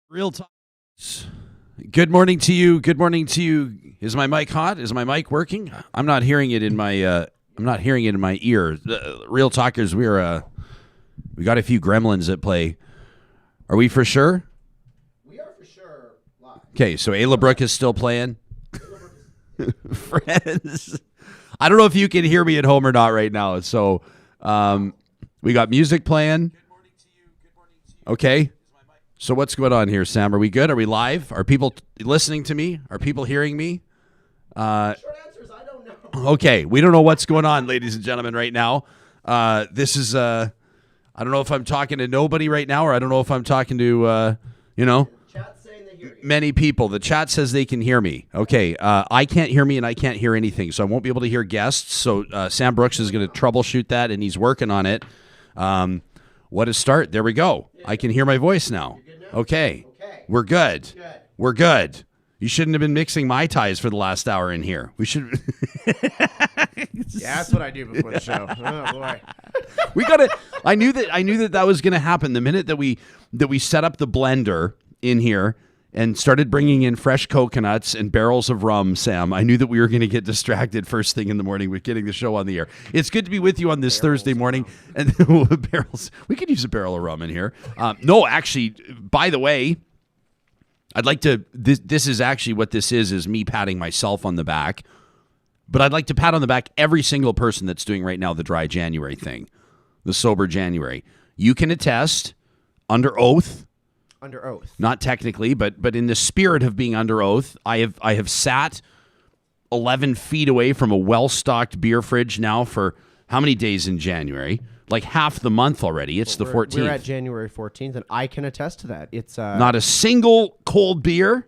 Real time. Good morning to you. Good morning to you. Is my mic hot? Is my mic working? I'm not hearing it in my. I'm not hearing it in my ear. Real talkers, we got a few gremlins at play. Are we for sure? We are for sure live. Okay, so Ayla Brooke is still playing. Friends, I don't know if you can hear me at home or not right now. So, we got music playing. Good morning to you. Good morning to you. Okay. So what's going on here, Sam? Are we good? Are we live? Are people listening to me? Are people hearing me? Short answer is I don't know. Okay, we don't know what's going on, ladies and gentlemen, right now. This is, I don't know if I'm talking to nobody right now, or I don't know if I'm talking to, Chat's saying they hear you. many people. The chat says they can hear me. Okay, I can't hear me, and I can't hear anything, so I won't be able to hear guests. So Sam Brooks is going to troubleshoot that, and he's working on it. What a start. There we go. I can hear my voice now. Okay. We're good. We're good. You shouldn't have been mixing Mai Tais for the last hour in here. We should. Yeah, that's what I do before the show. Oh boy. We got to. I knew that was going to happen the minute that we set up the blender in here and started bringing in fresh coconuts and barrels of rum, Sam. I knew that we were going to get distracted first thing in the morning with getting the show on the air. It's good to be with you on this Thursday morning. And barrels. We could use a barrel of rum in here. No, actually, by the way, I'd like to. This is actually what this is me patting myself on the back. But I'd like to pat on the back every single person that's doing right now the dry January thing, the sober January. You can attest under oath. Under oath. Not technically, but in the spirit of being under oath, I have sat 11 feet away from a well-stocked beer fridge now for how many days in January? Like half the month already. It's the 14th. We're at January 14th, and I can attest to that. It's not a single cold beer.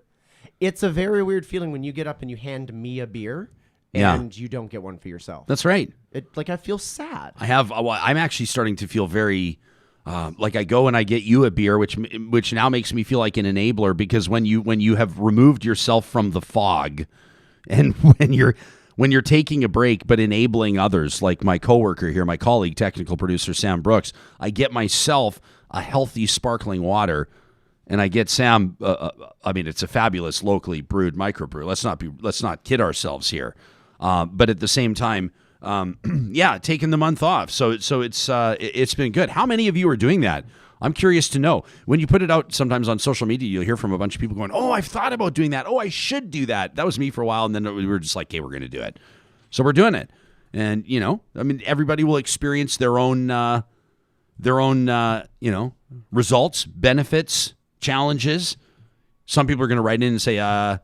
It's a very weird feeling when you get up and you hand me a beer, and you don't get one for yourself. That's right. I feel sad. I'm actually starting to feel very. Like I go and I get you a beer, which now makes me feel like an enabler, because when you have removed yourself from the fog, and when you're taking a break but enabling others, like my coworker here, my colleague, technical producer Sam Brooks, I get myself a healthy sparkling water, and I get Sam. I mean, it's a fabulous locally brewed microbrew. Let's not kid ourselves here, but at the same time. Taking the month off. So it's been good. How many of you are doing that? I'm curious to know. When you put it out sometimes on social media, you'll hear from a bunch of people going, "Oh, I've thought about doing that. Oh, I should do that." That was me for a while, and then we were just like, "Okay, we're going to do it." So we're doing it. And, everybody will experience their own results, benefits, challenges. Some people are going to write in and say,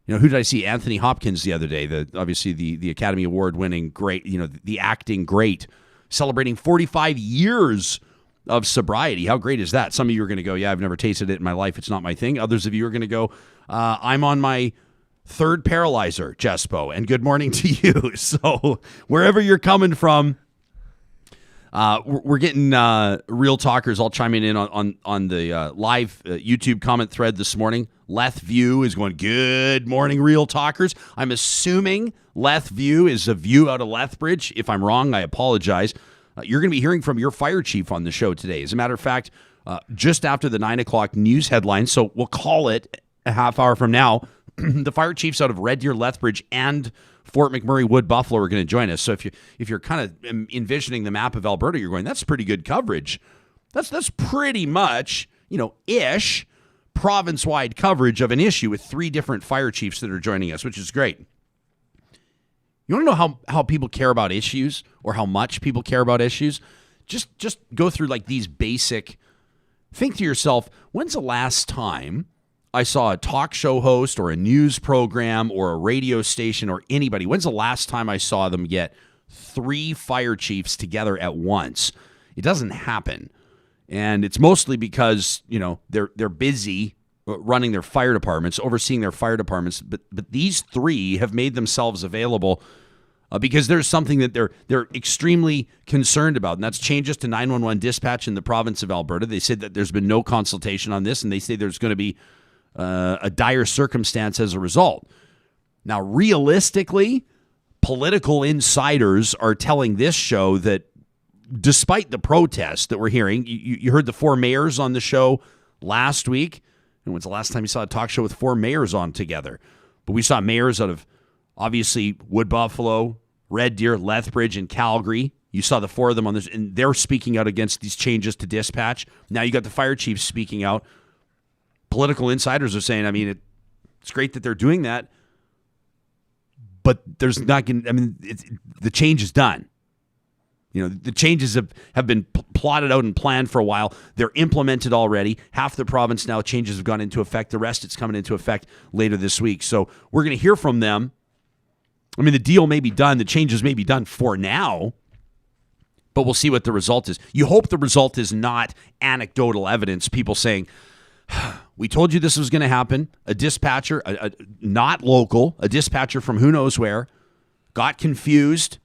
who did I see? Anthony Hopkins the other day, obviously the Academy Award-winning great, the acting great, celebrating 45 years of sobriety. How great is that? Some of you are going to go, yeah, I've never tasted it in my life. It's not my thing. Others of you are going to go, I'm on my third paralyzer, Jespo, and good morning to you. So wherever you're coming from, we're getting real talkers all chiming in on the live YouTube comment thread this morning. Lethview is going, good morning, real talkers. I'm assuming Lethview is a view out of Lethbridge. If I'm wrong, I apologize. You're going to be hearing from your fire chief on the show today. As a matter of fact, just after the 9 o'clock news headlines, so we'll call it a half hour from now, the fire chiefs out of Red Deer, Lethbridge, and Fort McMurray, Wood Buffalo are going to join us. So if you're kind of envisioning the map of Alberta, you're going, that's pretty good coverage. That's pretty much, ish province-wide coverage of an issue with 3 different fire chiefs that are joining us, which is great. You want to know how people care about issues, or how much people care about issues? Just go through like these basic. Think to yourself, when's the last time I saw a talk show host or a news program or a radio station or anybody, when's the last time I saw them get 3 fire chiefs together at once? It doesn't happen. And it's mostly because, they're busy running their fire departments, overseeing their fire departments. But these 3 have made themselves available because there's something that they're extremely concerned about, and that's changes to 911 dispatch in the province of Alberta. They said that there's been no consultation on this, and they say there's going to be a dire circumstance as a result. Now, realistically, political insiders are telling this show that despite the protests that we're hearing, you heard the 4 mayors on the show last week. When's the last time you saw a talk show with 4 mayors on together? But we saw mayors out of, obviously, Wood Buffalo, Red Deer, Lethbridge, and Calgary. You saw the 4 of them on this, and they're speaking out against these changes to dispatch. Now you got the fire chiefs speaking out. Political insiders are saying, I mean, it's great that they're doing that, but there's not going to, I mean, the change is done. You know, the changes have been plotted out and planned for a while. They're implemented already. Half the province now, changes have gone into effect. The rest, it's coming into effect later this week. So we're going to hear from them. I mean, the deal may be done. The changes may be done for now, but we'll see what the result is. You hope the result is not anecdotal evidence, people saying, we told you this was going to happen. A dispatcher, not local, a dispatcher from who knows where, got confused,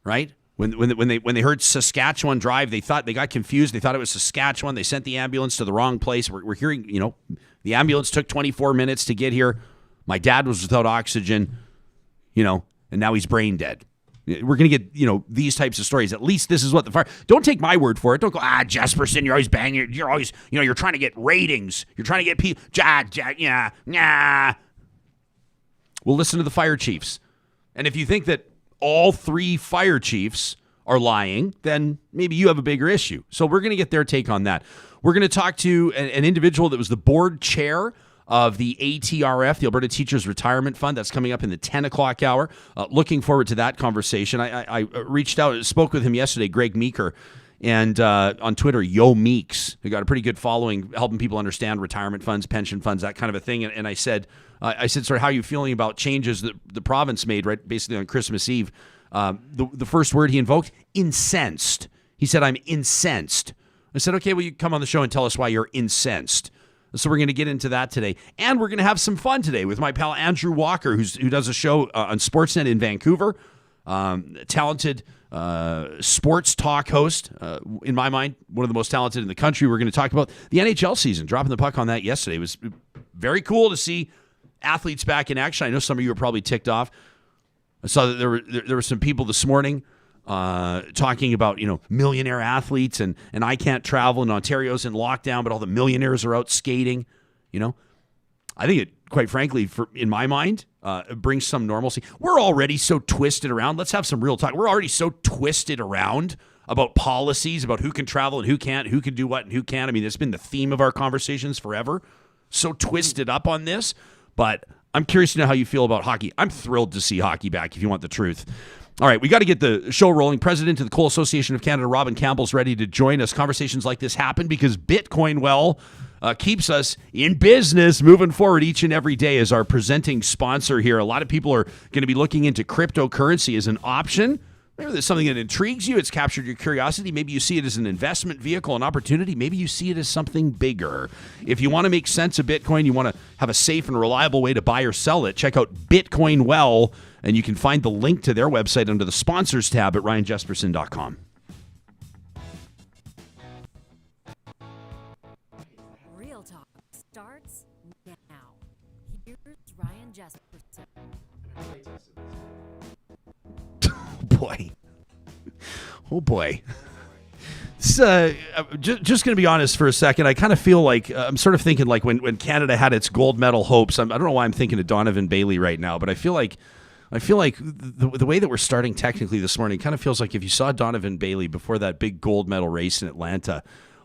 right? When they heard Saskatchewan Drive, they thought they got confused. They thought it was Saskatchewan. They sent the ambulance to the wrong place. We're hearing, you know, the ambulance took 24 minutes to get here. My dad was without oxygen, you know, and now he's brain dead. We're going to get, you know, these types of stories. At least this is what the fire. Don't take my word for it. Don't go, Jesperson, you're always banging. You're always, you know, you're trying to get ratings. You're trying to get people. Yeah. We'll listen to the fire chiefs. And if you think that all 3 fire chiefs are lying, then maybe you have a bigger issue. So we're going to get their take on that. We're going to talk to an individual that was the board chair of the ATRF, the Alberta Teachers Retirement Fund. That's coming up in the 10 o'clock hour. Looking forward to that conversation. I reached out, spoke with him yesterday, Greg Meeker, and on Twitter, Yo Meeks, who got a pretty good following, helping people understand retirement funds, pension funds, that kind of a thing. And I said, sort of, how are you feeling about changes that the province made, right, basically on Christmas Eve? The first word he invoked, incensed. He said, I'm incensed. I said, okay, well, you come on the show and tell us why you're incensed. So we're going to get into that today. And we're going to have some fun today with my pal Andrew Walker, who does a show on Sportsnet in Vancouver. Talented sports talk host. In my mind, one of the most talented in the country. We're going to talk about the NHL season, dropping the puck on that yesterday. It was very cool to see athletes back in action. I know some of you are probably ticked off. I saw that there were some people this morning talking about, you know, millionaire athletes and I can't travel and Ontario's in lockdown, but all the millionaires are out skating. You know, I think it, quite frankly, in my mind, it brings some normalcy. We're already so twisted around. Let's have some real talk. We're already so twisted around about policies, about who can travel and who can't, who can do what and who can't. I mean, it's been the theme of our conversations forever. So twisted up on this, but I'm curious to know how you feel about hockey. I'm thrilled to see hockey back, if you want the truth. All right, we got to get the show rolling. President of the Coal Association of Canada, Robin Campbell's ready to join us. Conversations like this happen because Bitcoin, keeps us in business moving forward each and every day as our presenting sponsor here. A lot of people are going to be looking into cryptocurrency as an option. Maybe there's something that intrigues you. It's captured your curiosity. Maybe you see it as an investment vehicle, an opportunity. Maybe you see it as something bigger. If you want to make sense of Bitcoin, you want to have a safe and reliable way to buy or sell it, check out Bitcoin Well, and you can find the link to their website under the sponsors tab at ryanjesperson.com. Real Talk starts now. Here's Ryan Jesperson. Oh boy. Just going to be honest for a second. I kind of feel like I'm sort of thinking like when Canada had its gold medal hopes. I don't know why I'm thinking of Donovan Bailey right now, but I feel like the way that we're starting technically this morning kind of feels like if you saw Donovan Bailey before that big gold medal race in Atlanta,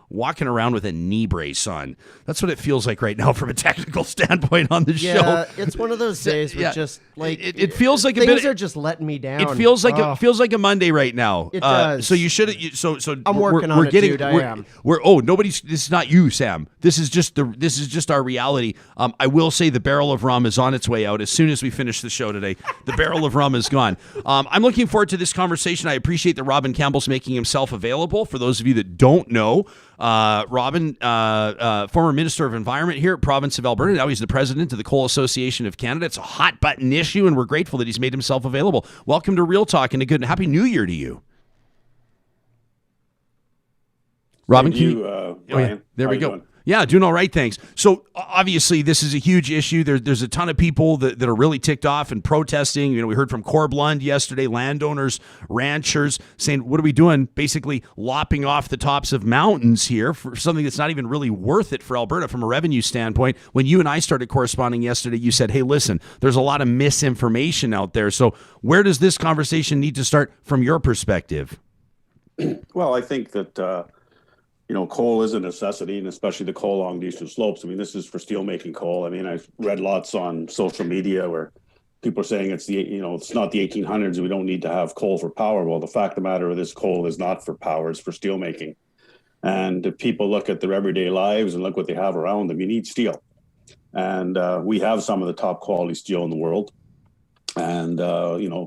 walking around with a knee brace on. That's what it feels like right now from a technical standpoint on the show. Yeah, it's one of those days where just like it feels like things a bit. are just letting me down. It feels like it feels like a Monday right now. It does. So you should. So I'm working on it, dude. I am. This is not you, Sam. This is just our reality. I will say the barrel of rum is on its way out as soon as we finish the show today. The barrel of rum is gone. I'm looking forward to this conversation. I appreciate that Robin Campbell's making himself available. For those of you that don't know, Robin, former Minister of Environment here at Province of Alberta. Now he's the president of the Coal Association of Canada. It's a hot button issue, and we're grateful that he's made himself available. Welcome to Real Talk, and a good and happy New Year to you. Robin, Ryan. there we go. Yeah, doing all right, thanks. So obviously this is a huge issue. There's a ton of people that are really ticked off and protesting. We heard from Corb Lund yesterday, landowners, ranchers saying, what are we doing? Basically lopping off the tops of mountains here for something that's not even really worth it for Alberta from a revenue standpoint. When you and I started corresponding yesterday, you said, hey, listen, there's a lot of misinformation out there. So where does this conversation need to start from your perspective? Well, I think that coal is a necessity, and especially the coal along the eastern slopes. I mean, this is for steelmaking coal. I mean, I've read lots on social media where people are saying it's not the 1800s. We don't need to have coal for power. Well, the fact of the matter is this coal is not for power. It's for steelmaking. And if people look at their everyday lives and look what they have around them, you need steel. And we have some of the top quality steel in the world. And,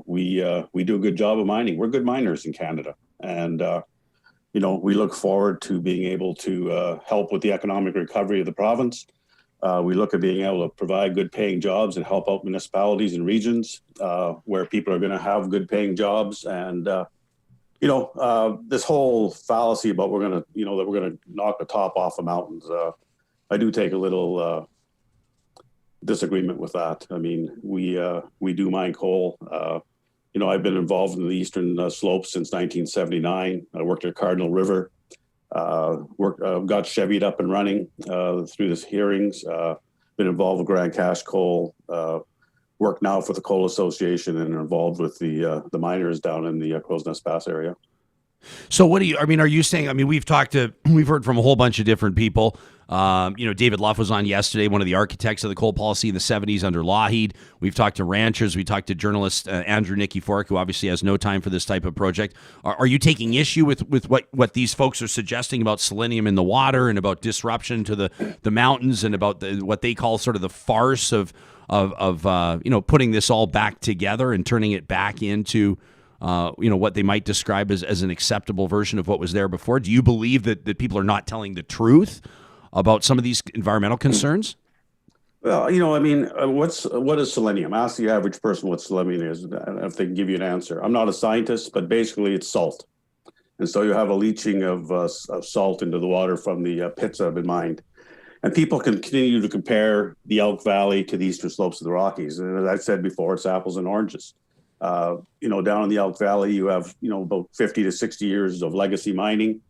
we do a good job of mining. We're good miners in Canada. And, we look forward to being able to help with the economic recovery of the province. We look at being able to provide good paying jobs and help out municipalities and regions where people are going to have good paying jobs. And, this whole fallacy about that we're going to knock the top off of mountains. I do take a little disagreement with that. I mean, we do mine coal. I've been involved in the eastern slopes since 1979. I worked at Cardinal River, got Chevy'd up and running through the hearings, been involved with Grand Cache Coal, work now for the Coal Association, and involved with the miners down in the Crow's Nest Pass area. So are you saying, we've heard from a whole bunch of different people. David Luff was on yesterday, one of the architects of the coal policy in the 70s under Lougheed. We've talked to ranchers. We talked to journalist Andrew Nikifork, who obviously has no time for this type of project. Are you taking issue with what these folks are suggesting about selenium in the water and about disruption to the mountains and about what they call sort of the farce of putting this all back together and turning it back into what they might describe as an acceptable version of what was there before? Do you believe that people are not telling the truth about some of these environmental concerns? Well, what is selenium? Ask the average person what selenium is, if they can give you an answer. I'm not a scientist, but basically it's salt. And so you have a leaching of salt into the water from the pits that have been mined. And people can continue to compare the Elk Valley to the eastern slopes of the Rockies. And as I've said before, it's apples and oranges. Down in the Elk Valley, you have, about 50 to 60 years of legacy mining.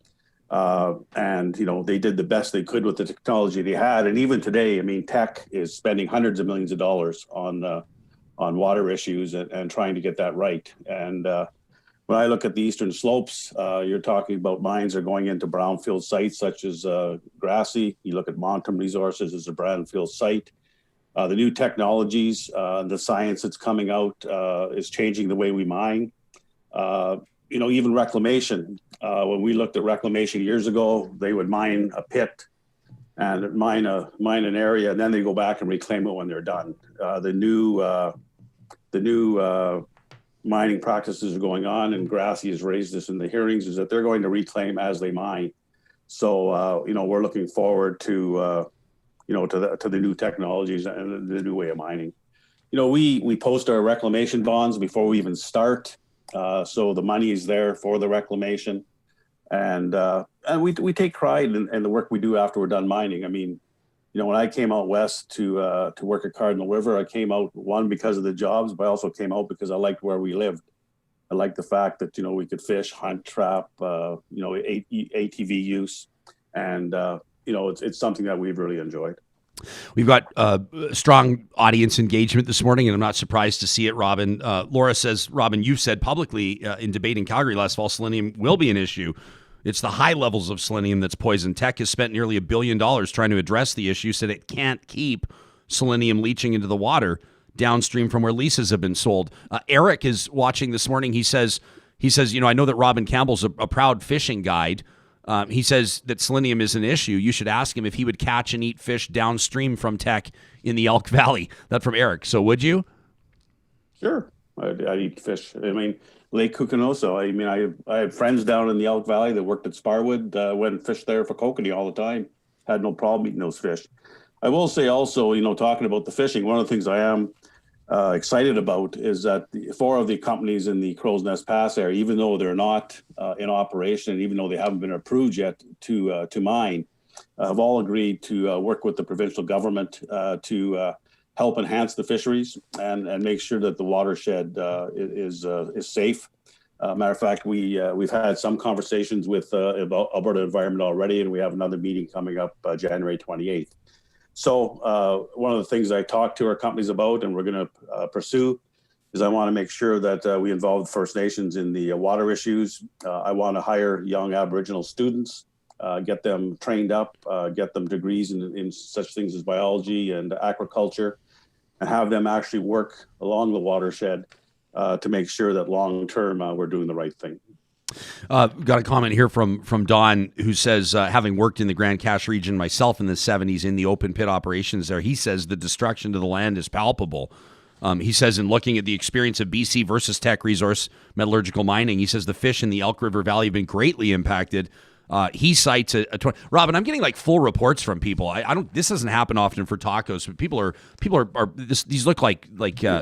And they did the best they could with the technology they had. And even today, tech is spending hundreds of millions of dollars on water issues and trying to get that right. And when I look at the eastern slopes, you're talking about mines are going into brownfield sites such as Grassy. You look at Montum Resources as a brownfield site. The new technologies, the science that's coming out is changing the way we mine. Even reclamation. When we looked at reclamation years ago, they would mine a pit and mine an area, and then they go back and reclaim it when they're done. The new mining practices are going on, and Grassy has raised this in the hearings, is that they're going to reclaim as they mine. So we're looking forward to the new technologies and the new way of mining. We post our reclamation bonds before we even start. So the money is there for the reclamation, and we take pride in the work we do after we're done mining. When I came out west to work at Cardinal River, I came out, one, because of the jobs, but I also came out because I liked where we lived. I liked the fact that we could fish, hunt, trap, ATV use, and it's something that we've really enjoyed. We've got strong audience engagement this morning, and I'm not surprised to see it, Robin. Laura says, Robin, you've said publicly in debate in Calgary last fall, selenium will be an issue. It's the high levels of selenium that's poison. Teck has spent nearly $1 billion trying to address the issue, said it can't keep selenium leaching into the water downstream from where leases have been sold. Eric is watching this morning. He says, I know that Robin Campbell's a proud fishing guide. He says that selenium is an issue. You should ask him if he would catch and eat fish downstream from Teck in the Elk Valley. That's from Eric. So would you? Sure. I'd eat fish. Lake Kukinoso. I have friends down in the Elk Valley that worked at Sparwood, went and fished there for kokanee all the time. Had no problem eating those fish. I will say also, talking about the fishing, one of the things I am excited about is that 4 of the companies in the Crow's Nest Pass area, even though they're not in operation, and even though they haven't been approved yet to mine, have all agreed to work with the provincial government to help enhance the fisheries and make sure that the watershed is safe. Matter of fact, we've had some conversations with about Alberta Environment already, and we have another meeting coming up January 28th. So one of the things I talked to our companies about, and we're going to pursue, is I want to make sure that we involve First Nations in the water issues. I want to hire young Aboriginal students, get them trained up, get them degrees in such things as biology and aquaculture, and have them actually work along the watershed to make sure that long term we're doing the right thing. Got a comment here from Don, who says, having worked in the Grand Cache region myself in the 70s in the open pit operations there, he says the destruction to the land is palpable. He says, in looking at the experience of BC versus Teck Resource metallurgical mining, he says the fish in the Elk River Valley have been greatly impacted. He cites a 20. Robin, I'm getting like full reports from people. I don't. This doesn't happen often for tacos, but people are. These look like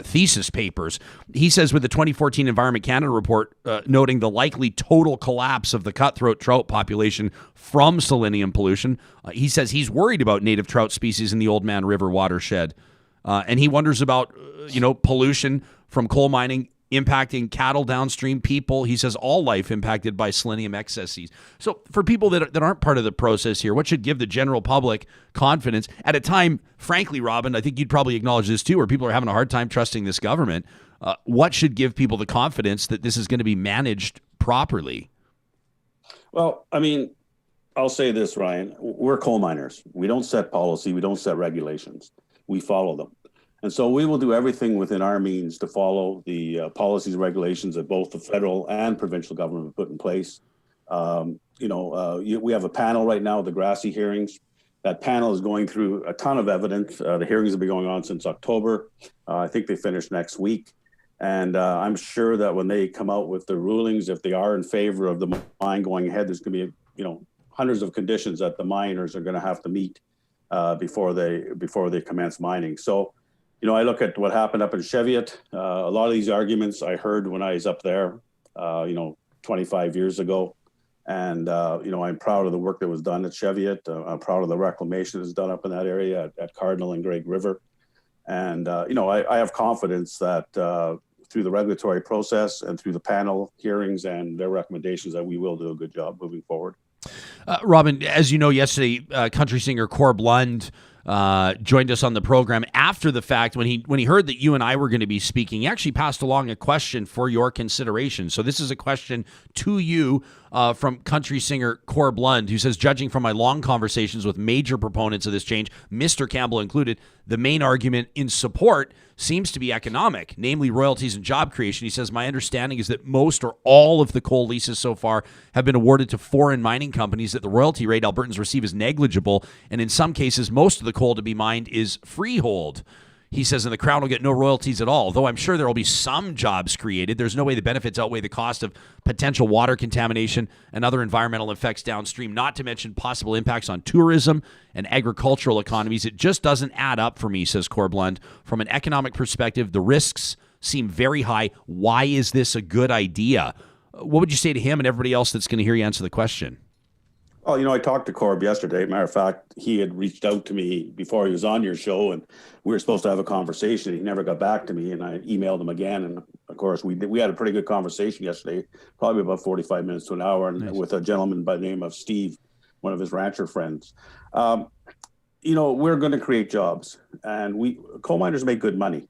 thesis papers. He says with the 2014 Environment Canada report noting the likely total collapse of the cutthroat trout population from selenium pollution, he says he's worried about native trout species in the Old Man River watershed, and he wonders about pollution from coal mining impacting cattle downstream, people. He says all life impacted by selenium excesses. So for people that aren't part of the process here, what should give the general public confidence at a time, frankly, Robin, I think you'd probably acknowledge this too, where people are having a hard time trusting this government. What should give people the confidence that this is going to be managed properly? Well, I mean, I'll say this, Ryan, we're coal miners. We don't set policy. We don't set regulations. We follow them. And so we will do everything within our means to follow the policies and regulations that both the federal and provincial government have put in place. We have a panel right now, the Grassy hearings. That panel is going through a ton of evidence. The hearings have been going on since October. I think they finish next week. And I'm sure that when they come out with the rulings, if they are in favor of the mine going ahead, there's going to be, hundreds of conditions that the miners are going to have to meet before they commence mining. So, I look at what happened up in Cheviot. A lot of these arguments I heard when I was up there, 25 years ago. And, I'm proud of the work that was done at Cheviot. I'm proud of the reclamation that's done up in that area at Cardinal and Great River. And, I have confidence that through the regulatory process and through the panel hearings and their recommendations that we will do a good job moving forward. Robin, as you know, yesterday, country singer Corb Lund joined us on the program after the fact. When he heard that you and I were going to be speaking, he actually passed along a question for your consideration. So this is a question to you from country singer Corb Lund, who says, judging from my long conversations with major proponents of this change, Mr. Campbell included, the main argument in support seems to be economic, namely royalties and job creation. He says, my understanding is that most or all of the coal leases so far have been awarded to foreign mining companies, that the royalty rate Albertans receive is negligible, and in some cases, most of the coal to be mined is freehold. He says, and the Crown will get no royalties at all. Though I'm sure there will be some jobs created, there's no way the benefits outweigh the cost of potential water contamination and other environmental effects downstream, not to mention possible impacts on tourism and agricultural economies. It just doesn't add up for me, says Corb Lund. From an economic perspective, the risks seem very high. Why is this a good idea? What would you say to him and everybody else that's going to hear you answer the question? Well, I talked to Corb yesterday. Matter of fact, he had reached out to me before he was on your show, and we were supposed to have a conversation. He never got back to me, and I emailed him again. And of course, we had a pretty good conversation yesterday, probably about 45 minutes to an hour, and with a gentleman by the name of Steve, one of his rancher friends. We're going to create jobs, and coal miners make good money,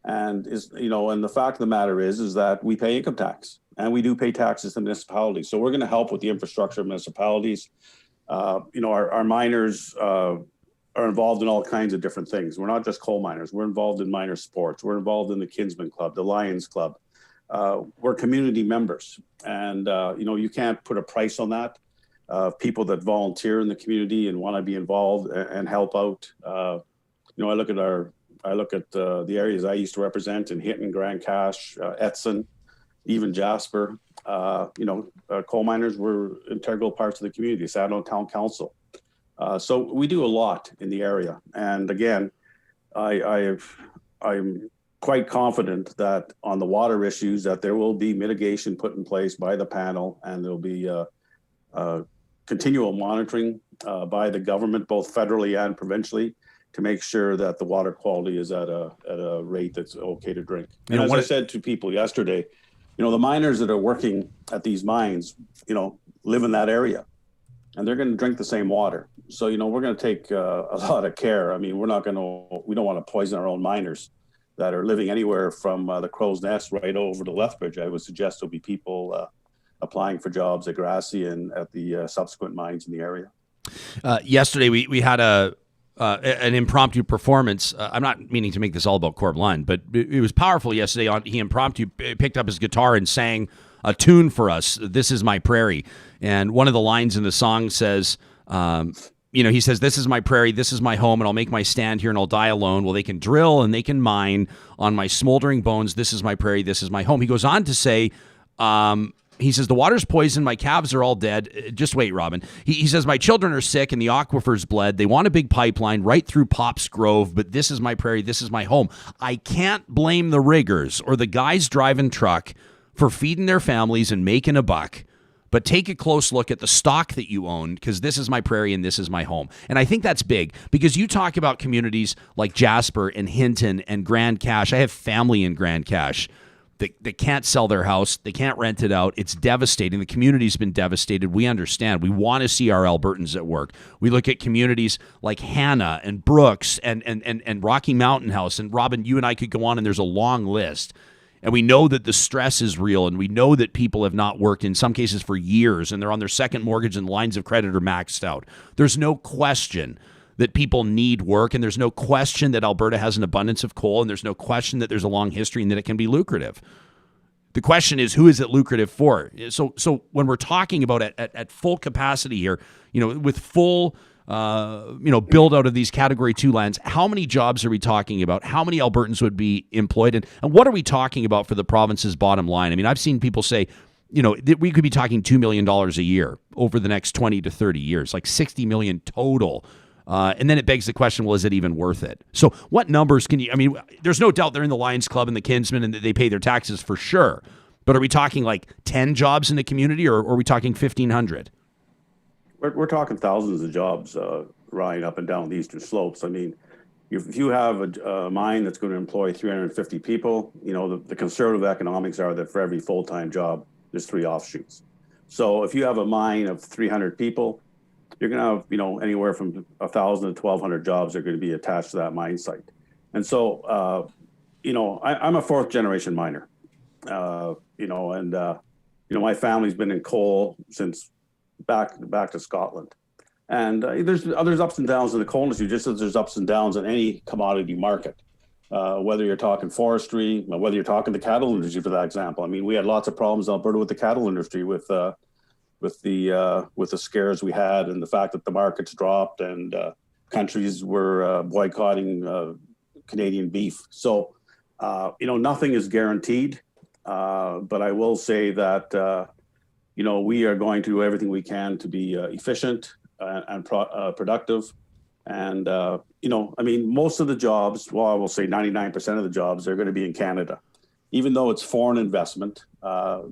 and and the fact of the matter is that we pay income tax. And we do pay taxes to municipalities. So we're going to help with the infrastructure of municipalities. Our miners are involved in all kinds of different things. We're not just coal miners. We're involved in miner sports. We're involved in the Kinsman Club, the Lions Club. We're community members. And, you can't put a price on that. People that volunteer in the community and want to be involved and help out. I look at the areas I used to represent in Hinton, Grand Cache, Edson, even Jasper. Coal miners were integral parts of the community, sat on town council. So we do a lot in the area. And again, I'm quite confident that on the water issues that there will be mitigation put in place by the panel, and there'll be continual monitoring by the government, both federally and provincially, to make sure that the water quality is at a rate that's okay to drink. And as I said to people yesterday, the miners that are working at these mines, live in that area, and they're going to drink the same water. So, we're going to take a lot of care. I mean, we don't want to poison our own miners that are living anywhere from the Crow's Nest right over to Lethbridge. I would suggest there'll be people applying for jobs at Grassy and at the subsequent mines in the area. Yesterday, we had an impromptu performance. I'm not meaning to make this all about Corb Lund, but it was powerful yesterday. He impromptu picked up his guitar and sang a tune for us, "This Is My Prairie." And one of the lines in the song says, he says, "This is my prairie, this is my home, and I'll make my stand here and I'll die alone. Well, they can drill and they can mine on my smoldering bones. This is my prairie, this is my home." He goes on to say, he says, "The water's poisoned, my calves are all dead." Just wait, Robin. He says, "My children are sick and the aquifer's bled. They want a big pipeline right through Pops Grove, but this is my prairie, this is my home. I can't blame the riggers or the guys driving truck for feeding their families and making a buck. But take a close look at the stock that you own, because this is my prairie and this is my home." And I think that's big, because you talk about communities like Jasper and Hinton and Grand Cache. I have family in Grand Cache. They can't sell their house. They can't rent it out. It's devastating. The community's been devastated. We understand. We want to see our Albertans at work. We look at communities like Hannah and Brooks and Rocky Mountain House. And Robin, you and I could go on, and there's a long list. And we know that the stress is real, and we know that people have not worked in some cases for years, and they're on their second mortgage and lines of credit are maxed out. There's no question that people need work, and there's no question that Alberta has an abundance of coal, and there's no question that there's a long history and that it can be lucrative. The question is, who is it lucrative for? So when we're talking about at full capacity here, with full build out of these Category 2 lands, how many jobs are we talking about? How many Albertans would be employed? And what are we talking about for the province's bottom line? I mean, I've seen people say, that we could be talking $2 million a year over the next 20 to 30 years, like $60 million total. And then it begs the question, well, is it even worth it? So what numbers there's no doubt they're in the Lions Club and the Kinsmen and they pay their taxes for sure. But are we talking like 10 jobs in the community, or are we talking 1,500? We're talking thousands of jobs, Ryan, up and down the eastern slopes. I mean, if you have a mine that's going to employ 350 people, the conservative economics are that for every full-time job, there's 3 offshoots. So if you have a mine of 300 people, you're going to have, anywhere from 1,000 to 1,200 jobs are going to be attached to that mine site. And so, I'm a 4th generation miner, my family's been in coal since back to Scotland. And there's ups and downs in the coal industry, just as there's ups and downs in any commodity market, whether you're talking forestry, whether you're talking the cattle industry, for that example. I mean, we had lots of problems in Alberta with the cattle industry, with the scares we had, and the fact that the markets dropped and countries were boycotting Canadian beef. So, nothing is guaranteed, but I will say that we are going to do everything we can to be efficient and productive. And, most of the jobs, I will say 99% of the jobs are going to be in Canada. Even though it's foreign investment,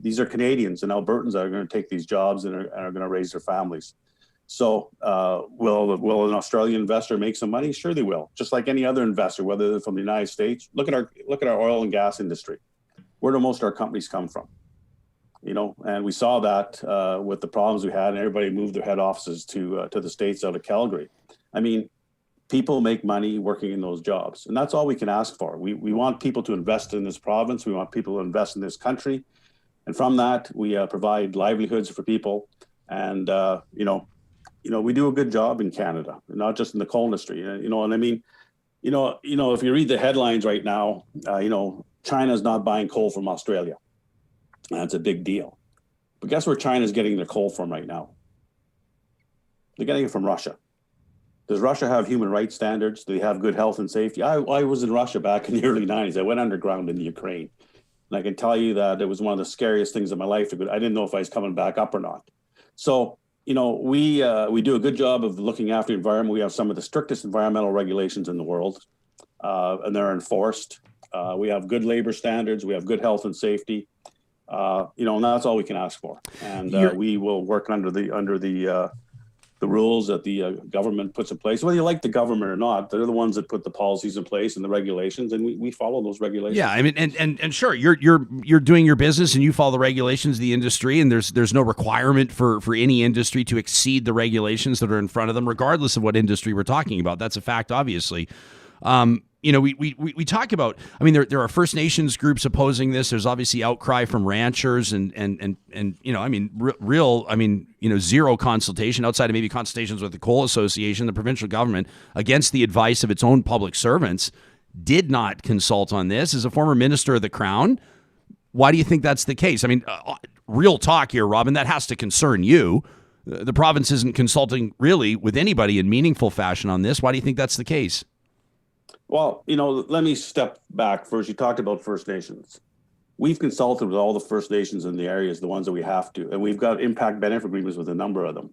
these are Canadians and Albertans that are going to take these jobs and are going to raise their families. So will an Australian investor make some money? Sure they will. Just like any other investor, whether they're from the United States. Look at our oil and gas industry. Where do most of our companies come from? And we saw that with the problems we had, and everybody moved their head offices to the States out of Calgary. I mean, people make money working in those jobs, and that's all we can ask for. We want people to invest in this province. We want people to invest in this country. And from that, we provide livelihoods for people. And, we do a good job in Canada, not just in the coal industry. And I mean, if you read the headlines right now, China's not buying coal from Australia. That's a big deal. But guess where China's getting their coal from right now? They're getting it from Russia. Does Russia have human rights standards? Do they have good health and safety? I was in Russia back in the early 90s. I went underground in the Ukraine. And I can tell you that it was one of the scariest things in my life. I didn't know if I was coming back up or not. So, we do a good job of looking after the environment. We have some of the strictest environmental regulations in the world, and they're enforced. We have good labor standards. We have good health and safety. And that's all we can ask for. And we will work under the the rules that the government puts in place. Whether you like the government or not, they're the ones that put the policies in place and the regulations, and we follow those regulations. Yeah, I mean, and sure, you're doing your business and you follow the regulations of the industry, and there's no requirement for any industry to exceed the regulations that are in front of them, regardless of what industry we're talking about. That's a fact, obviously. We talk about, I mean, there are First Nations groups opposing this. There's obviously outcry from ranchers and zero consultation outside of maybe consultations with the Coal Association. The provincial government, against the advice of its own public servants, did not consult on this. As a former minister of the Crown, why do you think that's the case? I mean, real talk here, Robin, that has to concern you. The province isn't consulting really with anybody in meaningful fashion on this. Why do you think that's the case? Well, let me step back first. You talked about First Nations. We've consulted with all the First Nations in the areas, the ones that we have to, and we've got impact benefit agreements with a number of them.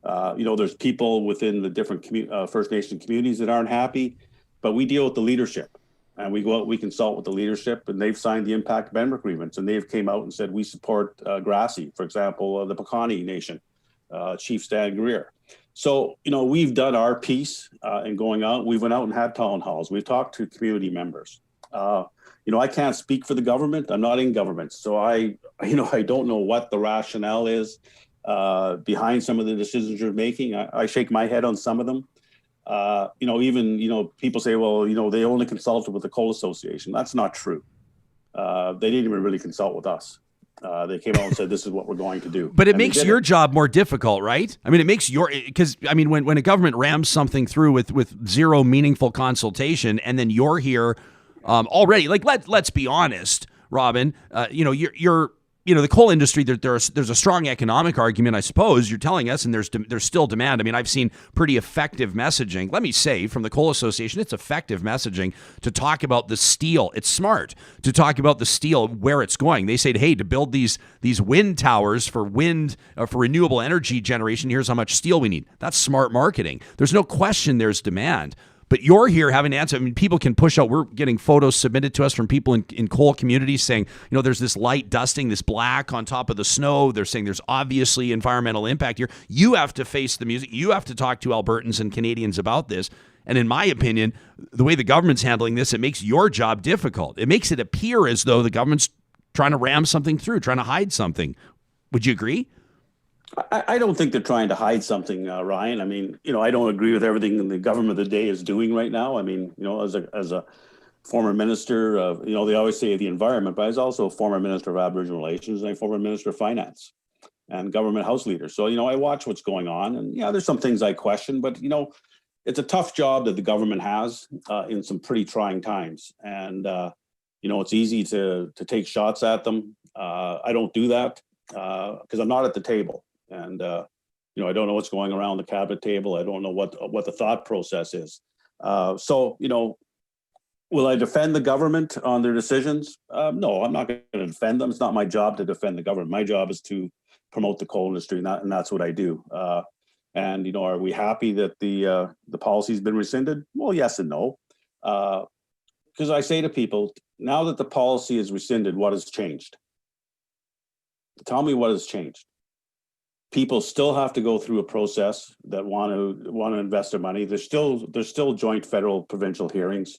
There's people within the different First Nation communities that aren't happy, but we deal with the leadership, and we go out, we consult with the leadership, and they've signed the impact benefit agreements, and they've came out and said we support Grassy, for example, the Piikani Nation, Chief Stan Greer. So, we've done our piece in going out. We went out and had town halls. We've talked to community members. I can't speak for the government. I'm not in government. So I don't know what the rationale is behind some of the decisions you're making. I shake my head on some of them. People say, well, they only consulted with the Coal Association. That's not true. They didn't even really consult with us. They came out and said, this is what we're going to do. But it makes your job more difficult, right? I mean, it makes because when a government rams something through with zero meaningful consultation, and then you're here already, like, let's be honest, Robin, you're the coal industry, there's a strong economic argument, I suppose, you're telling us, and there's still demand. I mean, I've seen pretty effective messaging, let me say, from the Coal Association. It's effective messaging to talk about the steel. It's smart to talk about the steel, where it's going. They say, hey, to build these wind towers for for renewable energy generation, here's how much steel we need. That's smart marketing. There's no question there's demand. But you're here having to answer. I mean, people can push out. We're getting photos submitted to us from people in coal communities saying, there's this light dusting, this black on top of the snow. They're saying there's obviously environmental impact here. You have to face the music. You have to talk to Albertans and Canadians about this. And in my opinion, the way the government's handling this, it makes your job difficult. It makes it appear as though the government's trying to ram something through, trying to hide something. Would you agree? I don't think they're trying to hide something, Ryan. I mean, I don't agree with everything the government of the day is doing right now. I mean, as a former minister of, they always say the environment, but I was also a former minister of Aboriginal Relations and a former minister of finance and government house leader. So, I watch what's going on, and there's some things I question, but, it's a tough job that the government has in some pretty trying times. And, it's easy to take shots at them. I don't do that because I'm not at the table. And, I don't know what's going around the cabinet table. I don't know what the thought process is. So, will I defend the government on their decisions? No, I'm not going to defend them. It's not my job to defend the government. My job is to promote the coal industry, and that's what I do. And, are we happy that the policy's been rescinded? Well, yes and no. Because I say to people, now that the policy is rescinded, what has changed? Tell me what has changed. People still have to go through a process that want to invest their money. There's still joint federal provincial hearings.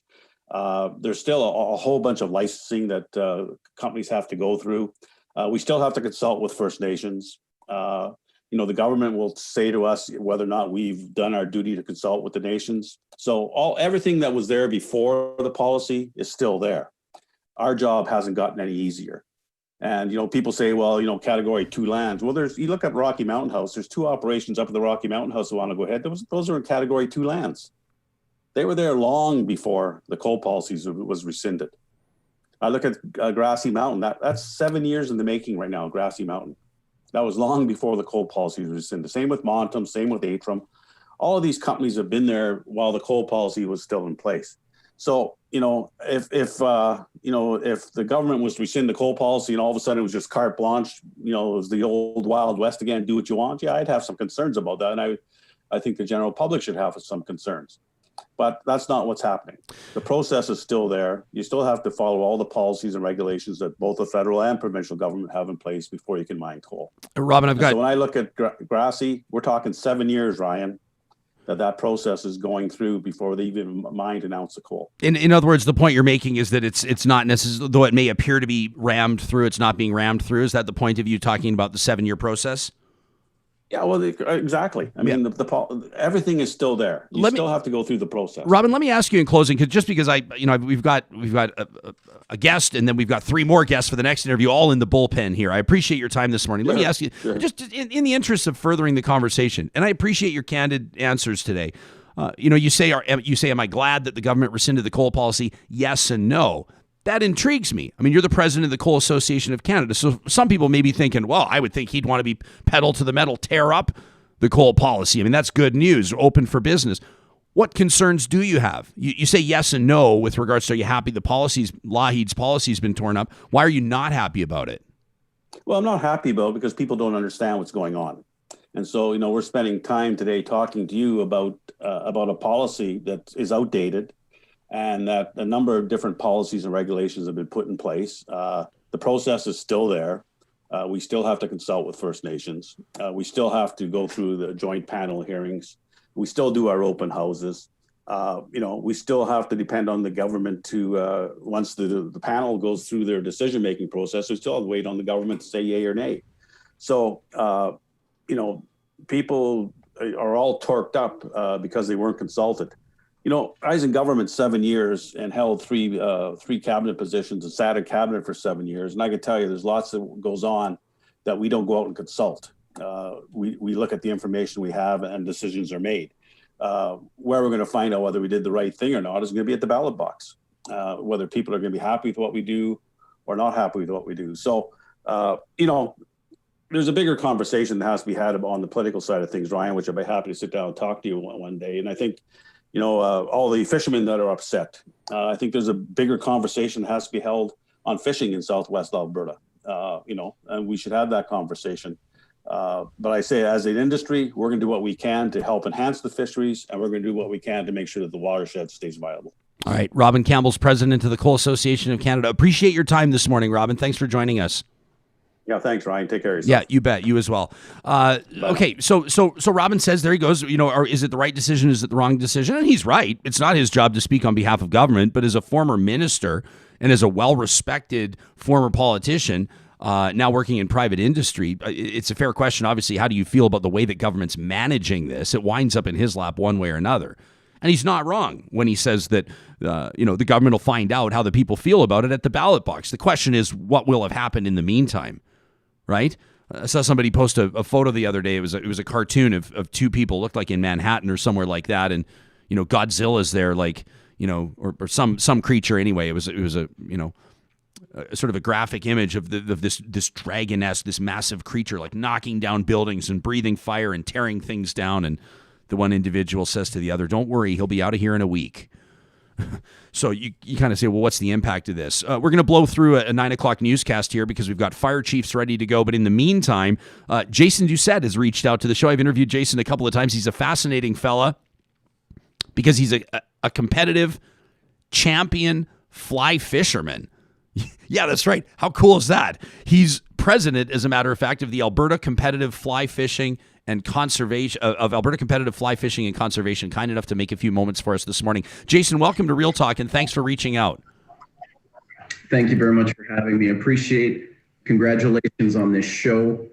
There's still a whole bunch of licensing that companies have to go through. We still have to consult with First Nations. The government will say to us whether or not we've done our duty to consult with the nations. So everything that was there before the policy is still there. Our job hasn't gotten any easier. And, people say, well, category 2 lands. Well, you look at Rocky Mountain House, there's 2 operations up at the Rocky Mountain House that want to go ahead. Those are in category 2 lands. They were there long before the coal policies was rescinded. I look at Grassy Mountain, that's 7 years in the making right now, Grassy Mountain. That was long before the coal policy was rescinded. Same with Montum, same with Atrum. All of these companies have been there while the coal policy was still in place. So, if the government was to rescind the coal policy and all of a sudden it was just carte blanche, it was the old Wild West again, do what you want. Yeah, I'd have some concerns about that. And I think the general public should have some concerns. But that's not what's happening. The process is still there. You still have to follow all the policies and regulations that both the federal and provincial government have in place before you can mine coal. Robin, So when I look at Grassy, we're talking 7 years, Ryan, that process is going through before they even mine an ounce of coal. In other words, the point you're making is that it's not necessarily, though it may appear to be rammed through, it's not being rammed through. Is that the point of you talking about the 7-year process? Yeah, well, exactly. I mean, everything is still there. You still have to go through the process. Robin, let me ask you in closing, because we've got a guest, and then we've got 3 more guests for the next interview, all in the bullpen here. I appreciate your time this morning. Let me ask you, just in the interest of furthering the conversation, and I appreciate your candid answers today. You say, am I glad that the government rescinded the coal policy? Yes and no. That intrigues me. I mean, you're the president of the Coal Association of Canada. So some people may be thinking, well, I would think he'd want to be pedal to the metal, tear up the coal policy. I mean, that's good news, open for business. What concerns do you have? You say yes and no with regards to, are you happy the policies, Lougheed's policy has been torn up? Why are you not happy about it? Well, I'm not happy about it because people don't understand what's going on. And so, we're spending time today talking to you about a policy that is outdated, and that a number of different policies and regulations have been put in place. The process is still there. We still have to consult with First Nations. We still have to go through the joint panel hearings. We still do our open houses. We still have to depend on the government to, once the panel goes through their decision-making process, we still have to wait on the government to say yay or nay. So, people are all torqued up because they weren't consulted. I was in government 7 years and held three cabinet positions and sat in cabinet for 7 years. And I can tell you, there's lots that goes on that we don't go out and consult. We look at the information we have and decisions are made. Where we're going to find out whether we did the right thing or not is going to be at the ballot box. Whether people are going to be happy with what we do or not happy with what we do. So, there's a bigger conversation that has to be had on the political side of things, Ryan, which I'd be happy to sit down and talk to you one day. And I think, all the fishermen that are upset. I think there's a bigger conversation that has to be held on fishing in Southwest Alberta, and we should have that conversation. But I say, as an industry, we're going to do what we can to help enhance the fisheries, and we're going to do what we can to make sure that the watershed stays viable. All right. Robin Campbell's president of the Coal Association of Canada. Appreciate your time this morning, Robin. Thanks for joining us. Yeah, thanks, Ryan. Take care of yourself. Yeah, you bet. You as well. Okay, so Robin says, there he goes, or is it the right decision? Is it the wrong decision? And he's right. It's not his job to speak on behalf of government, but as a former minister and as a well-respected former politician, now working in private industry, it's a fair question. Obviously, how do you feel about the way that government's managing this? It winds up in his lap one way or another. And he's not wrong when he says that, the government will find out how the people feel about it at the ballot box. The question is, what will have happened in the meantime? Right? I saw somebody post a photo the other day. It was a cartoon of 2 people, looked like in Manhattan or somewhere like that, and Godzilla's there, like or some creature anyway. It was a sort of a graphic image of this dragon-esque, this massive creature, like knocking down buildings and breathing fire and tearing things down. And the one individual says to the other, "Don't worry, he'll be out of here in a week." So you kind of say, well, what's the impact of this? We're going to blow through a 9 o'clock newscast here because we've got fire chiefs ready to go. But in the meantime, Jason Doucette has reached out to the show. I've interviewed Jason a couple of times. He's a fascinating fella because he's a competitive champion fly fisherman. Yeah, that's right. How cool is that? He's president, as a matter of fact, of the Alberta Competitive Fly Fishing and Conservation of Alberta Competitive Fly Fishing and Conservation, kind enough to make a few moments for us this morning. Jason, welcome to Real Talk, and thanks for reaching out. Thank you very much for having me. Appreciate. Congratulations on this show.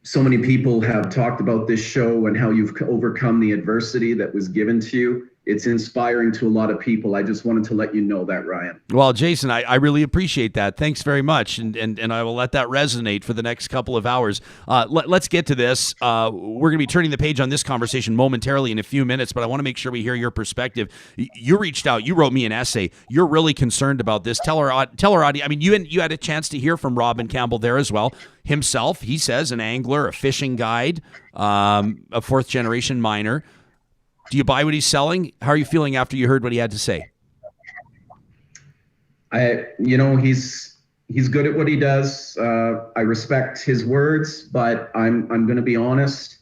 So many people have talked about this show and how you've overcome the adversity that was given to you. It's inspiring to a lot of people. I just wanted to let you know that, Ryan. Well, Jason, I really appreciate that. Thanks very much, and I will let that resonate for the next couple of hours. Let's get to this. We're going to be turning the page on this conversation momentarily in a few minutes, but I want to make sure we hear your perspective. You reached out. You wrote me an essay. You're really concerned about this. Tell our audience. I mean, you had a chance to hear from Robin Campbell there as well. Himself, he says, an angler, a fishing guide, a fourth-generation miner. Do you buy what he's selling? How are you feeling after you heard what he had to say? He's good at what he does. I respect his words, but I'm going to be honest.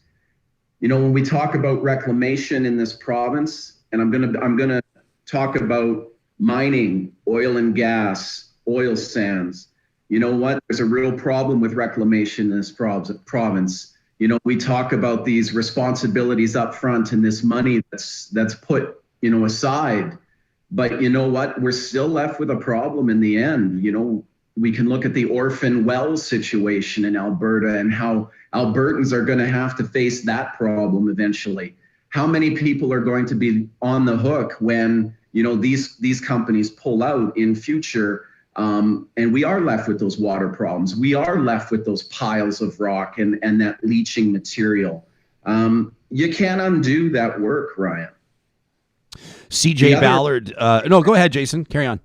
When we talk about reclamation in this province, and I'm gonna talk about mining, oil and gas, oil sands. You know what? There's a real problem with reclamation in this province. You know, we talk about these responsibilities up front and this money that's put, you know, aside. But you know what? We're still left with a problem in the end. You know, we can look at the orphan well situation in Alberta and how Albertans are going to have to face that problem eventually. How many people are going to be on the hook when, you know, these companies pull out in future? And we are left with those water problems. We are left with those piles of rock and that leaching material. You can't undo that work, Ryan. CJ Ballard. No, go ahead, Jason. Carry on.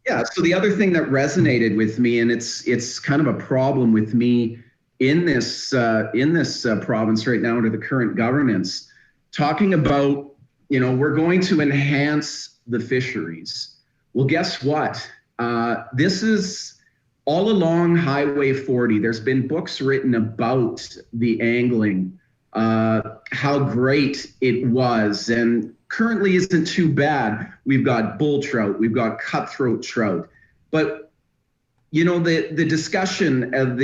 Yeah. So the other thing that resonated with me, and it's kind of a problem with me in this province right now under the current governance, talking about, you know, we're going to enhance the fisheries. Well, guess what? This is all along Highway 40. There's been books written about the angling, how great it was, and currently isn't too bad. We've got bull trout, we've got cutthroat trout, but you know, the discussion of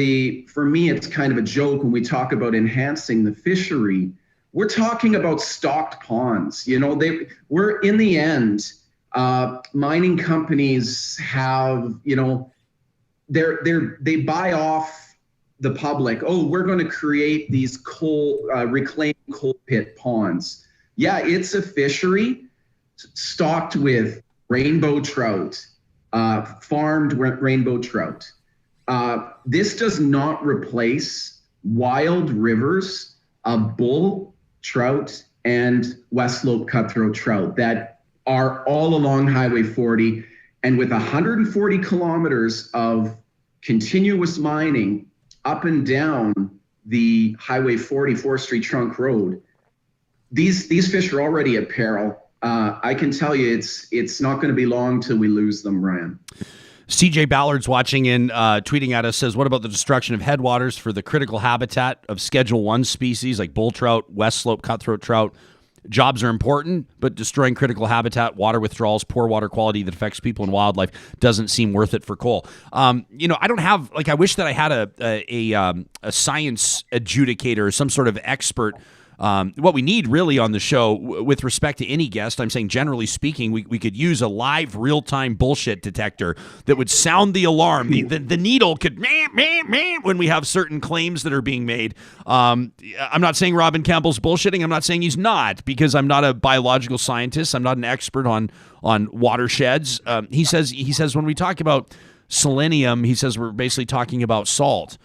for me, it's kind of a joke when we talk about enhancing the fishery. We're talking about stocked ponds. You know, we're in the end, mining companies have, you know, they buy off the public. Oh, we're going to create these reclaimed coal pit ponds. Yeah, it's a fishery stocked with rainbow trout, farmed rainbow trout. This does not replace wild rivers of bull trout and West Slope cutthroat trout that are all along Highway 40. And with 140 kilometers of continuous mining up and down the Highway 40 Forestry Trunk Road, these fish are already at peril. I can tell you it's not going to be long till we lose them, Ryan. CJ Ballard's watching in, tweeting at us, says, what about the destruction of headwaters for the critical habitat of Schedule 1 species like bull trout, West Slope cutthroat trout? Jobs are important, but destroying critical habitat, water withdrawals, poor water quality that affects people and wildlife doesn't seem worth it for coal. You know, I don't have, like, I wish that I had a science adjudicator or some sort of expert. What we need really on the show with respect to any guest, I'm saying generally speaking, we could use a live real-time bullshit detector that would sound the alarm. The needle could when we have certain claims that are being made. I'm not saying Robin Campbell's bullshitting. I'm not saying he's not, because I'm not a biological scientist. I'm not an expert on watersheds. He says when we talk about selenium, he says we're basically talking about salt.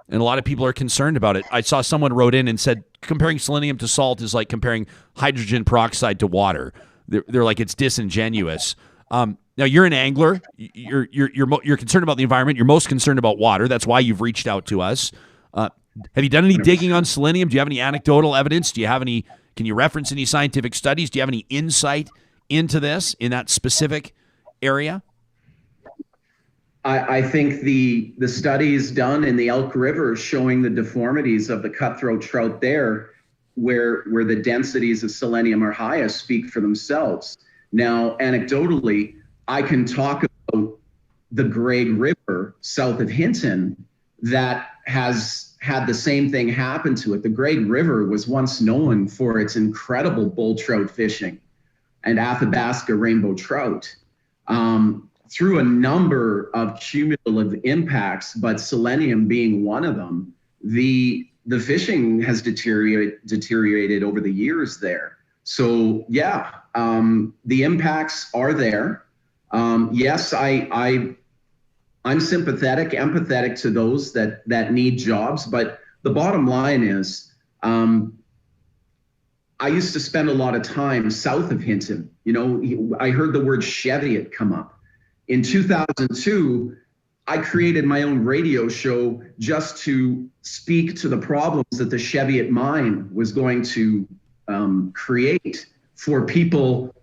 And a lot of people are concerned about it. I saw someone wrote in and said comparing selenium to salt is like comparing hydrogen peroxide to water. They're like, it's disingenuous. Now you're an angler. You're concerned about the environment. You're most concerned about water. That's why you've reached out to us. Have you done any digging on selenium? Do you have any anecdotal evidence? Do you have any? Can you reference any scientific studies? Do you have any insight into this in that specific area? I think the studies done in the Elk River showing the deformities of the cutthroat trout there, where the densities of selenium are highest, speak for themselves. Now, anecdotally, I can talk about the Great River south of Hinton that has had the same thing happen to it. The Great River was once known for its incredible bull trout fishing and Athabasca rainbow trout. Through a number of cumulative impacts, but selenium being one of them, the fishing has deteriorated over the years there. So yeah, the impacts are there. Yes, I'm sympathetic, empathetic to those that need jobs, but the bottom line is, I used to spend a lot of time south of Hinton. You know, I heard the word Cheviot come up. In 2002, I created my own radio show just to speak to the problems that the Cheviot mine was going to create for people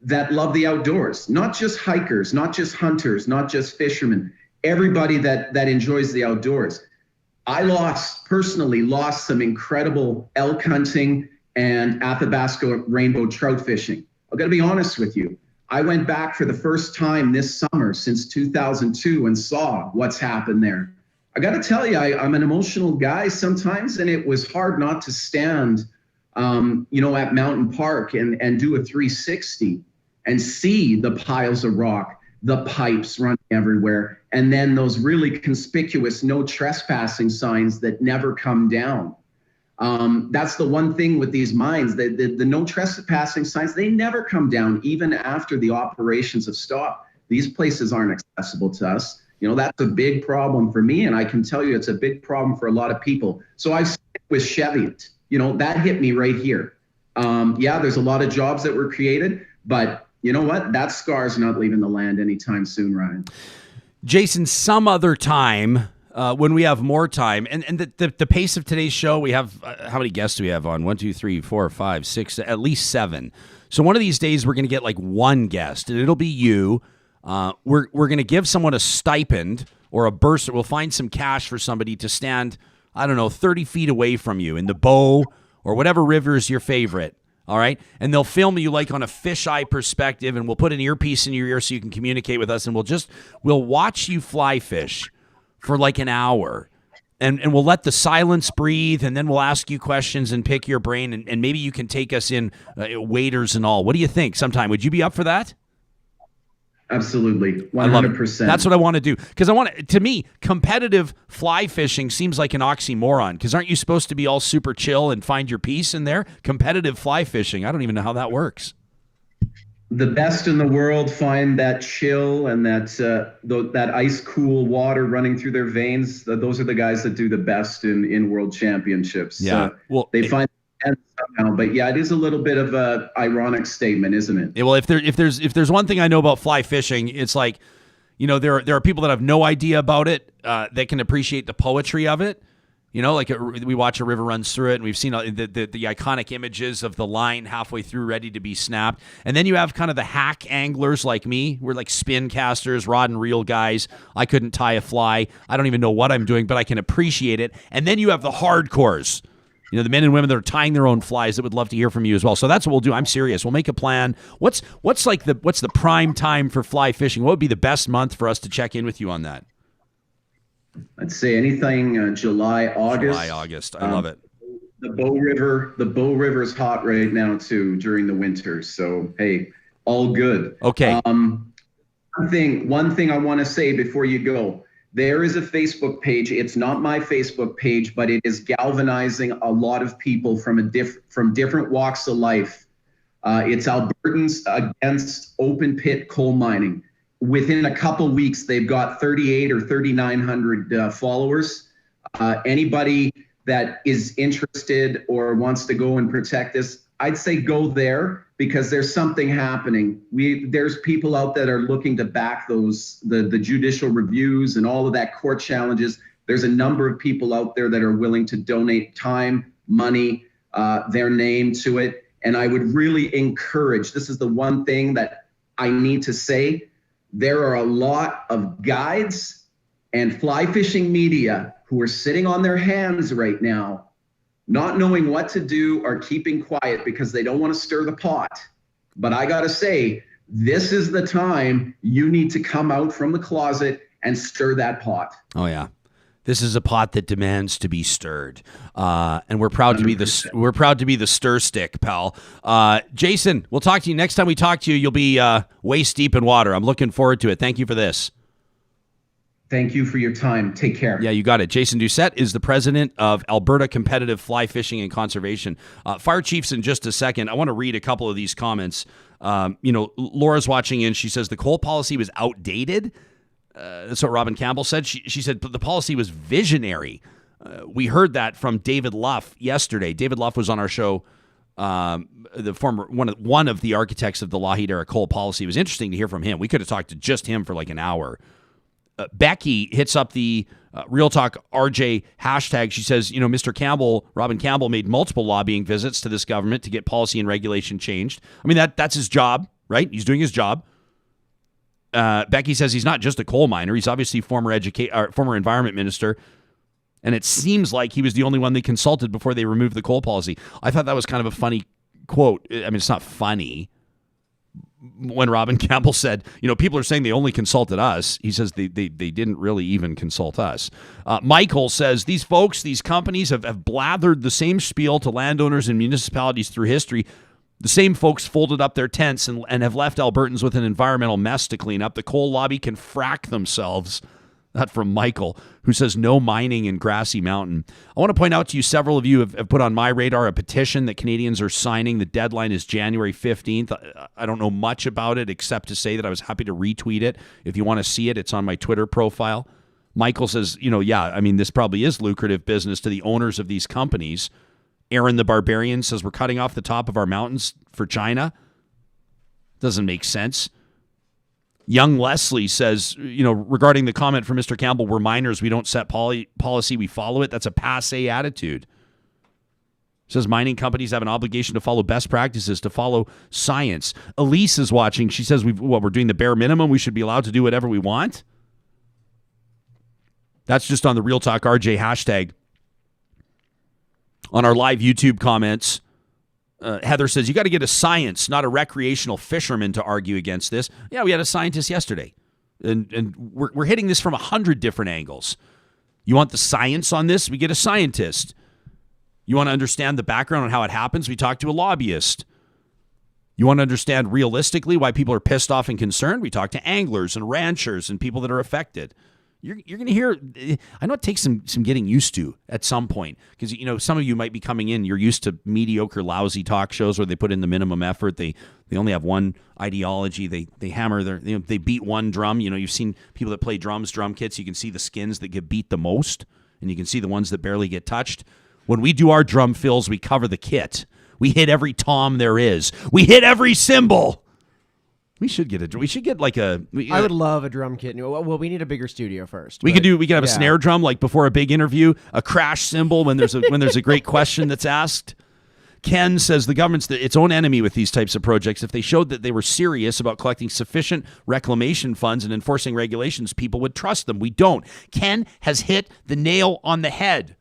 that love the outdoors, not just hikers, not just hunters, not just fishermen, everybody that enjoys the outdoors. I personally lost some incredible elk hunting and Athabasca rainbow trout fishing. I've got to be honest with you. I went back for the first time this summer since 2002 and saw what's happened there. I got to tell you, I'm an emotional guy sometimes, and it was hard not to stand, at Mountain Park and do a 360 and see the piles of rock, the pipes running everywhere, and then those really conspicuous no trespassing signs that never come down. That's the one thing with these mines, the no trespassing signs, they never come down even after the operations have stopped. These places aren't accessible to us. That's a big problem for me, and I can tell you it's a big problem for a lot of people. So I stick with Cheviot. That hit me right here. There's a lot of jobs that were created, but you know what? That scar's not leaving the land anytime soon, Ryan. Jason, some other time, when we have more time, and the pace of today's show, we have, how many guests do we have on? 1, 2, 3, 4, 5, 6, at least 7. So one of these days we're going to get like one guest, and it'll be you. We're going to give someone a stipend or a burst. We'll find some cash for somebody to stand, 30 feet away from you in the Bow or whatever river is your favorite. All right. And they'll film you like on a fisheye perspective, and we'll put an earpiece in your ear so you can communicate with us. And we'll watch you fly fish for like an hour, and we'll let the silence breathe. And then we'll ask you questions and pick your brain. And maybe you can take us in waders and all. What do you think sometime? Would you be up for that? Absolutely. 100%. That's what I want to do. Because to me, competitive fly fishing seems like an oxymoron. Because aren't you supposed to be all super chill and find your peace in there? Competitive fly fishing, I don't even know how that works. The best in the world find that chill and that ice cool water running through their veins. Those are the guys that do the best in world championships. Yeah. They find somehow, but yeah, it is a little bit of a ironic statement, isn't it? Yeah, well, if there's one thing I know about fly fishing, it's like, there are people that have no idea about it. That can appreciate the poetry of it. We watch a river runs through it, and we've seen the iconic images of the line halfway through ready to be snapped. And then you have kind of the hack anglers like me. We're like spin casters, rod and reel guys. I couldn't tie a fly. I don't even know what I'm doing, but I can appreciate it. And then you have the hardcores. The men and women that are tying their own flies that would love to hear from you as well. So that's what we'll do. I'm serious. We'll make a plan. What's the prime time for fly fishing? What would be the best month for us to check in with you on that? I'd say anything July, August. I love it. The Bow River is hot right now too during the winters. So hey, all good. Okay. One thing I want to say before you go. There is a Facebook page. It's not my Facebook page, but it is galvanizing a lot of people from different walks of life. It's Albertans Against Open Pit Coal Mining. Within a couple weeks, they've got 3,800 or 3,900 followers. Anybody that is interested or wants to go and protect this, I'd say go there, because there's something happening. There's people out that are looking to back the judicial reviews and all of that court challenges. There's a number of people out there that are willing to donate time, money, their name to it. And I would really encourage, this is the one thing that I need to say, there are a lot of guides and fly fishing media who are sitting on their hands right now, not knowing what to do or keeping quiet because they don't want to stir the pot. But I got to say, this is the time you need to come out from the closet and stir that pot. Oh, yeah. This is a pot that demands to be stirred. And we're proud to be the stir stick, pal. Jason, we'll talk to you next time we talk to you. You'll be waist deep in water. I'm looking forward to it. Thank you for this. Thank you for your time. Take care. Yeah, you got it. Jason Doucette is the president of Alberta Competitive Fly Fishing and Conservation. Fire chiefs in just a second. I want to read a couple of these comments. Laura's watching in. She says the coal policy was outdated. That's what Robin Campbell said. She said the policy was visionary. We heard that from David Luff yesterday. David Luff was on our show. The former one of the architects of the Lougheed era coal policy. It was interesting to hear from him. We could have talked to just him for like an hour. Becky hits up the Real Talk RJ hashtag. She says, Mr. Campbell, Robin Campbell, made multiple lobbying visits to this government to get policy and regulation changed. I mean, that's his job, right? He's doing his job. Becky says he's not just a coal miner. He's obviously former environment minister. And it seems like he was the only one they consulted before they removed the coal policy. I thought that was kind of a funny quote. I mean, it's not funny. when Robin Campbell said, people are saying they only consulted us. He says they didn't really even consult us. Michael says, these folks, these companies have blathered the same spiel to landowners and municipalities through history. The same folks folded up their tents and have left Albertans with an environmental mess to clean up. The coal lobby can frack themselves. That from Michael, who says no mining in Grassy Mountain. I want to point out to you, several of you have put on my radar a petition that Canadians are signing. The deadline is January 15th. I don't know much about it except to say that I was happy to retweet it. If you want to see it, it's on my Twitter profile. Michael says, this probably is lucrative business to the owners of these companies. Aaron the Barbarian says we're cutting off the top of our mountains for China. Doesn't make sense. Young Leslie says, regarding the comment from Mr. Campbell, we're minors, we don't set policy, we follow it. That's a passé attitude. Says mining companies have an obligation to follow best practices, to follow science. Elise is watching. She says, we're doing the bare minimum. We should be allowed to do whatever we want. That's just on the Real Talk RJ hashtag. On our live YouTube comments, Heather says, you got to get a science, not a recreational fisherman to argue against this. Yeah, we had a scientist yesterday. And we're hitting this from 100 different angles. You want the science on this? We get a scientist. You want to understand the background on how it happens? We talk to a lobbyist. You want to understand realistically why people are pissed off and concerned? We talk to anglers and ranchers and people that are affected. You're going to hear, I know it takes some getting used to at some point, because, some of you might be coming in, you're used to mediocre, lousy talk shows where they put in the minimum effort. They only have one ideology. They hammer they beat one drum. You've seen people that play drums, drum kits. You can see the skins that get beat the most, and you can see the ones that barely get touched. When we do our drum fills, we cover the kit. We hit every tom there is. We hit every cymbal. We should get like a. I would love a drum kit. Well, we need a bigger studio first. We could have a snare drum like before a big interview, a crash cymbal when there's a great question that's asked. Ken says the government's its own enemy with these types of projects. If they showed that they were serious about collecting sufficient reclamation funds and enforcing regulations, people would trust them. We don't. Ken has hit the nail on the head.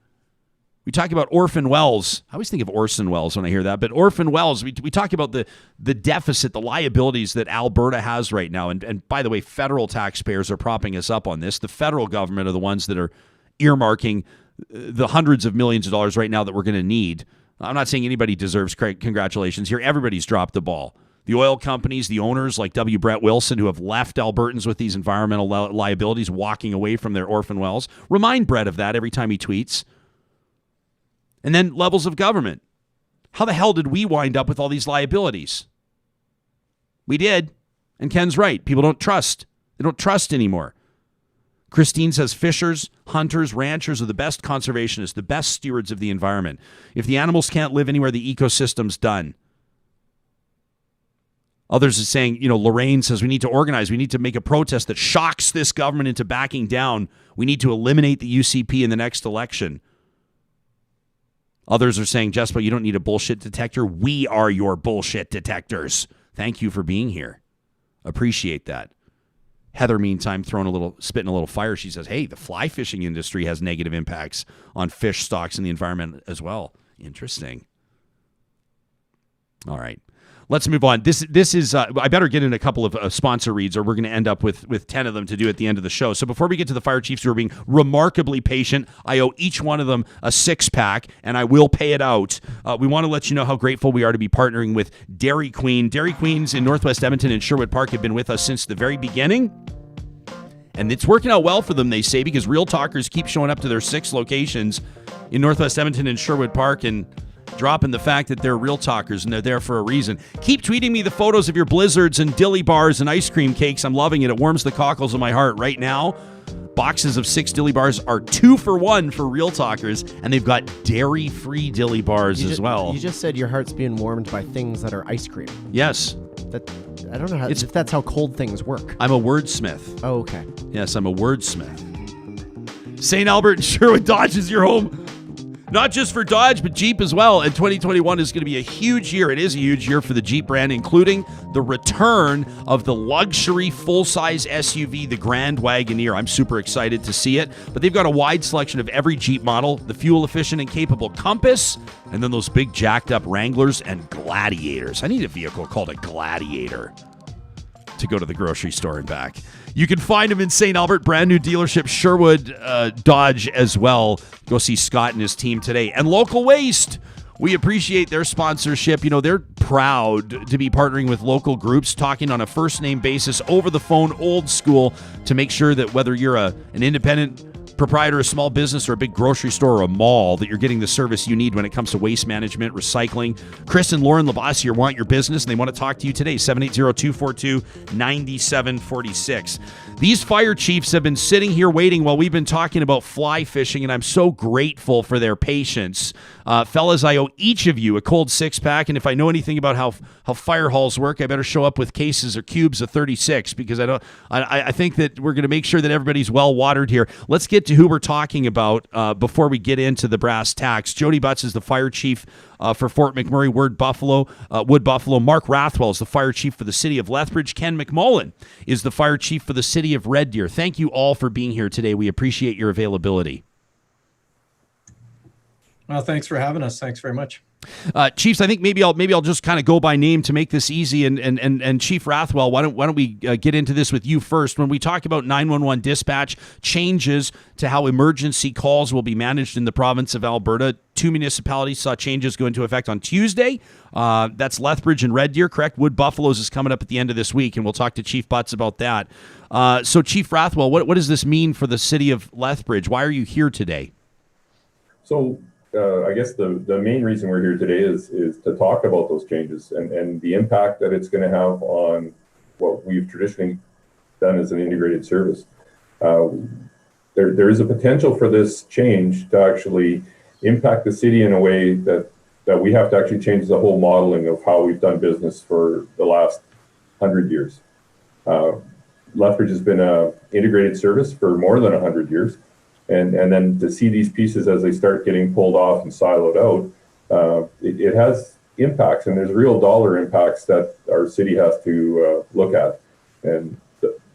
We talk about orphan wells. I always think of Orson Welles when I hear that, but orphan wells, we talk about the deficit, the liabilities that Alberta has right now. And by the way, federal taxpayers are propping us up on this. The federal government are the ones that are earmarking the hundreds of millions of dollars right now that we're going to need. I'm not saying anybody deserves congratulations here. Everybody's dropped the ball. The oil companies, the owners like W. Brett Wilson, who have left Albertans with these environmental liabilities, walking away from their orphan wells. Remind Brett of that every time he tweets. And then levels of government. How the hell did we wind up with all these liabilities? We did. And Ken's right. People don't trust. They don't trust anymore. Christine says fishers, hunters, ranchers are the best conservationists, the best stewards of the environment. If the animals can't live anywhere, the ecosystem's done. Others are saying, Lorraine says we need to organize. We need to make a protest that shocks this government into backing down. We need to eliminate the UCP in the next election. Others are saying, Jespo, you don't need a bullshit detector. We are your bullshit detectors. Thank you for being here. Appreciate that. Heather, meantime, spitting a little fire. She says, hey, the fly fishing industry has negative impacts on fish stocks and the environment as well. Interesting. All right. Let's move on. This is, I better get in a couple of sponsor reads or we're going to end up with 10 of them to do at the end of the show. So before we get to the fire chiefs who are being remarkably patient, I owe each one of them a 6-pack and I will pay it out. We want to let you know how grateful we are to be partnering with Dairy Queen. Dairy Queens in Northwest Edmonton and Sherwood Park have been with us since the very beginning. And it's working out well for them, they say, because Real Talkers keep showing up to their 6 locations in Northwest Edmonton and Sherwood Park and dropping the fact that they're Real Talkers and they're there for a reason. Keep tweeting me the photos of your blizzards and dilly bars and ice cream cakes. I'm loving it. It warms the cockles of my heart right now. Boxes of 6 dilly bars are 2 for 1 for Real Talkers, and they've got dairy-free dilly bars as well. You just said your heart's being warmed by things that are ice cream. Yes. I don't know if that's how cold things work. I'm a wordsmith. Oh, okay. Yes, I'm a wordsmith. St. Albert and Sherwood Dodge is your home. Not just for Dodge, but Jeep as well. And 2021 is going to be a huge year. It is a huge year for the Jeep brand, including the return of the luxury full-size SUV, the Grand Wagoneer. I'm super excited to see it. But they've got a wide selection of every Jeep model, the fuel-efficient and capable Compass, and then those big jacked-up Wranglers and Gladiators. I need a vehicle called a Gladiator. to go to the grocery store and back. You can find him in St. Albert, brand new dealership, Sherwood Dodge as well. Go see Scott and his team today. And Local Waste. We appreciate their sponsorship. You know, they're proud to be partnering with local groups, talking on a first-name basis, over the phone, old school, to make sure that whether you're an independent proprietor, a small business, or a big grocery store or a mall, that you're getting the service you need when it comes to waste management, recycling. Chris and Lauren Labossiere want your business, and they want to talk to you today, 780-242-9746. These fire chiefs have been sitting here waiting while we've been talking about fly fishing, and I'm so grateful for their patience. Fellas, I owe each of you a cold six-pack, and if I know anything about how fire halls work, I better show up with cases or cubes of 36, because I think that we're going to make sure that everybody's well watered here. Let's get to who we're talking about before we get into the brass tacks. Jody Butts is the fire chief for Fort McMurray, Wood Buffalo. Mark Rathwell is the fire chief for the city of Lethbridge. Ken McMullen is the fire chief for the city of Red Deer. Thank you all for being here today. We appreciate your availability. Well, thanks for having us. Thanks very much. Chiefs, I think maybe I'll just kind of go by name to make this easy. And Chief Rathwell, why don't we get into this with you first? When we talk about 911 dispatch, changes to how emergency calls will be managed in the province of Alberta, two municipalities saw changes go into effect on Tuesday. That's Lethbridge and Red Deer, correct? Wood Buffaloes is coming up at the end of this week, and we'll talk to Chief Butts about that. So Chief Rathwell, what does this mean for the city of Lethbridge? Why are you here today? So I guess the main reason we're here today is to talk about those changes and the impact that it's going to have on what we've traditionally done as an integrated service. There is a potential for this change to actually impact the city in a way that we have to actually change the whole modeling of how we've done business for the last 100 years. Lethbridge has been an integrated service for more than 100 years. And then to see these pieces as they start getting pulled off and siloed out, it has impacts, and there's real dollar impacts that our city has to look at. And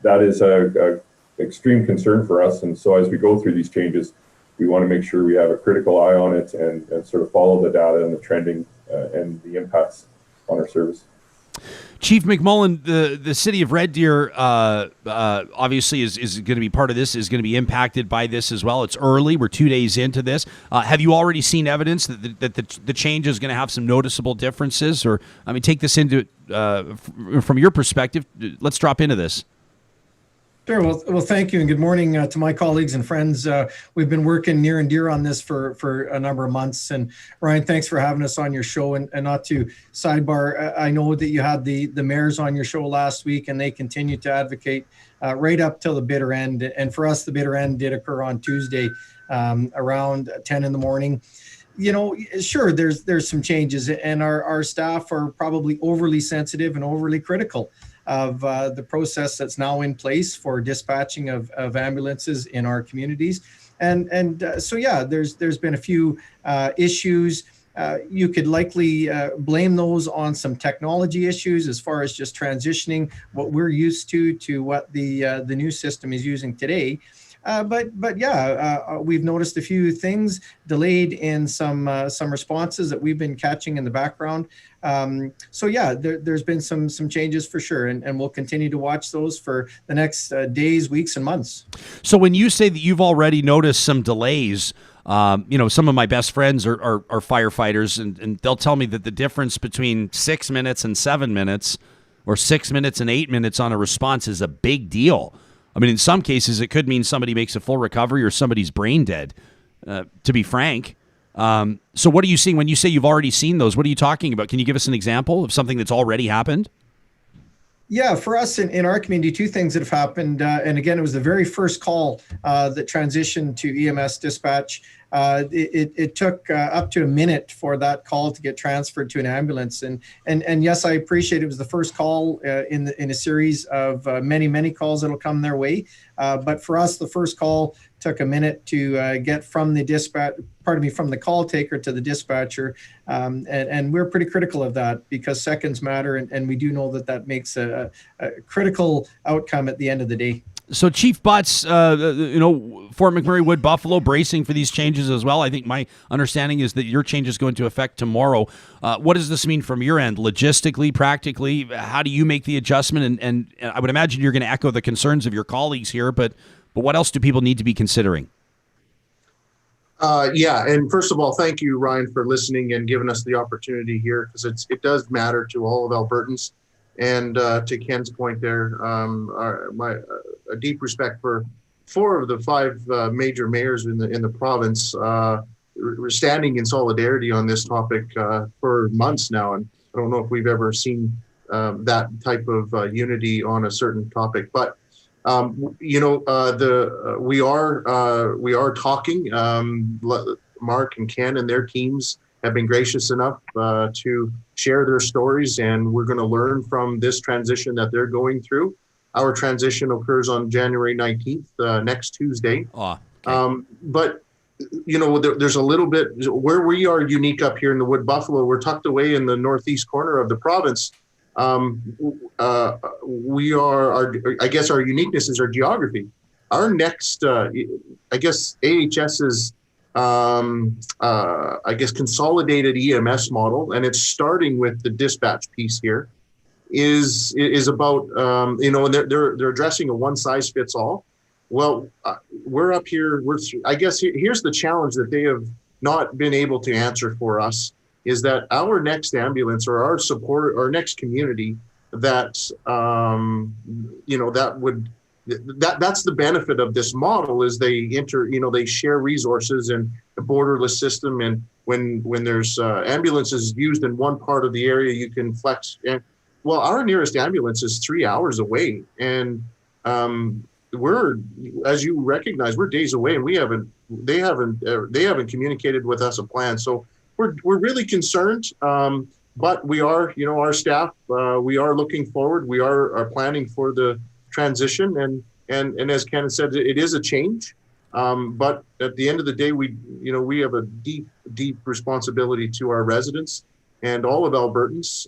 that is a extreme concern for us. And so as we go through these changes, we want to make sure we have a critical eye on it and sort of follow the data and the trending and the impacts on our service. Chief McMullen, the city of Red Deer obviously is going to be part of this, is going to be impacted by this as well. It's early. We're 2 days into this. Have you already seen evidence that the change is going to have some noticeable differences? Or, I mean, take this into from your perspective. Let's drop into this. Sure. Well, thank you, and good morning to my colleagues and friends. We've been working near and dear on this for a number of months. And Ryan, thanks for having us on your show. And not to sidebar, I know that you had the mayors on your show last week, and they continue to advocate right up till the bitter end. And for us, the bitter end did occur on Tuesday around 10 in the morning. You know, sure, there's some changes, and our staff are probably overly sensitive and overly critical of the process that's now in place for dispatching of ambulances in our communities. And so, yeah, there's been a few issues. You could likely blame those on some technology issues as far as just transitioning what we're used to what the new system is using today. But yeah, we've noticed a few things delayed in some responses that we've been catching in the background. So yeah, there's been some changes for sure, and we'll continue to watch those for the next days, weeks, and months. So when you say that you've already noticed some delays, some of my best friends are firefighters, and they'll tell me that the difference between 6 minutes and 7 minutes, or 6 minutes and 8 minutes on a response is a big deal. I mean, in some cases, it could mean somebody makes a full recovery or somebody's brain dead, to be frank. So what are you seeing when you say you've already seen those? What are you talking about? Can you give us an example of something that's already happened? Yeah, for us in our community, two things that have happened. And again, it was the very first call that transitioned to EMS dispatch. It took up to a minute for that call to get transferred to an ambulance. And yes, I appreciate it was the first call in a series of many calls that'll come their way. But for us, the first call took a minute to get from the call taker to the dispatcher. And we're pretty critical of that because seconds matter. And we do know that makes a critical outcome at the end of the day. So Chief Butts, Fort McMurray, Wood Buffalo bracing for these changes as well. I think my understanding is that your change is going to affect tomorrow. What does this mean from your end, logistically, practically? How do you make the adjustment? And I would imagine you're going to echo the concerns of your colleagues here, but what else do people need to be considering? And first of all, thank you, Ryan, for listening and giving us the opportunity here, because it does matter to all of Albertans. And to Ken's point there, a deep respect for 4 of the 5 major mayors in the province. We're standing in solidarity on this topic for months now, and I don't know if we've ever seen that type of unity on a certain topic. But we are talking. Mark and Ken and their teams have been gracious enough to share their stories, and we're going to learn from this transition that they're going through. Our transition occurs on January 19th, next Tuesday. Oh, okay. But, there's a little bit where we are unique up here in the Wood Buffalo. We're tucked away in the northeast corner of the province. We are, I guess our uniqueness is our geography. Our next, AHS's consolidated EMS model, and it's starting with the dispatch piece here, is about, they're addressing a one size fits all. Well, we're up here. Here's the challenge that they have not been able to answer for us, is that our next ambulance or our support, our next community that's the benefit of this model, is they share resources and a borderless system. And when there's ambulances used in one part of the area, you can flex. And well, our nearest ambulance is 3 hours away, and we're, as you recognize, we're days away, and they haven't communicated with us a plan. So we're really concerned. But we are, our staff, we are looking forward. We are planning for the transition, and as Ken said, it is a change. But at the end of the day, we have a deep responsibility to our residents and all of Albertans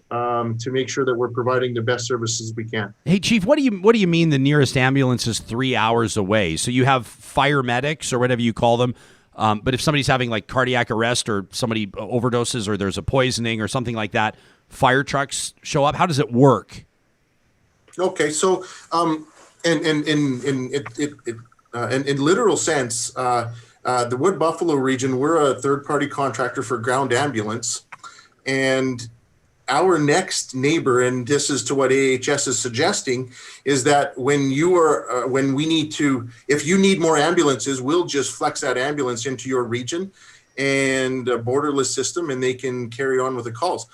to make sure that we're providing the best services we can. Hey, Chief, what do you mean the nearest ambulance is 3 hours away? So you have fire medics or whatever you call them. But if somebody's having like cardiac arrest or somebody overdoses or there's a poisoning or something like that, fire trucks show up. How does it work? Okay, so in literal sense, the Wood Buffalo region, we're a third-party contractor for ground ambulance, and our next neighbor, and this is to what AHS is suggesting, is that when we need to, if you need more ambulances, we'll just flex that ambulance into your region and a borderless system, and they can carry on with the calls.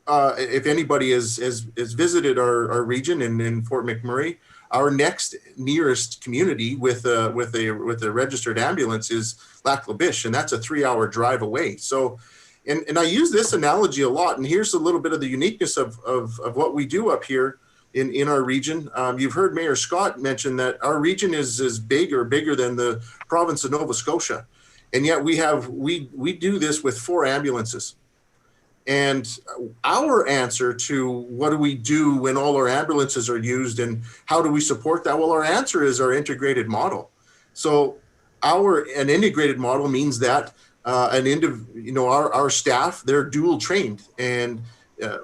If anybody has visited our region in Fort McMurray, our next nearest community with a registered ambulance is Lethbridge, and that's a 3-hour drive away. So, and I use this analogy a lot, and here's a little bit of the uniqueness of what we do up here in our region. You've heard Mayor Scott mention that our region is bigger than the province of Nova Scotia, and yet we do this with 4 ambulances. And our answer to what do we do when all our ambulances are used and how do we support that? Well, our answer is our integrated model. So an integrated model means that our staff, they're dual trained, and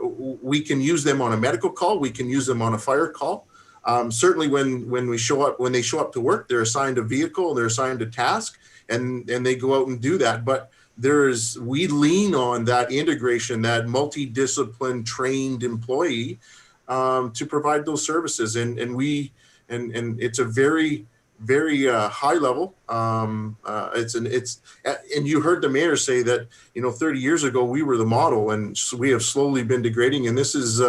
we can use them on a medical call. We can use them on a fire call. Certainly when they show up to work, they're assigned a vehicle, they're assigned a task, and they go out and do that. But we lean on that integration, that multidiscipline trained employee to provide those services. And it's a very, very high level. And you heard the mayor say that, 30 years ago, we were the model, and so we have slowly been degrading. And this is,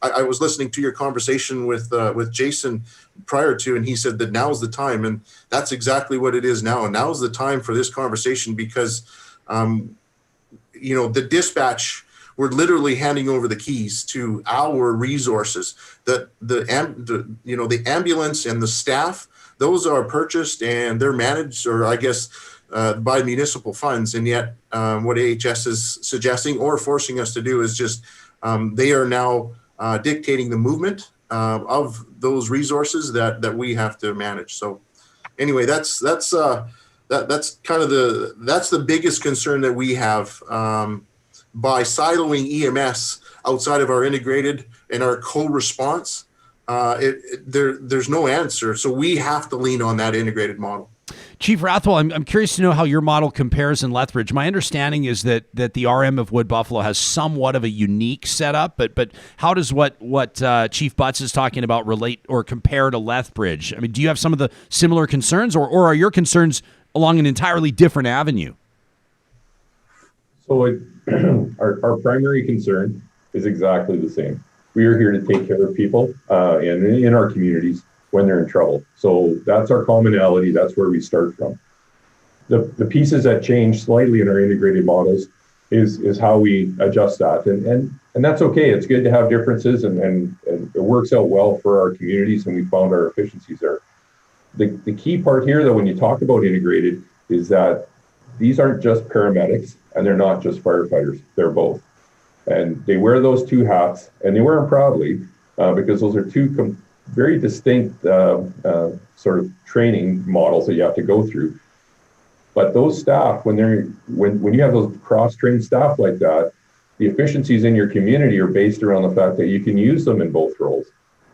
I was listening to your conversation with Jason prior to, and he said that now's the time, and that's exactly what it is now. And now's the time for this conversation because, the dispatch, we're literally handing over the keys to our resources. The ambulance and the staff, those are purchased and they're managed, or I guess by municipal funds. And yet, what AHS is suggesting or forcing us to do is just they are now dictating the movement of those resources that we have to manage. So anyway, that's kind of the biggest concern that we have, by siloing EMS outside of our integrated and our co-response. There's no answer. So we have to lean on that integrated model. Chief Rathwell, I'm curious to know how your model compares in Lethbridge. My understanding is that the RM of Wood Buffalo has somewhat of a unique setup, but how does what Chief Butts is talking about relate or compare to Lethbridge? I mean, do you have some of the similar concerns, or are your concerns along an entirely different avenue? So our primary concern is exactly the same. We are here to take care of people in our communities when they're in trouble. So that's our commonality. That's where we start from. The pieces that change slightly in our integrated models is how we adjust that. And that's okay. It's good to have differences, and it works out well for our communities, and we found our efficiencies there. The key part here, though, when you talk about integrated, is that these aren't just paramedics and they're not just firefighters. They're both. And they wear those two hats, and they wear them proudly, because those are two very distinct sort of training models that you have to go through. But those staff, when you have those cross-trained staff like that, the efficiencies in your community are based around the fact that you can use them in both roles.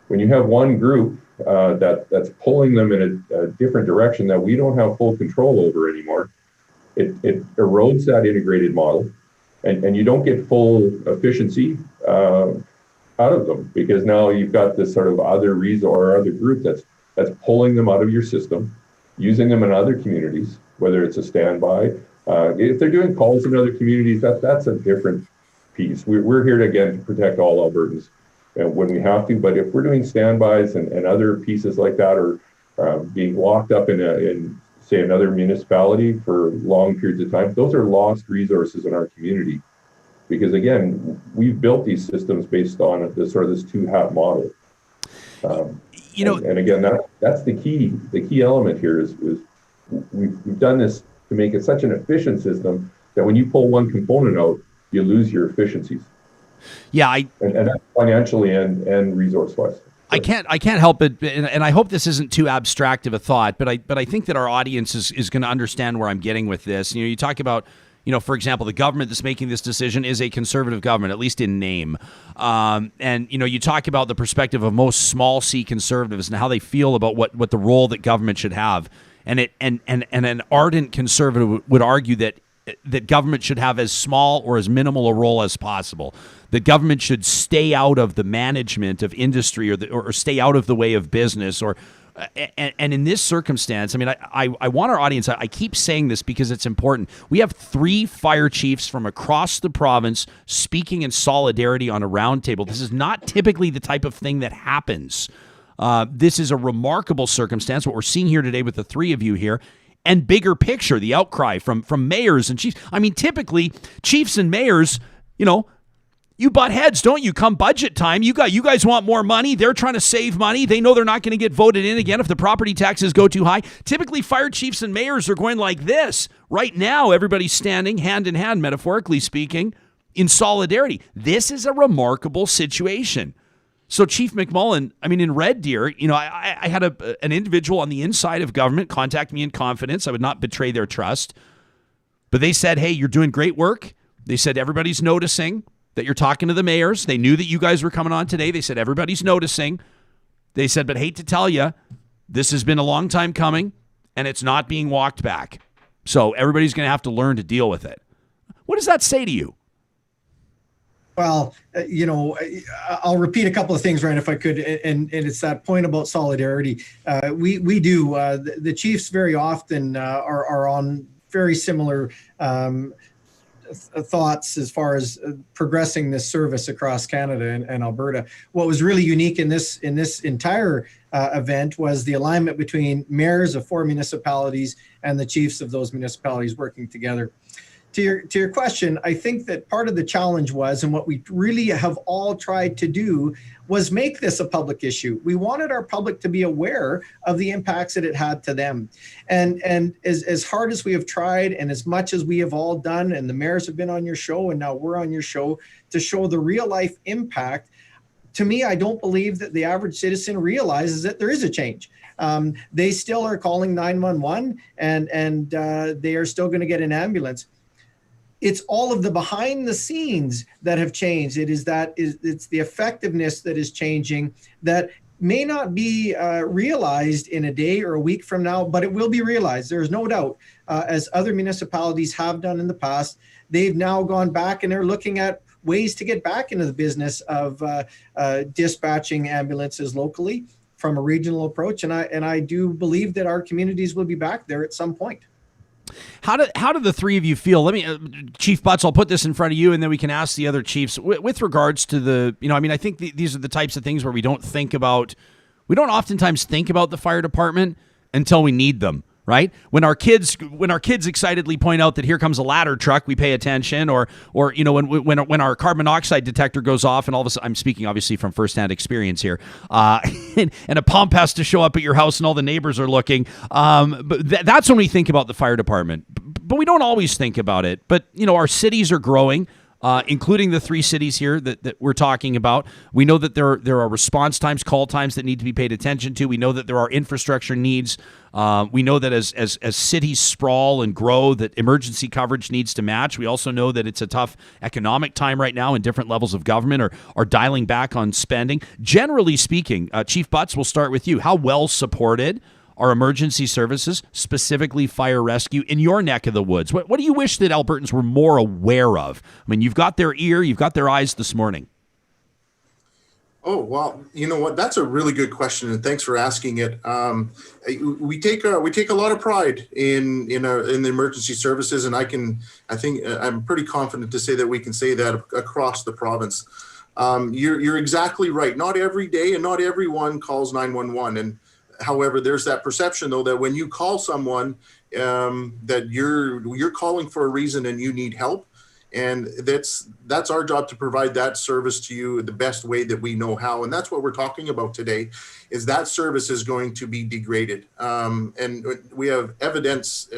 When you have one group that's pulling them in a different direction that we don't have full control over anymore, it erodes that integrated model, and you don't get full efficiency out of them, because now you've got this sort of other resource or other group that's pulling them out of your system, using them in other communities, whether it's a standby. If they're doing calls in other communities, that's a different piece. We're here to, again, to protect all Albertans when we have to. But if we're doing standbys and other pieces like that, or being locked up in say another municipality for long periods of time, those are lost resources in our community. Because again, we've built these systems based on this sort of this two-hat model. And again, that's the key element here is we've done this to make it such an efficient system that when you pull one component out, you lose your efficiencies. Yeah, and that's financially and resource-wise. I can't help it, and I hope this isn't too abstract of a thought, but I think that our audience is going to understand where I'm getting with this. You talk about, for example, the government that's making this decision is a conservative government, at least in name. And you talk about the perspective of most small C conservatives and how they feel about what the role that government should have. And an ardent conservative would argue that government should have as small or as minimal a role as possible. That government should stay out of the management of industry or stay out of the way of business. And in this circumstance, I mean, I want our audience, I keep saying this because it's important. We have 3 fire chiefs from across the province speaking in solidarity on a roundtable. This is not typically the type of thing that happens. This is a remarkable circumstance, what we're seeing here today with the 3 of you here. And bigger picture, the outcry from mayors and chiefs. I mean, typically, chiefs and mayors, you butt heads, don't you? Come budget time, you guys want more money. They're trying to save money. They know they're not going to get voted in again if the property taxes go too high. Typically, fire chiefs and mayors are going like this. Right now, everybody's standing hand in hand, metaphorically speaking, in solidarity. This is a remarkable situation. So Chief McMullen, I mean, in Red Deer, I had an individual on the inside of government contact me in confidence. I would not betray their trust. But they said, hey, you're doing great work. They said, everybody's noticing that you're talking to the mayors. They knew that you guys were coming on today. They said, everybody's noticing. They said, but hate to tell you, this has been a long time coming, and it's not being walked back. So everybody's going to have to learn to deal with it. What does that say to you? Well, I'll repeat a couple of things, Ryan, if I could, and it's that point about solidarity. We do. The chiefs very often are on very similar thoughts as far as progressing this service across Canada and Alberta. What was really unique in this entire event was the alignment between mayors of 4 municipalities and the chiefs of those municipalities working together. To your question, I think that part of the challenge was, and what we really have all tried to do, was make this a public issue. We wanted our public to be aware of the impacts that it had to them. And as hard as we have tried, and as much as we have all done, and the mayors have been on your show, and now we're on your show, to show the real life impact, to me, I don't believe that the average citizen realizes that there is a change. They still are calling 911 and they are still going to get an ambulance. It's all of the behind the scenes that have changed. It's the effectiveness that is changing that may not be realized in a day or a week from now, but it will be realized. There's no doubt, as other municipalities have done in the past. They've now gone back and they're looking at ways to get back into the business of dispatching ambulances locally from a regional approach. And I do believe that our communities will be back there at some point. How do the three of you feel? Let me, Chief Butts, I'll put this in front of you, and then we can ask the other chiefs with regards to the, I think these are the types of things where we don't oftentimes think about the fire department until we need them, right? When our kids excitedly point out that here comes a ladder truck, we pay attention, or when our carbon monoxide detector goes off, and all of a sudden, I'm speaking obviously from firsthand experience here, and a pump has to show up at your house, and all the neighbors are looking. But that's when we think about the fire department. But we don't always think about it. But our cities are growing. Including the three cities here that we're talking about. We know that there are response times, call times that need to be paid attention to. We know that there are infrastructure needs. We know that as cities sprawl and grow, that emergency coverage needs to match. We also know that it's a tough economic time right now, and different levels of government are dialing back on spending. Generally speaking, Chief Butts, we'll start with you. How well supported are emergency services, specifically fire rescue, in your neck of the woods? What do you wish that Albertans were more aware of? I mean, you've got their ear, you've got their eyes this morning. Oh, well, you know what? That's a really good question, and thanks for asking it. We take a lot of pride in the emergency services, and I'm pretty confident to say that we can say that across the province. You're exactly right. Not every day and not everyone calls 911, and however, there's that perception, though, that when you call someone, that you're calling for a reason and you need help, and that's our job to provide that service to you the best way that we know how, and that's what we're talking about today. Is that service is going to be degraded, and we have evidence,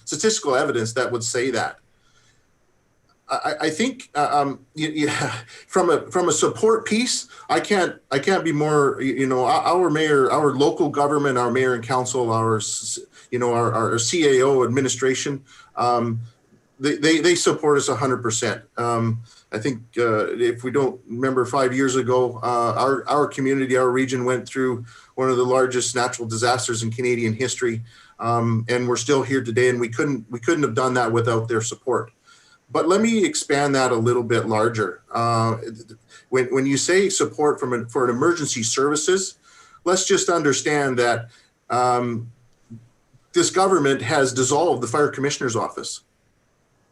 statistical evidence that would say that. I think from a support piece, I can't be more. Our mayor, our local government, our mayor and council, our CAO administration, they support us 100%. I think if we don't remember 5 years ago, our community, our region went through one of the largest natural disasters in Canadian history, and we're still here today, and we couldn't have done that without their support. But let me expand that a little bit larger. When you say support for an emergency services, let's just understand that this government has dissolved the fire commissioner's office.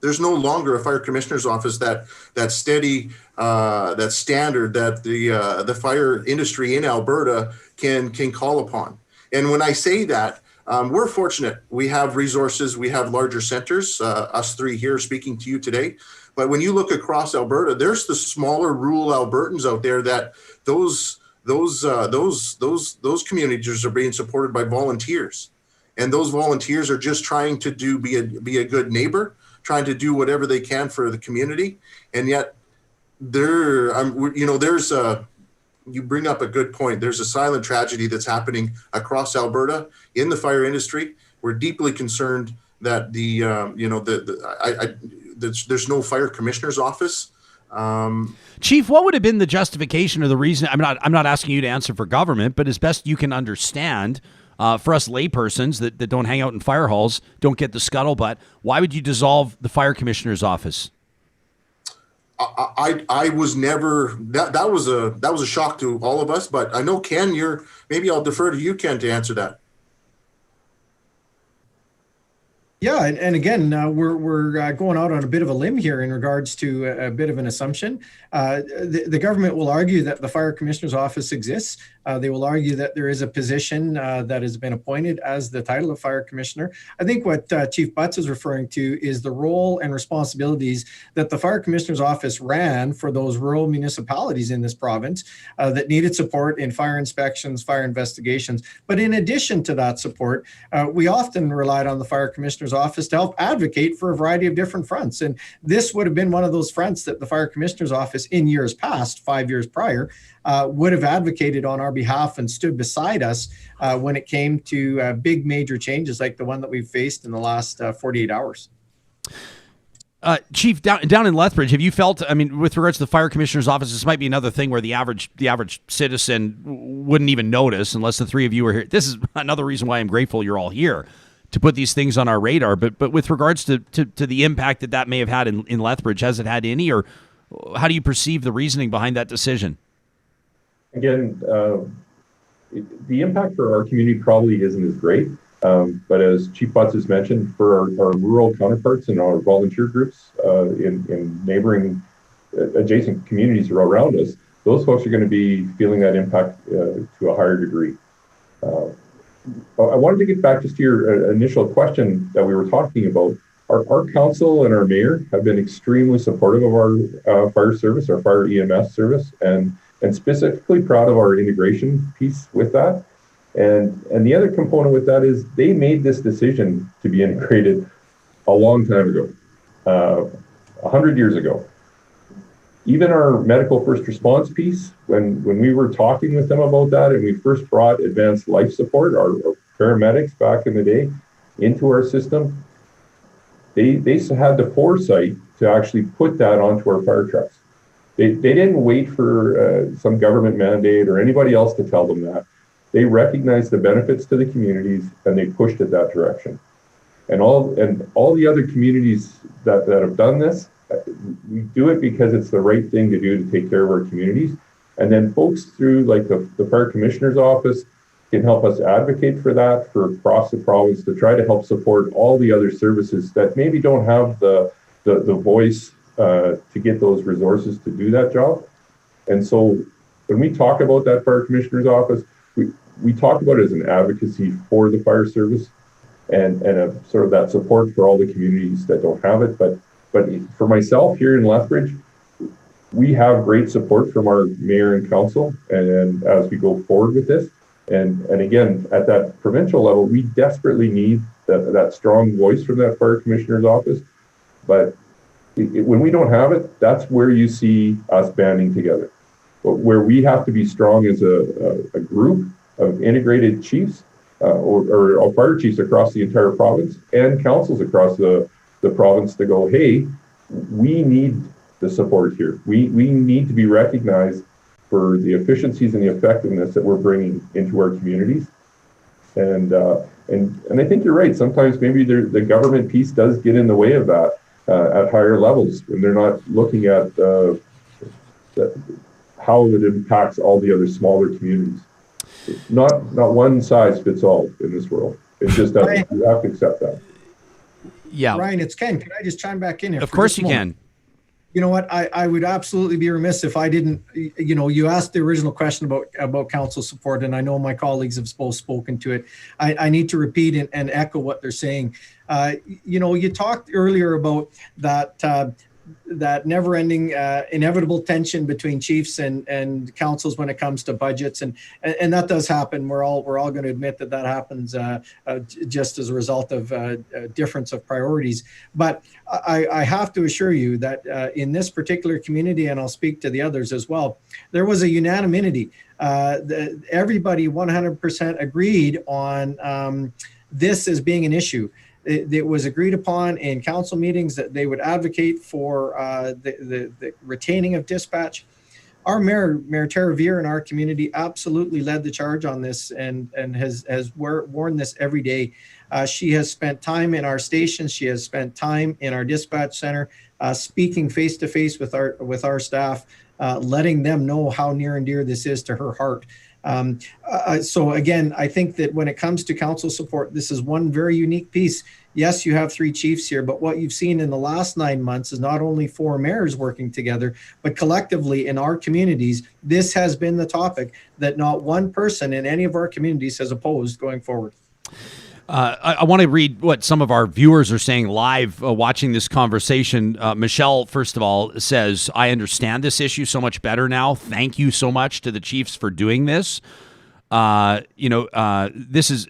There's no longer a fire commissioner's office that steady, that standard that the fire industry in Alberta can call upon. And when I say that, we're fortunate. We have resources. We have larger centers. Us three here speaking to you today. But when you look across Alberta, there's the smaller rural Albertans out there that those communities are being supported by volunteers, and those volunteers are just trying to be a good neighbor, trying to do whatever they can for the community. And yet, you bring up a good point. There's a silent tragedy that's happening across Alberta in the fire industry. We're deeply concerned that there's no fire commissioner's office. Chief, what would have been the justification or the reason? I'm not asking you to answer for government, but as best you can understand, for us laypersons that don't hang out in fire halls, don't get the scuttlebutt, why would you dissolve the fire commissioner's office? I was never that was a shock to all of us, but I know Ken, maybe I'll defer to you, Ken, to answer that. Yeah, and again, we're going out on a bit of a limb here in regards to a bit of an assumption. The government will argue that the fire commissioner's office exists. They will argue that there is a position that has been appointed as the title of fire commissioner. I think what Chief Butts is referring to is the role and responsibilities that the fire commissioner's office ran for those rural municipalities in this province that needed support in fire inspections, fire investigations. But in addition to that support, we often relied on the fire commissioner's Commissioner's Office to help advocate for a variety of different fronts. And this would have been one of those fronts that the Fire Commissioner's Office in years past, 5 years prior, would have advocated on our behalf and stood beside us when it came to big major changes like the one that we've faced in the last 48 hours. Chief, down in Lethbridge, have you felt, I mean, with regards to the Fire Commissioner's Office, this might be another thing where the average citizen wouldn't even notice unless the three of you were here. This is another reason why I'm grateful you're all here, to put these things on our radar. But with regards to the impact that may have had in Lethbridge, has it had any, or how do you perceive the reasoning behind that decision? Again, the impact for our community probably isn't as great. But as Chief Butts has mentioned, for our rural counterparts and our volunteer groups in neighboring adjacent communities around us, those folks are going to be feeling that impact to a higher degree. I wanted to get back just to your initial question that we were talking about. Our council and our mayor have been extremely supportive of our fire service, our fire EMS service, and specifically proud of our integration piece with that. And the other component with that is they made this decision to be integrated a long time ago, 100 years ago. Even our medical first response piece, when we were talking with them about that and we first brought advanced life support, our paramedics back in the day, into our system, they had the foresight to actually put that onto our fire trucks. They didn't wait for some government mandate or anybody else to tell them that. They recognized the benefits to the communities and they pushed it that direction. And all the other communities that have done this, we do it because it's the right thing to do to take care of our communities. And then folks through like the Fire Commissioner's Office can help us advocate for that for across the province to try to help support all the other services that maybe don't have the voice to get those resources to do that job. And so when we talk about that Fire Commissioner's Office, we talk about it as an advocacy for the fire service and a sort of that support for all the communities that don't have it. But for myself here in Lethbridge, we have great support from our mayor and council, and as we go forward with this, and again at that provincial level, we desperately need that strong voice from that Fire Commissioner's Office. But when we don't have it, that's where you see us banding together. But where we have to be strong as a group of integrated chiefs or fire chiefs across the entire province and councils across the province to go, hey, we need the support here. We need to be recognized for the efficiencies and the effectiveness that we're bringing into our communities. And I think you're right. Sometimes maybe the government piece does get in the way of that at higher levels when they're not looking at how it impacts all the other smaller communities. Not one size fits all in this world. It's just that you have to accept that. Yeah. Ryan, it's Ken. Can I just chime back in here? Of course you can. You know what? I would absolutely be remiss if I didn't, you asked the original question about council support, and I know my colleagues have both spoken to it. I need to repeat and echo what they're saying. You talked earlier about that never-ending inevitable tension between chiefs and councils when it comes to budgets, and that does happen. We're all going to admit that happens just as a result of difference of priorities. But I have to assure you that in this particular community, and I'll speak to the others as well, there was a unanimity. Everybody 100% agreed on this as being an issue. It was agreed upon in council meetings that they would advocate for the retaining of dispatch. Our Mayor Terravere in our community absolutely led the charge on this and has worn this every day. She has spent time in our stations. She has spent time in our dispatch center, speaking face to face with our staff, letting them know how near and dear this is to her heart. So again, I think that when it comes to council support, this is one very unique piece. Yes, you have 3 chiefs here, but what you've seen in the last 9 months is not only 4 mayors working together, but collectively in our communities, this has been the topic that not one person in any of our communities has opposed going forward. I want to read what some of our viewers are saying live watching this conversation. Michelle, first of all, says, I understand this issue so much better now. Thank you so much to the chiefs for doing this. This is,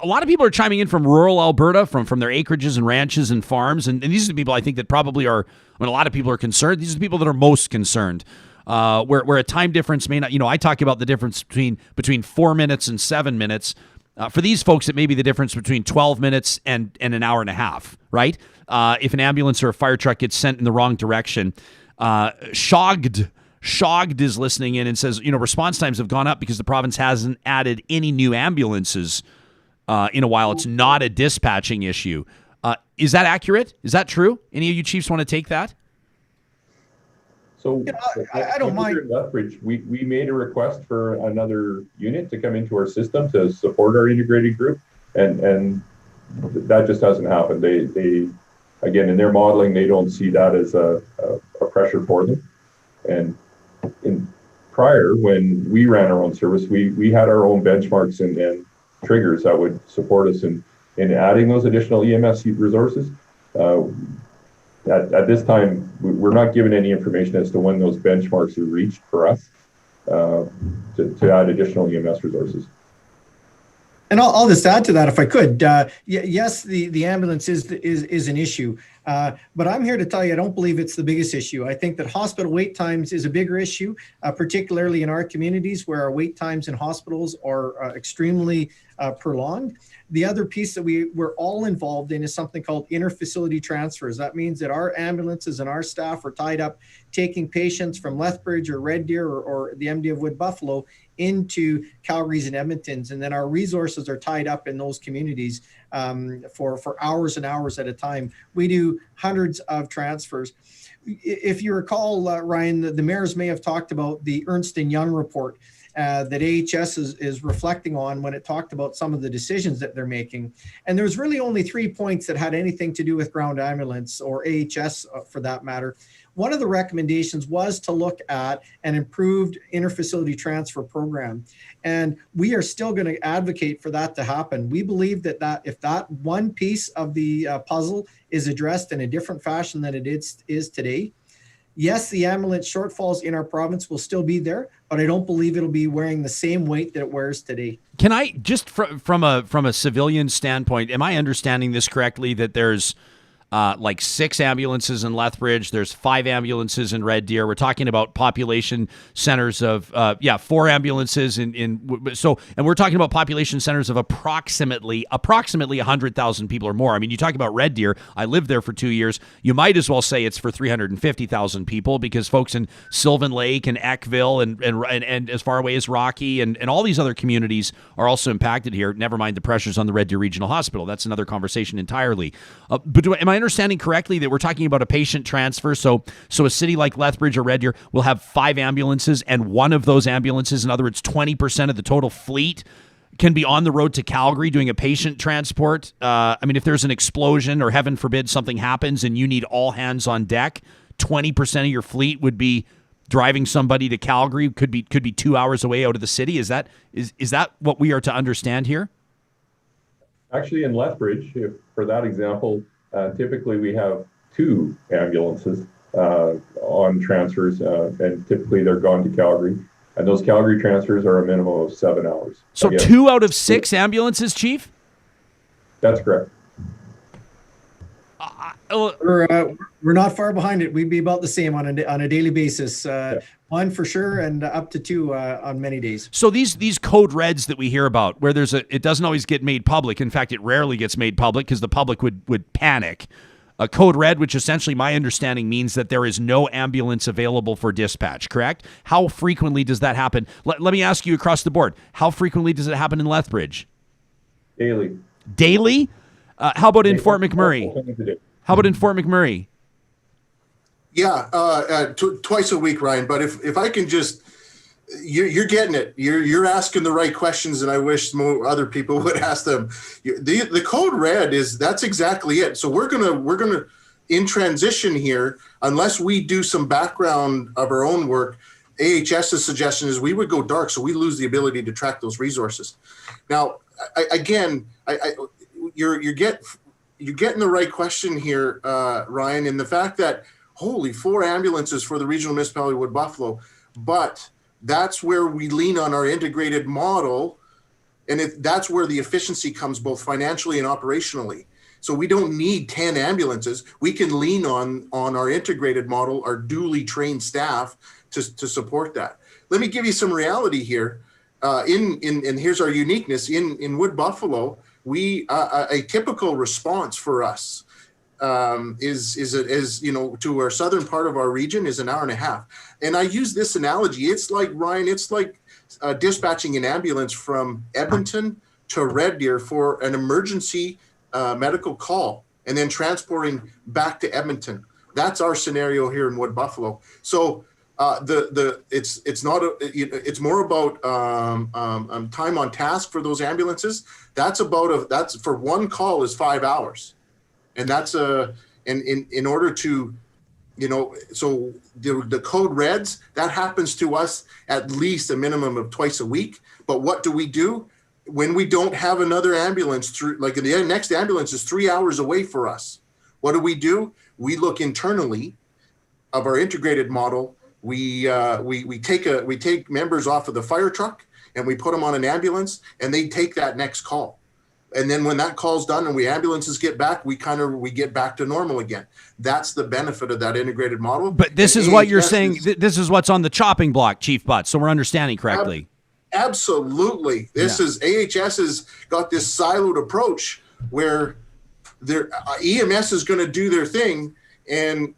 a lot of people are chiming in from rural Alberta, from their acreages and ranches and farms, and these are the people I think that probably are. When a lot of people are concerned, these are the people that are most concerned. Where a time difference may not. I talk about the difference between 4 minutes and 7 minutes. For these folks, it may be the difference between 12 minutes and an hour and a half. Right? If an ambulance or a fire truck gets sent in the wrong direction, Shogged is listening in and says, response times have gone up because the province hasn't added any new ambulances in a while. It's not a dispatching issue. Is that accurate? Is that true? Any of you chiefs want to take that? So I don't mind. Here in Lethbridge, we made a request for another unit to come into our system to support our integrated group, and that just hasn't happened. They again, in their modeling, they don't see that as a pressure for them. And in prior, when we ran our own service, we had our own benchmarks and triggers that would support us in adding those additional EMS resources. At this time, we're not given any information as to when those benchmarks are reached for us to add additional EMS resources. And I'll just add to that if I could. Yes, the ambulance is an issue, but I'm here to tell you I don't believe it's the biggest issue. I think that hospital wait times is a bigger issue, particularly in our communities where our wait times in hospitals are extremely prolonged. The other piece that we're all involved in is something called interfacility transfers. That means that our ambulances and our staff are tied up taking patients from Lethbridge or Red Deer or the MD of Wood Buffalo into Calgary's and Edmonton's, and then our resources are tied up in those communities for hours and hours at a time. We do hundreds of transfers. If you recall, Ryan, the mayors may have talked about the Ernst & Young report that AHS is reflecting on when it talked about some of the decisions that they're making. And there's really only 3 points that had anything to do with ground ambulance or AHS for that matter. One of the recommendations was to look at an improved interfacility transfer program. And we are still going to advocate for that to happen. We believe that if that one piece of the puzzle is addressed in a different fashion than it is today, yes, the ambulance shortfalls in our province will still be there, but I don't believe it'll be wearing the same weight that it wears today. Can I just from a civilian standpoint, am I understanding this correctly that there's like 6 ambulances in Lethbridge, there's 5 ambulances in Red Deer. We're talking about population centers of 4 ambulances and we're talking about population centers of approximately 100,000 people or more. I mean, you talk about Red Deer. I lived there for 2 years. You might as well say it's for 350,000 people because folks in Sylvan Lake and Eckville and as far away as Rocky and all these other communities are also impacted here. Never mind the pressures on the Red Deer Regional Hospital. That's another conversation entirely. But am I understanding correctly that we're talking about a patient transfer? So a city like Lethbridge or Red Deer will have 5 ambulances, and one of those ambulances, in other words, 20% of the total fleet, can be on the road to Calgary doing a patient transport. I mean, if there's an explosion or heaven forbid something happens and you need all hands on deck, 20% of your fleet would be driving somebody to Calgary. Could be 2 hours away out of the city. Is that what we are to understand here? Actually, in Lethbridge, for that example, typically we have 2 ambulances on transfers, and typically they're gone to Calgary. And those Calgary transfers are a minimum of 7 hours. So again, 2 out of 6 ambulances, Chief? That's correct. We're not far behind it. We'd be about the same on a daily basis. One for sure, and up to 2 on many days. So these code reds that we hear about, where it doesn't always get made public. In fact, it rarely gets made public because the public would panic. A code red, which essentially my understanding means that there is no ambulance available for dispatch, correct? How frequently does that happen? Let me ask you across the board. How frequently does it happen in Lethbridge? Daily. Daily? How about in Fort McMurray? How about in Fort McMurray? Yeah, twice a week, Ryan. But if I can just, you're getting it. You're asking the right questions, and I wish more other people would ask them. The code red that's exactly it. So we're gonna in transition here, unless we do some background of our own work. AHS's suggestion is we would go dark, so we lose the ability to track those resources. Now, you're getting the right question here, Ryan, in the fact that, holy, 4 ambulances for the regional municipality of Wood Buffalo, but that's where we lean on our integrated model And that's where the efficiency comes, both financially and operationally. So we don't need 10 ambulances. We can lean on our integrated model, our duly trained staff to support that. Let me give you some reality here. And here's our uniqueness. In Wood Buffalo, a typical response for us is to our southern part of our region is an hour and a half. And I use this analogy. It's like, Ryan, it's like dispatching an ambulance from Edmonton to Red Deer for an emergency medical call and then transporting back to Edmonton. That's our scenario here in Wood Buffalo. So it's more about time on task for those ambulances. That's for one call is 5 hours, and that's in order to, so the code reds, that happens to us at least a minimum of twice a week. But what do we do when we don't have another ambulance through? Like the next ambulance is 3 hours away for us. What do? We look internally of our integrated model. We take members off of the fire truck and we put them on an ambulance, and they take that next call. And then when that call's done and ambulances get back, we get back to normal again. That's the benefit of that integrated model. But this is what you're saying. This is what's on the chopping block, Chief Butts. So we're understanding correctly. Absolutely. This is AHS has got this siloed approach where their EMS is going to do their thing, and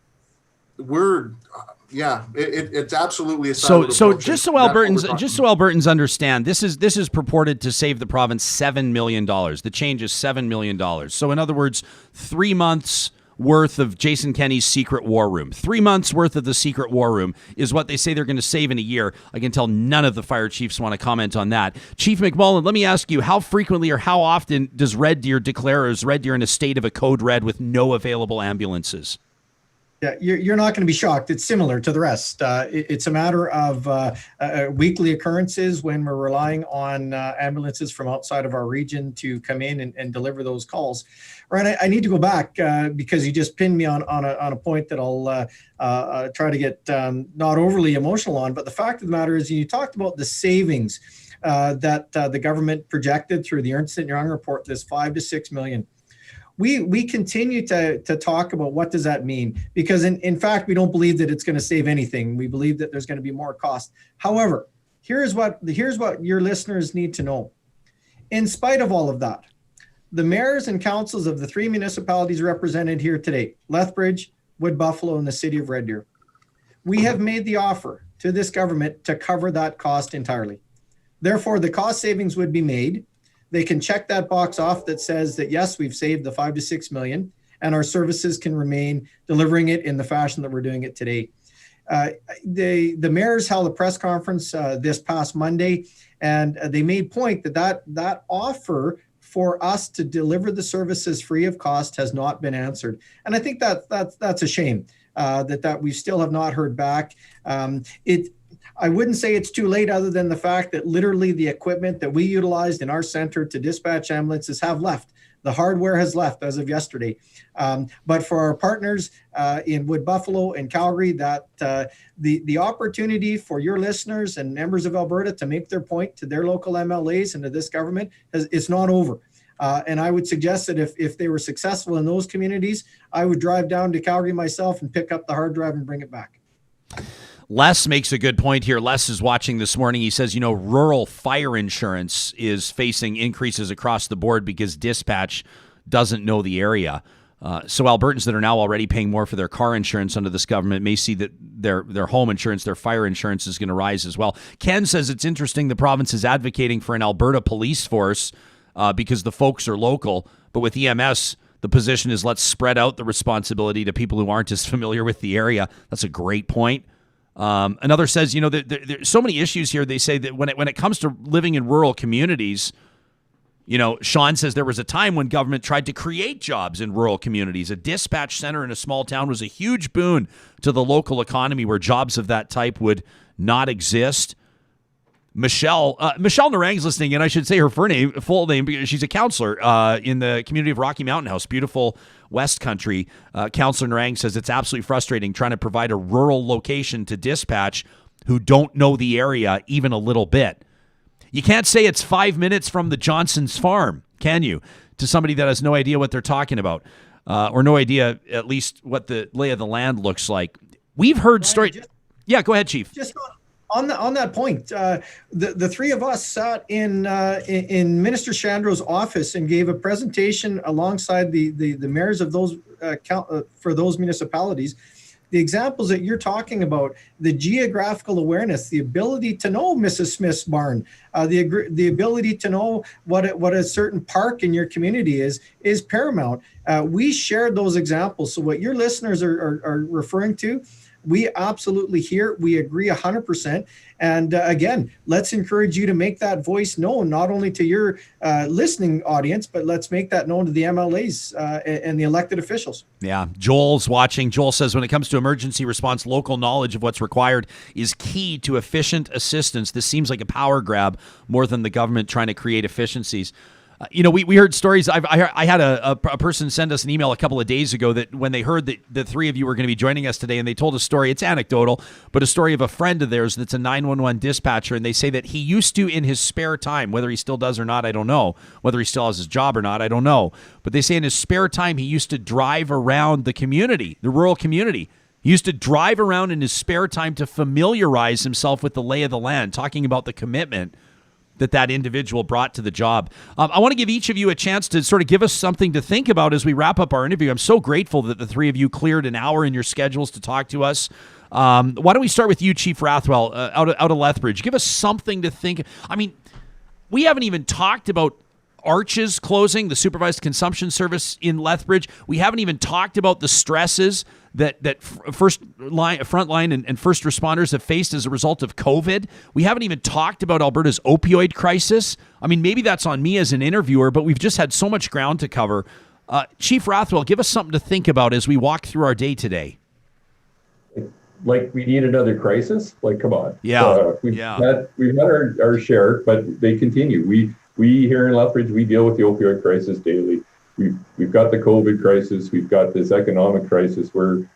it's absolutely a siloed so approach. just so Albertans understand, this is purported to save the province $7 million. The change is $7 million. So in other words, 3 months worth of Jason Kenney's secret war room. 3 months worth of the secret war room is what they say they're going to save in a year. I can tell none of the fire chiefs want to comment on that. Chief McMullen, let me ask you, how frequently or how often does Red Deer declare, or is Red Deer in a state of a code red with no available ambulances? Yeah, you're not going to be shocked. It's similar to the rest. It's a matter of weekly occurrences when we're relying on ambulances from outside of our region to come in and deliver those calls. Right, I need to go back because you just pinned me on a point that I'll try to get not overly emotional on. But the fact of the matter is, you talked about the savings that the government projected through the Ernst & Young report, this $5 to $6 million. We continue to talk about what does that mean, because in fact, we don't believe that it's going to save anything. We believe that there's going to be more cost. However, here's what your listeners need to know. In spite of all of that, the mayors and councils of the 3 municipalities represented here today, Lethbridge, Wood Buffalo, and the city of Red Deer, we have made the offer to this government to cover that cost entirely. Therefore, the cost savings would be made. They can check that box off that says that, yes, we've saved the $5 to $6 million, and our services can remain delivering it in the fashion that we're doing it today. The mayors held a press conference this past Monday, and they made point that offer for us to deliver the services free of cost has not been answered. And I think that's a shame that we still have not heard back. I wouldn't say it's too late, other than the fact that literally the equipment that we utilized in our center to dispatch ambulances have left. The hardware has left as of yesterday. But for our partners in Wood Buffalo and Calgary, that the opportunity for your listeners and members of Alberta to make their point to their local MLAs and to this government, it's not over. And I would suggest that if they were successful in those communities, I would drive down to Calgary myself and pick up the hard drive and bring it back. Les makes a good point here. Les is watching this morning. He says, rural fire insurance is facing increases across the board because dispatch doesn't know the area. So Albertans that are now already paying more for their car insurance under this government may see that their home insurance, their fire insurance is going to rise as well. Ken says it's interesting the province is advocating for an Alberta police force because the folks are local. But with EMS, the position is let's spread out the responsibility to people who aren't as familiar with the area. That's a great point. Another says, there's so many issues here. They say that when it comes to living in rural communities, Sean says there was a time when government tried to create jobs in rural communities. A dispatch center in a small town was a huge boon to the local economy where jobs of that type would not exist. Michelle Narang's listening, and I should say her full name, because she's a counselor in the community of Rocky Mountain House, beautiful West Country. Counselor Narang says it's absolutely frustrating trying to provide a rural location to dispatch who don't know the area even a little bit. You can't say it's 5 minutes from the Johnson's farm, can you? To somebody that has no idea what they're talking about, or no idea at least what the lay of the land looks like. We've heard stories. Yeah, go ahead, Chief. Just on that point, the three of us sat in Minister Shandro's office and gave a presentation alongside the mayors of those for those municipalities. The examples that you're talking about, the geographical awareness, the ability to know Mrs. Smith's barn, the ability to know what a certain park in your community is paramount. We shared those examples. So what your listeners are referring to, we absolutely hear, we agree 100%. And again, let's encourage you to make that voice known, not only to your listening audience, but let's make that known to the MLAs and the elected officials. Yeah, Joel's watching. Joel says, when it comes to emergency response, local knowledge of what's required is key to efficient assistance. This seems like a power grab more than the government trying to create efficiencies. We heard stories. I had a person send us an email a couple of days ago that when they heard that the three of you were going to be joining us today, and they told a story, it's anecdotal, but a story of a friend of theirs that's a 911 dispatcher, and they say that he used to, in his spare time, whether he still does or not, I don't know, whether he still has his job or not, I don't know, but they say in his spare time he used to drive around the community, the rural community. He used to drive around in his spare time to familiarize himself with the lay of the land, talking about the commitment that individual brought to the job. I want to give each of you a chance to sort of give us something to think about as we wrap up our interview. I'm so grateful that the three of you cleared an hour in your schedules to talk to us. Why don't we start with you, Chief Rathwell, out of Lethbridge. Give us something to think. I mean, we haven't even talked about Arches closing, the supervised consumption service in Lethbridge. We haven't even talked about the stresses that frontline and first responders have faced as a result of COVID. We haven't even talked about Alberta's opioid crisis. I mean, maybe that's on me as an interviewer, but we've just had so much ground to cover. Chief Rathwell, give us something to think about as we walk through our day today. Like we need another crisis? Like, come on. Yeah. We've had our share, but they continue. We here in Lethbridge, we deal with the opioid crisis daily. We've got the COVID crisis. We've got this economic crisis where,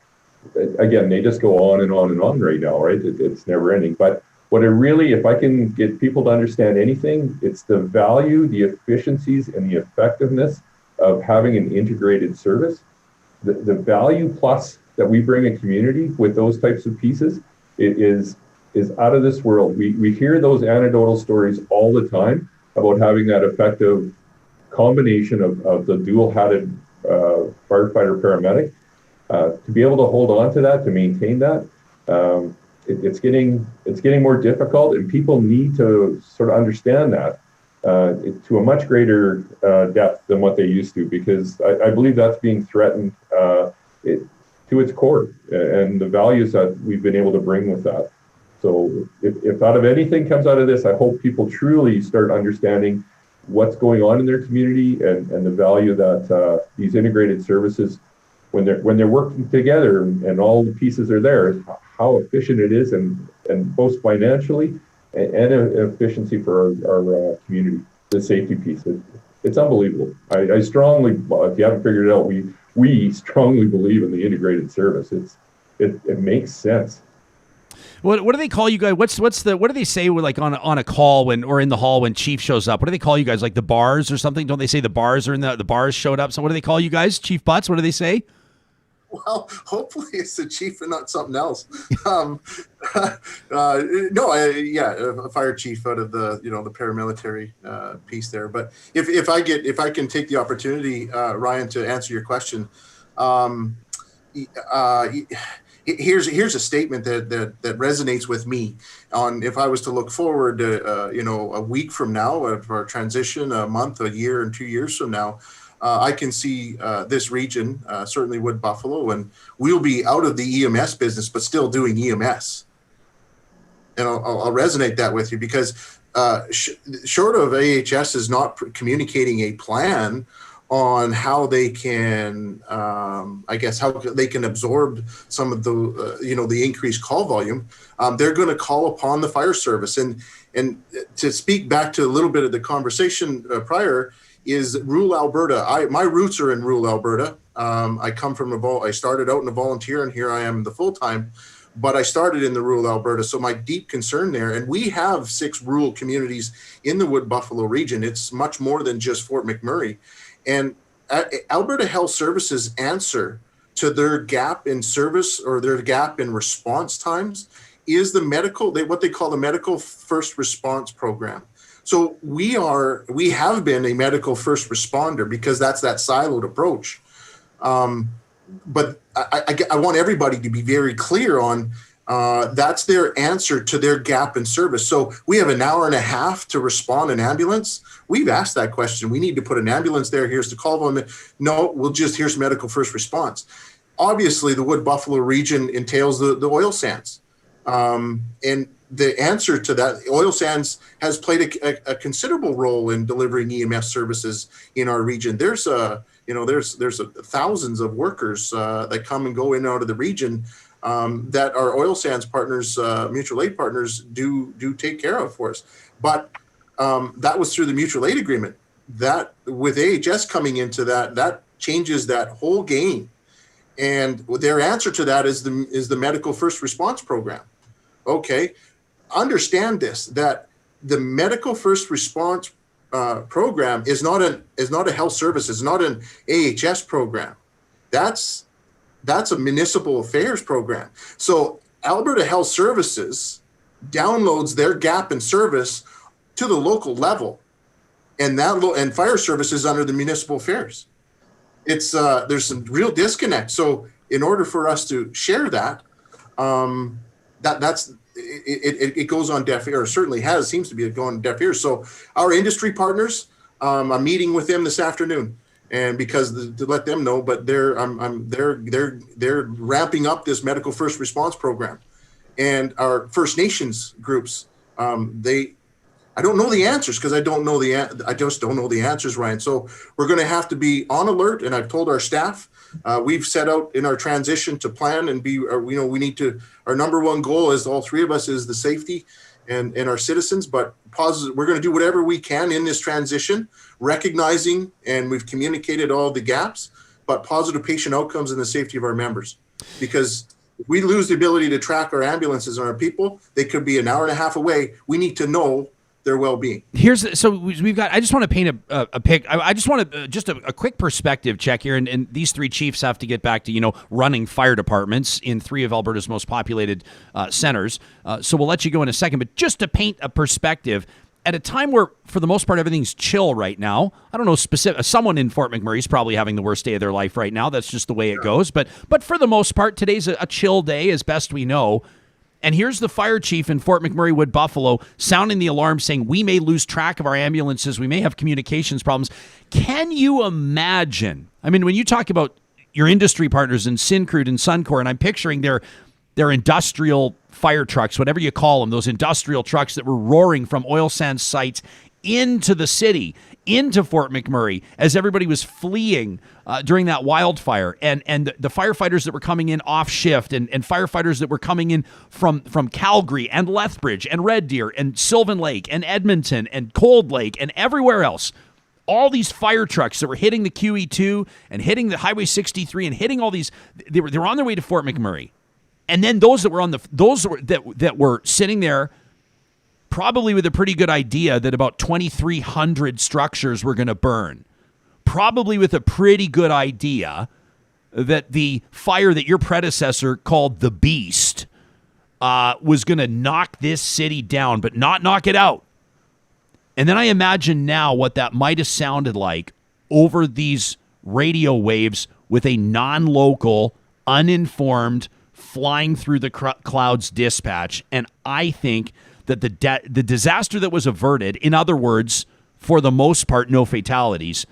again, they just go on and on and on right now, right? It's never ending. But if I can get people to understand anything, it's the value, the efficiencies, and the effectiveness of having an integrated service. The value plus that we bring a community with those types of pieces is out of this world. We hear those anecdotal stories all the time about having that effective combination of the dual-hatted firefighter paramedic. To be able to hold on to that, to maintain that, it's getting more difficult, and people need to sort of understand that to a much greater depth than what they used to, because I believe that's being threatened to its core, and the values that we've been able to bring with that. So if out of anything comes out of this, I hope people truly start understanding what's going on in their community and the value that these integrated services, when they're working together and all the pieces are there, how efficient it is, and both financially and efficiency for our community, the safety piece. It's unbelievable. I strongly, if you haven't figured it out, we strongly believe in the integrated service. It makes sense. What do they call you guys? What do they say like on a call or in the hall when Chief shows up? What do they call you guys? Like the bars or something? Don't they say the bars are in the bars showed up? So what do they call you guys? Chief Butts? What do they say? Well, hopefully it's the chief and not something else. A fire chief out of the the paramilitary piece there. But if I can take the opportunity, Ryan, to answer your question, here's a statement that resonates with me. On if I was to look forward to a week from now, for a transition, a month, a year, and 2 years from now. I can see this region, certainly Wood Buffalo, and we'll be out of the EMS business, but still doing EMS. And I'll resonate that with you because short of AHS is not communicating a plan on how they can, how they can absorb some of the, the increased call volume. They're going to call upon the fire service. And to speak back to a little bit of the conversation prior, is rural Alberta. My roots are in rural Alberta. I come from I started out in a volunteer, and here I am the full-time. but I started in the rural Alberta. So my deep concern there, and we have 6 rural communities in the Wood Buffalo region. It's much more than just Fort McMurray. And Alberta Health Services answer to their gap in service or their gap in response times is what they call the medical first response program. So we have been a medical first responder because that's that siloed approach. But I want everybody to be very clear on that's their answer to their gap in service. So we have an hour and a half to respond an ambulance. We've asked that question. We need to put an ambulance there. Here's the call volume. No, here's medical first response. Obviously, the Wood Buffalo region entails the oil sands. And the answer to that, oil sands has played a considerable role in delivering EMS services in our region. There's thousands of workers that come and go in and out of the region that our oil sands partners, mutual aid partners, do take care of for us. But that was through the mutual aid agreement. That with AHS coming into that changes that whole game. And their answer to that is the medical first response program. Okay, understand this, that the medical first response program is not a health service. It's not an AHS program. That's a municipal affairs program. So Alberta Health Services downloads their gap in service to the local level, and and fire services under the municipal affairs. It's there's some real disconnect. So in order for us to share that, it goes on deaf ears, or certainly seems to be going on deaf ears. So our industry partners, I'm meeting with them this afternoon, and to let them know, but they're ramping up this medical first response program, and our First Nations groups, I don't know the answers because I just don't know the answers, Ryan. So we're going to have to be on alert, and I've told our staff. We've set out in our transition to plan and be, we need to, our number one goal is all 3 of us is the safety and our citizens, but we're going to do whatever we can in this transition, recognizing, and we've communicated all the gaps, but positive patient outcomes and the safety of our members. Because if we lose the ability to track our ambulances and our people, they could be an hour and a half away. We need to know their well-being. We've got, I just want to paint a pic. I just want to, just a quick perspective check here. And these 3 chiefs have to get back to, running fire departments in 3 of Alberta's most populated centers. So we'll let you go in a second, but just to paint a perspective, at a time where, for the most part, everything's chill right now. I don't know someone in Fort McMurray is probably having the worst day of their life right now. That's just the way it goes. But for the most part, today's a chill day as best we know. And here's the fire chief in Fort McMurray, Wood Buffalo, sounding the alarm, saying we may lose track of our ambulances. We may have communications problems. Can you imagine? I mean, when you talk about your industry partners in Syncrude and Suncor, and I'm picturing their industrial fire trucks, whatever you call them, those industrial trucks that were roaring from oil sands sites into the city, into Fort McMurray, as everybody was fleeing during that wildfire, and the firefighters that were coming in off shift, and firefighters that were coming in from Calgary and Lethbridge and Red Deer and Sylvan Lake and Edmonton and Cold Lake and everywhere else. All these fire trucks that were hitting the QE2 and hitting the Highway 63 and hitting all these, they were on their way to Fort McMurray, and then those that were sitting there, probably with a pretty good idea that about 2,300 structures were going to burn. Probably with a pretty good idea that the fire that your predecessor called the Beast was going to knock this city down, but not knock it out. And then I imagine now what that might have sounded like over these radio waves with a non-local, uninformed, flying through the clouds dispatch. And I think that the disaster that was averted, in other words, for the most part, no fatalities,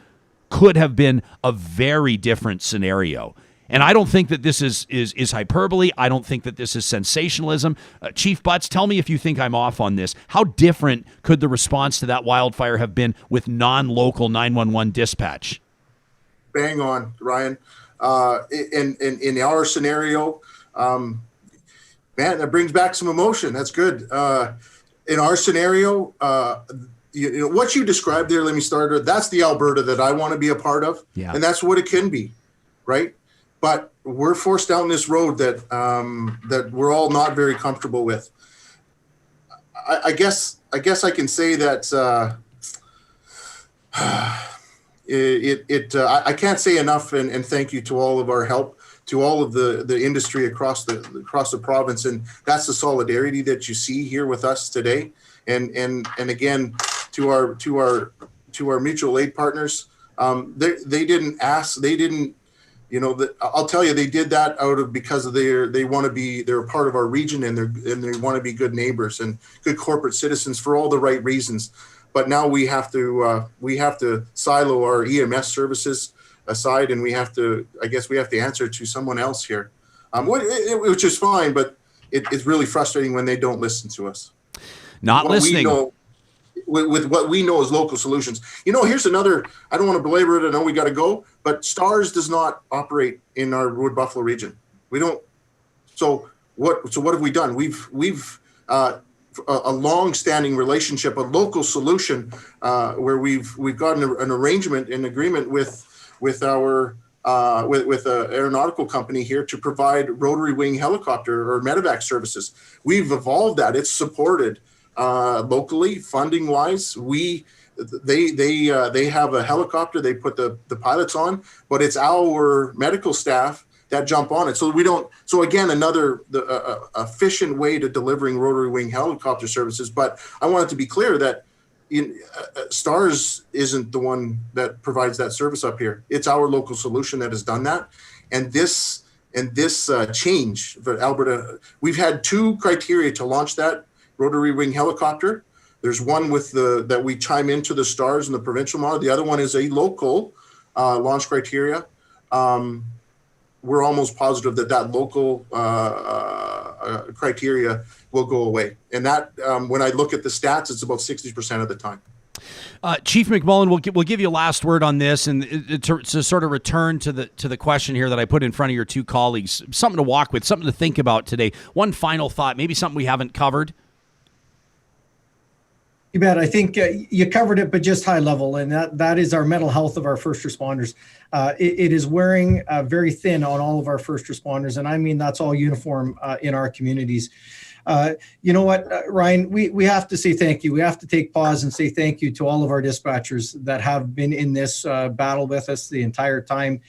could have been a very different scenario. And I don't think that this is hyperbole. I don't think that this is sensationalism. Chief Butts, tell me if you think I'm off on this. How different could the response to that wildfire have been with non-local 911 dispatch? Bang on, Ryan. In our scenario, man, that brings back some emotion. That's good. In our scenario, what you described there, let me start. That's the Alberta that I want to be a part of. Yeah. And that's what it can be, right? but we're forced down this road that that we're all not very comfortable with. I guess I can say that I can't say enough, and thank you to all of our help, to all of the industry across the province, and that's the solidarity that you see here with us today, and again to our mutual aid partners. They didn't ask, they didn't, I'll tell you, they did that because of they're a part of our region, and they want to be good neighbors and good corporate citizens for all the right reasons. But now we have to silo our EMS services aside, and we have to answer to someone else here, which is fine, but it's really frustrating when they don't listen to us. Not listening. With what we know as local solutions. Here's another, I don't want to belabor it, I know we got to go, but STARS does not operate in our Wood Buffalo region. We don't. So what have we done? We've a long-standing relationship, a local solution, where we've gotten an arrangement, an agreement with our with an aeronautical company here to provide rotary wing helicopter or medevac services. We've evolved that. It's supported locally, funding wise. They have a helicopter they put the pilots on, but it's our medical staff that jump on it. So again, another efficient way to delivering rotary wing helicopter services. But I want it to be clear that STARS isn't the one that provides that service up here. It's our local solution that has done that. And this change for Alberta, we've had 2 criteria to launch that rotary wing helicopter. There's one that we chime into the STARS and the provincial model. The other one is a local launch criteria. We're almost positive that local criteria will go away. And that, when I look at the stats, it's about 60% of the time. Chief McMullen, we'll give you a last word on this, and to sort of return to the question here that I put in front of your 2 colleagues. Something to walk with, something to think about today. One final thought, maybe something we haven't covered. You bet. I think you covered it, but just high level, and that is our mental health of our first responders. It is wearing very thin on all of our first responders, and I mean that's all uniform in our communities. You know what, Ryan, we have to say thank you. We have to take pause and say thank you to all of our dispatchers that have been in this battle with us the entire time.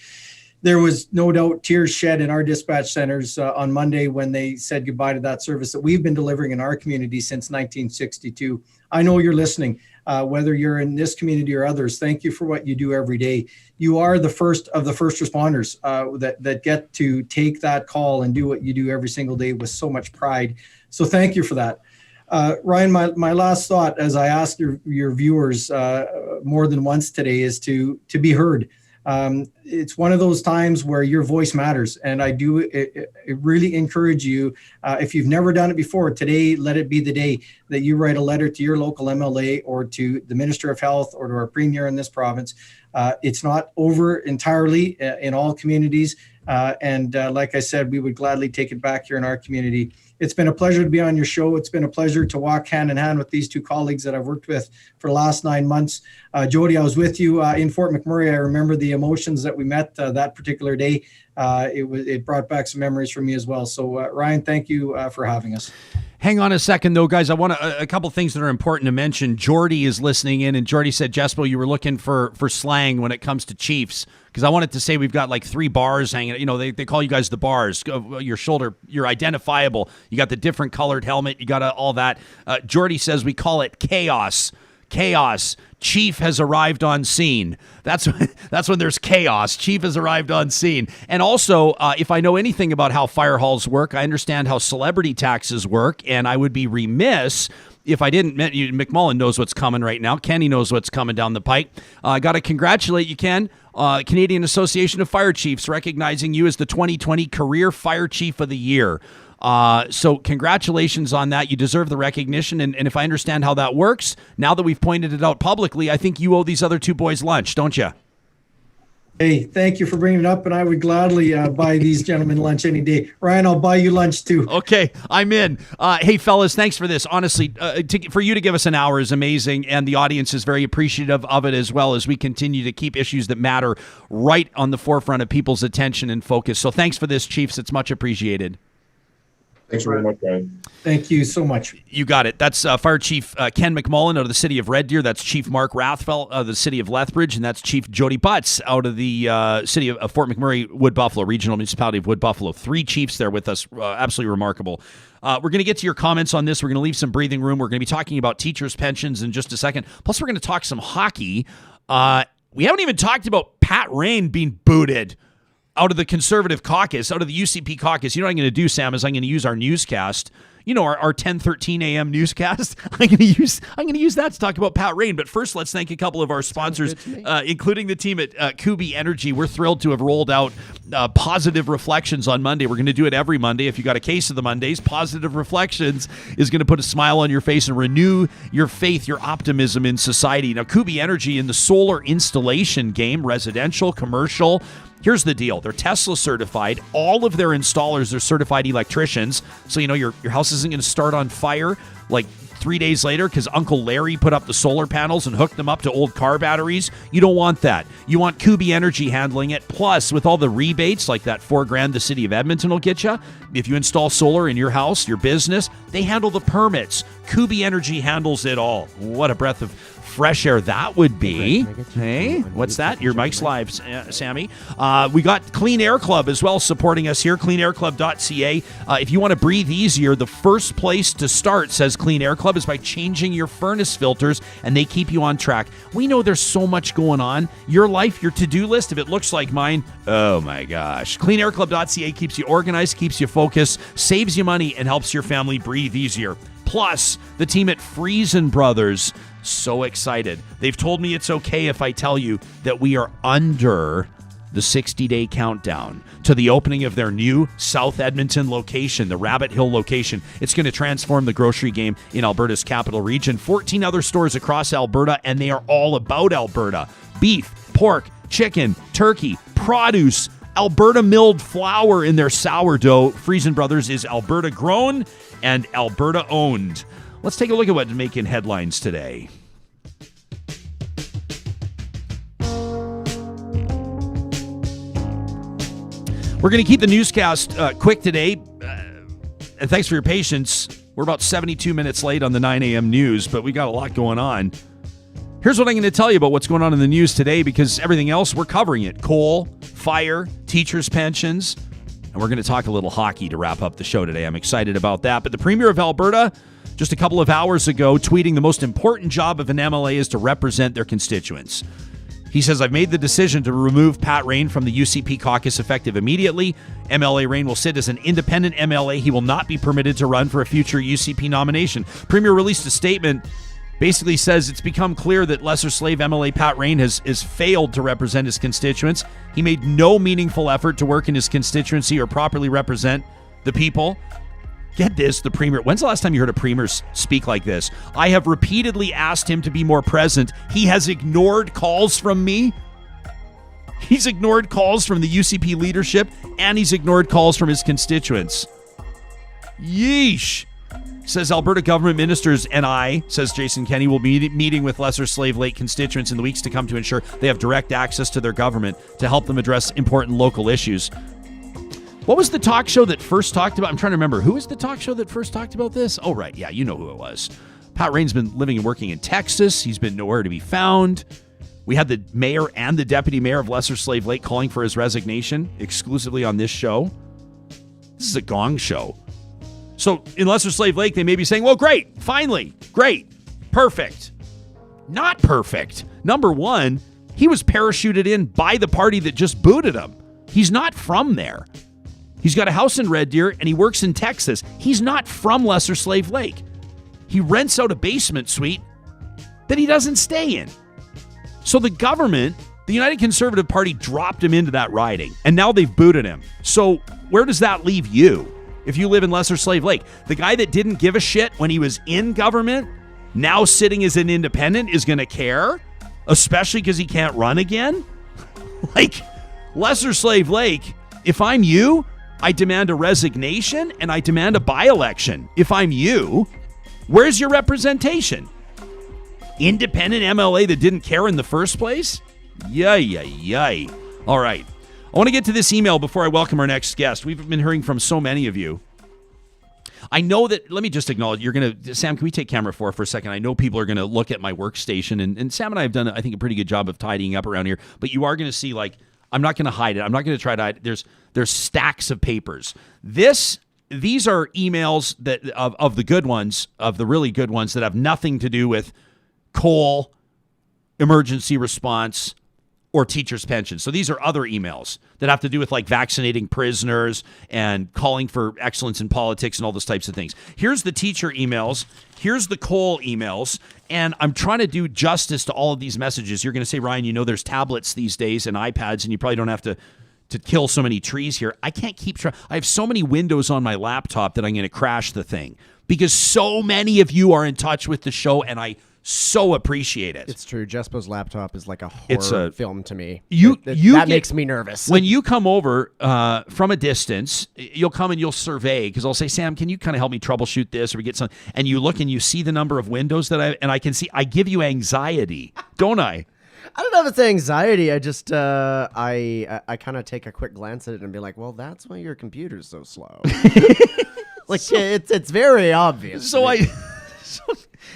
There was no doubt tears shed in our dispatch centers on Monday when they said goodbye to that service that we've been delivering in our community since 1962. I know you're listening, whether you're in this community or others. Thank you for what you do every day. You are the first of the first responders that get to take that call and do what you do every single day with so much pride. So thank you for that. Ryan, my last thought, as I asked your viewers more than once today, is to be heard. It's one of those times where your voice matters, and I do really encourage you, if you've never done it before, today let it be the day that you write a letter to your local MLA or to the Minister of Health or to our Premier in this province. It's not over entirely in all communities, and like I said, we would gladly take it back here in our community. It's been a pleasure to be on your show. It's been a pleasure to walk hand in hand with these 2 colleagues that I've worked with for the last 9 months. Jody, I was with you in Fort McMurray. I remember the emotions that we met that particular day. It brought back some memories for me as well. So Ryan, thank you for having us. Hang on a second, though, guys. I want a couple things that are important to mention. Jordy is listening in, and Jordy said, Jespo, you were looking for slang when it comes to Chiefs, because I wanted to say we've got like 3 bars hanging. You know, they call you guys the bars. Your shoulder, you're identifiable. You got the different colored helmet. You got all that. Jordy says we call it chaos. Chaos. Chief has arrived on scene. That's when there's chaos. Chief has arrived on scene. And also, if I know anything about how fire halls work, I understand how celebrity taxes work, and I would be remiss if I didn't. McMullen knows what's coming right now. Kenny knows what's coming down the pike. I got to congratulate you, Ken. Canadian Association of Fire Chiefs recognizing you as the 2020 Career Fire Chief of the Year. So congratulations on that. You deserve the recognition. And if I understand how that works, now that we've pointed it out publicly, I think you owe these other 2 boys lunch, don't you? Hey, thank you for bringing it up, and I would gladly buy these gentlemen lunch any day. Ryan, I'll buy you lunch too. Okay, I'm in. Hey, fellas, thanks for this. Honestly, for you to give us an hour is amazing, and the audience is very appreciative of it as well as we continue to keep issues that matter right on the forefront of people's attention and focus. So thanks for this, Chiefs. It's much appreciated. Thanks very much, Ryan. Thank you so much. You got it. That's Fire Chief Ken McMullen out of the city of Red Deer. That's Chief Mark Rathfeld out of the city of Lethbridge. And that's Chief Jody Butts out of the city of Fort McMurray, Wood Buffalo, Regional Municipality of Wood Buffalo. 3 chiefs there with us. Absolutely remarkable. We're going to get to your comments on this. We're going to leave some breathing room. We're going to be talking about teachers' pensions in just a second. Plus, we're going to talk some hockey. We haven't even talked about Pat Rain being booted out of the Conservative caucus, out of the UCP caucus. You know what I'm going to do, Sam, is I'm going to use our newscast. You know, our 10:13 a.m. newscast. I'm going to use that to talk about Pat Rain. But first, let's thank a couple of our sponsors, including the team at Kubi Energy. We're thrilled to have rolled out Positive Reflections on Monday. We're going to do it every Monday. If you got a case of the Mondays, Positive Reflections is going to put a smile on your face and renew your faith, your optimism in society. Now, Kubi Energy in the solar installation game, residential, commercial. Here's the deal. They're Tesla certified. All of their installers are certified electricians. So, you know, your house isn't going to start on fire like 3 days later because Uncle Larry put up the solar panels and hooked them up to old car batteries. You don't want that. You want Kubi Energy handling it. Plus, with all the rebates, like that $4,000 the city of Edmonton will get you, if you install solar in your house, your business, they handle the permits. Kubi Energy handles it all. What a breath of fresh air that would be. Hey, what's that? Your mic's live, Sammy. We got Clean Air Club as well supporting us here, cleanairclub.ca. If you want to breathe easier, the first place to start, says Clean Air Club, is by changing your furnace filters, and they keep you on track. We know there's so much going on. Your life, your to-do list, if it looks like mine, oh my gosh. Cleanairclub.ca keeps you organized, keeps you focused, saves you money, and helps your family breathe easier. Plus, the team at Friesen Brothers, so excited. They've told me it's okay if I tell you that we are under the 60-day countdown to the opening of their new South Edmonton location, the Rabbit Hill location. It's going to transform the grocery game in Alberta's capital region. 14 other stores across Alberta, and they are all about Alberta. Beef, pork, chicken, turkey, produce, Alberta milled flour in their sourdough. Friesen Brothers is Alberta grown and Alberta owned. Let's take a look at what's making headlines today. We're going to keep the newscast quick today. And thanks for your patience. We're about 72 minutes late on the 9 a.m. news, but we got a lot going on. Here's what I'm going to tell you about what's going on in the news today, because everything else, we're covering it. Coal, fire, teachers' pensions, and we're going to talk a little hockey to wrap up the show today. I'm excited about that. But the Premier of Alberta, just a couple of hours ago, tweeting the most important job of an MLA is to represent their constituents. He says, I've made the decision to remove Pat Rain from the UCP caucus effective immediately. MLA Rain will sit as an independent MLA. He will not be permitted to run for a future UCP nomination. Premier released a statement, basically says it's become clear that Lesser Slave MLA Pat Rain has failed to represent his constituents. He made no meaningful effort to work in his constituency or properly represent the people. Get this, the Premier. When's the last time you heard a Premier speak like this? I have repeatedly asked him to be more present. He has ignored calls from me. He's ignored calls from the UCP leadership, and he's ignored calls from his constituents. Yeesh. Says Alberta government ministers and I, says Jason Kenney, will be meeting with Lesser Slave Lake constituents in the weeks to come to ensure they have direct access to their government to help them address important local issues. What was the talk show that first talked about? I'm trying to remember. Who was the talk show that first talked about this? Oh, right. Yeah, you know who it was. Pat Rain's been living and working in Texas. He's been nowhere to be found. We had the mayor and the deputy mayor of Lesser Slave Lake calling for his resignation exclusively on this show. This is a gong show. So in Lesser Slave Lake, they may be saying, well, great, finally, great, perfect. Not perfect. Number one, he was parachuted in by the party that just booted him. He's not from there. He's got a house in Red Deer, and he works in Texas. He's not from Lesser Slave Lake. He rents out a basement suite that he doesn't stay in. So the government, the United Conservative Party, dropped him into that riding, and now they've booted him. So where does that leave you if you live in Lesser Slave Lake? The guy that didn't give a shit when he was in government, now sitting as an independent, is going to care, especially because he can't run again? Like, Lesser Slave Lake, if I'm you, I demand a resignation and I demand a by-election. If I'm you, where's your representation? Independent MLA that didn't care in the first place? Yay. All right. I want to get to this email before I welcome our next guest. We've been hearing from so many of you. I know that, let me just acknowledge, Sam, can we take camera 4 for a second? I know people are going to look at my workstation, and Sam and I have done, I think, a pretty good job of tidying up around here, but you are going to see, like, I'm not going to hide it. I'm not going to try to hide it. There's stacks of papers. These are emails that of the good ones, of the really good ones that have nothing to do with coal, emergency response, or teachers' pensions. So these are other emails that have to do with like vaccinating prisoners and calling for excellence in politics and all those types of things. Here's the teacher emails. Here's the coal emails. And I'm trying to do justice to all of these messages. You're going to say, Ryan, you know there's tablets these days and iPads, and you probably don't have to kill so many trees here. I can't keep track. I have so many windows on my laptop that I'm going to crash the thing because so many of you are in touch with the show, and I so appreciate it. It's true. Jespo's laptop is like a horror film to me. That makes me nervous. When you come over from a distance, you'll come and you'll survey, because I'll say, Sam, can you kind of help me troubleshoot this, or we get some? And you look and you see the number of windows that I can see. I give you anxiety, don't I? I don't know if it's anxiety. I just I kind of take a quick glance at it and be like, well, that's why your computer's so slow. It's very obvious.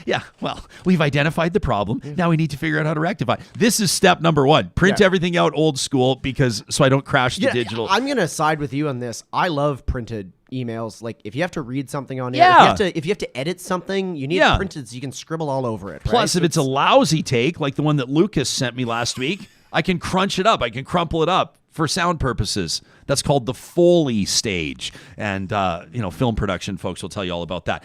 Yeah, well, we've identified the problem. Now we need to figure out how to rectify. This is step number 1. Print everything out old school so I don't crash the digital. I'm going to side with you on this. I love printed emails. Like, if you have to read something on air, if you have to edit something, you need it printed so you can scribble all over it. Plus, right? if it's a lousy take, like the one that Lucas sent me last week, I can crunch it up. I can crumple it up for sound purposes. That's called the Foley stage. And, film production folks will tell you all about that.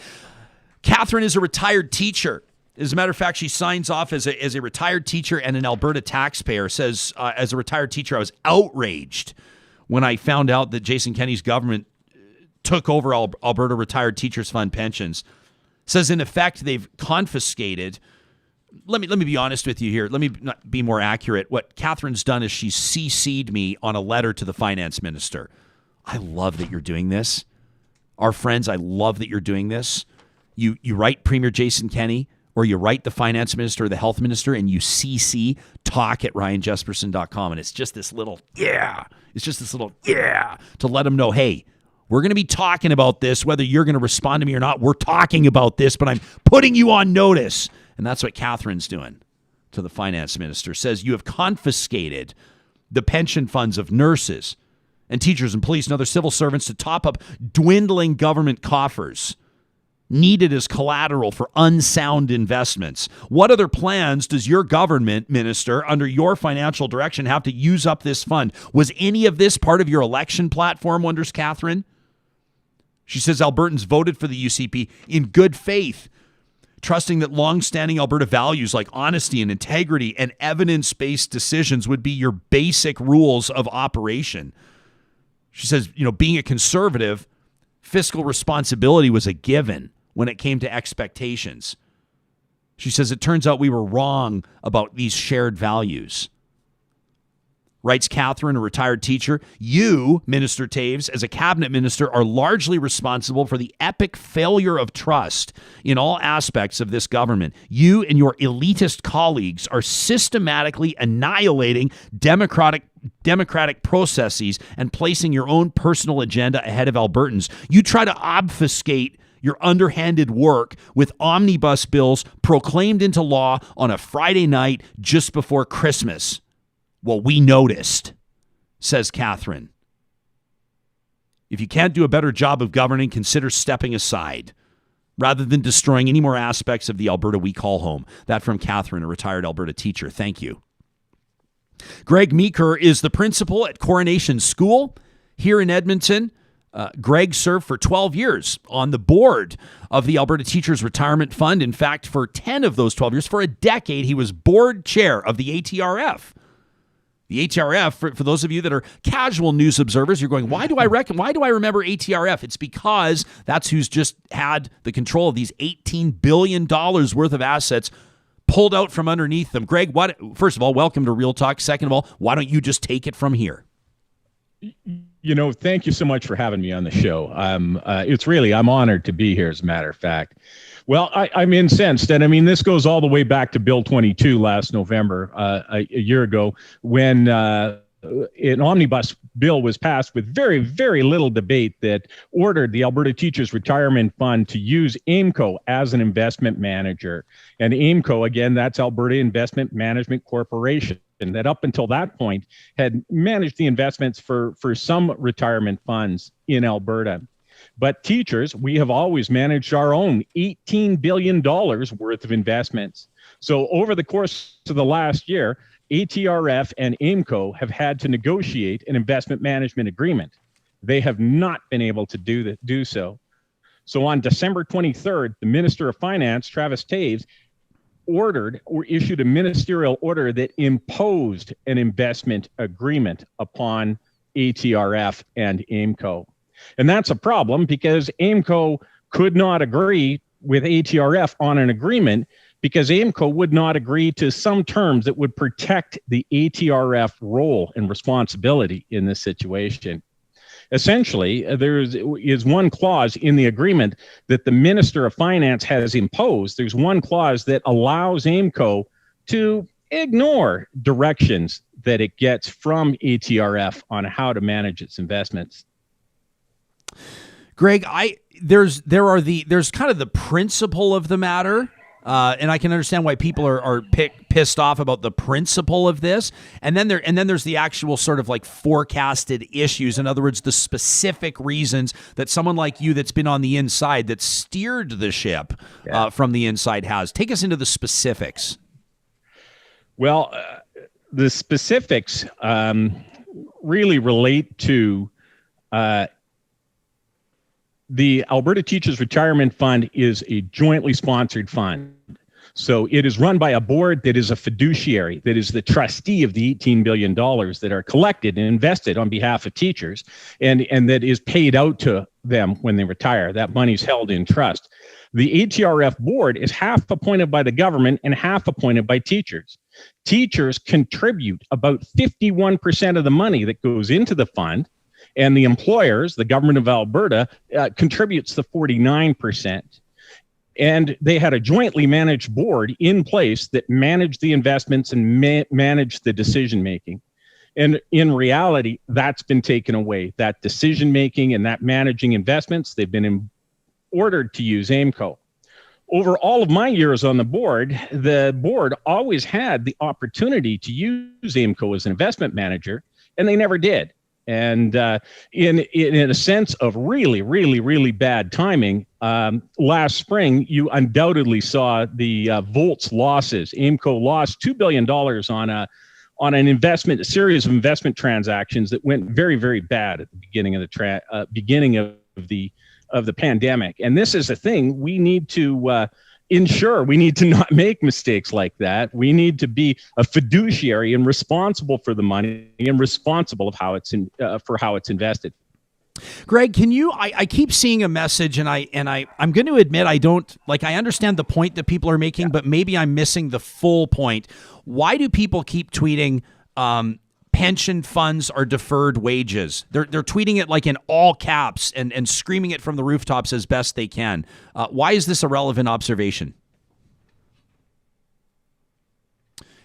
Catherine is a retired teacher. As a matter of fact, she signs off as a retired teacher and an Alberta taxpayer. Says, as a retired teacher, I was outraged when I found out that Jason Kenney's government took over Alberta Retired Teachers Fund pensions. Says, in effect, they've confiscated. Let me be honest with you here. Let me not be more accurate. What Catherine's done is she's CC'd me on a letter to the finance minister. I love that you're doing this. Our friends, I love that you're doing this. You write Premier Jason Kenney, or you write the finance minister or the health minister, and you CC talk@ryanjesperson.com. And it's just this little, to let them know, hey, we're going to be talking about this, whether you're going to respond to me or not. We're talking about this, but I'm putting you on notice. And that's what Catherine's doing to the finance minister. Says, you have confiscated the pension funds of nurses and teachers and police and other civil servants to top up dwindling government coffers, needed as collateral for unsound investments. What other plans does your government, minister, under your financial direction, have to use up this fund? Was any of this part of your election platform, wonders Catherine? She says Albertans voted for the UCP in good faith, trusting that long-standing Alberta values like honesty and integrity and evidence-based decisions would be your basic rules of operation. She says, being a conservative, fiscal responsibility was a given when it came to expectations. She says, it turns out we were wrong about these shared values. Writes Catherine, a retired teacher, you, Minister Taves, as a cabinet minister, are largely responsible for the epic failure of trust in all aspects of this government. You and your elitist colleagues are systematically annihilating democratic processes and placing your own personal agenda ahead of Albertans. You try to obfuscate your underhanded work with omnibus bills proclaimed into law on a Friday night just before Christmas. Well, we noticed, says Catherine. If you can't do a better job of governing, consider stepping aside rather than destroying any more aspects of the Alberta we call home. That from Catherine, a retired Alberta teacher. Thank you. Greg Meeker is the principal at Coronation School here in Edmonton. Greg served for 12 years on the board of the Alberta Teachers Retirement Fund. In fact, for 10 of those 12 years, for a decade, he was board chair of the ATRF. The ATRF, for those of you that are casual news observers, you're going, why do I remember ATRF? It's because that's who's just had the control of these $18 billion worth of assets pulled out from underneath them. Greg, first of all, welcome to Real Talk. Second of all, why don't you just take it from here? Thank you so much for having me on the show. I'm honored to be here, as a matter of fact. Well, I'm incensed. And I mean, this goes all the way back to Bill 22 last November, a year ago, when an omnibus bill was passed with very, very little debate that ordered the Alberta Teachers Retirement Fund to use AIMCo as an investment manager. And AIMCo, again, that's Alberta Investment Management Corporation, that up until that point had managed the investments for some retirement funds in Alberta. But teachers, we have always managed our own $18 billion worth of investments. So over the course of the last year, ATRF and AIMCo have had to negotiate an investment management agreement. They have not been able to do so. So on December 23rd, the Minister of Finance, Travis Taves, issued a ministerial order that imposed an investment agreement upon ATRF and AIMCo. And that's a problem because AIMCo could not agree with ATRF on an agreement because AIMCo would not agree to some terms that would protect the ATRF role and responsibility in this situation. Essentially, there is one clause in the agreement that the Minister of Finance has imposed. There's one clause that allows AIMCo to ignore directions that it gets from ATRF on how to manage its investments. Greg, there's kind of the principle of the matter, and I can understand why people are pissed off about the principle of this, and then there's the actual sort of like forecasted issues. In other words, the specific reasons that someone like you that's been on the inside, that steered the ship from the inside, has. Take us into the specifics. Well, the specifics really relate to. The Alberta Teachers Retirement Fund is a jointly sponsored fund. So it is run by a board that is a fiduciary, that is the trustee of the $18 billion that are collected and invested on behalf of teachers, and that is paid out to them when they retire. That money is held in trust. The ATRF board is half appointed by the government and half appointed by teachers. Teachers contribute about 51% of the money that goes into the fund, and the employers, the government of Alberta, contributes the 49%. And they had a jointly managed board in place that managed the investments and managed the decision-making. And in reality, that's been taken away. That decision-making and that managing investments, they've been ordered to use AIMCo. Over all of my years on the board always had the opportunity to use AIMCo as an investment manager, and they never did. And in a sense of really, really, really bad timing, last spring, you undoubtedly saw the Volts losses. AIMCo lost $2 billion on an investment, a series of investment transactions that went very, very bad at the beginning of the pandemic. And this is a thing we need to ensure. We need to not make mistakes like that. We need to be a fiduciary and responsible for the money and responsible of how it's for how it's invested. Greg, can you? I keep seeing a message, and I'm going to admit I don't like. I understand the point that people are making, but maybe I'm missing the full point. Why do people keep tweeting? Pension funds are deferred wages. They're tweeting it like in all caps and screaming it from the rooftops as best they can. Why is this a relevant observation?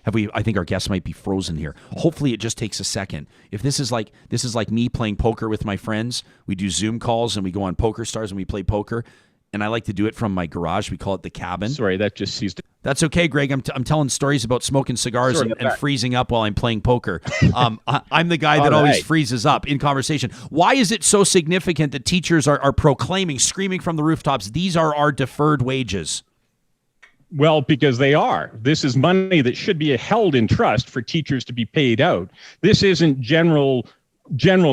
I think our guest might be frozen here. Hopefully it just takes a second. If this is like me playing poker with my friends, we do Zoom calls and we go on Poker Stars and we play poker. And I like to do it from my garage. We call it the cabin. Sorry, that just ceased. That's okay, Greg. I'm telling stories about smoking cigars and freezing up while I'm playing poker. I'm the guy that always freezes up in conversation. Why is it so significant that teachers are proclaiming, screaming from the rooftops, these are our deferred wages? Well, because they are. This is money that should be held in trust for teachers to be paid out. This isn't general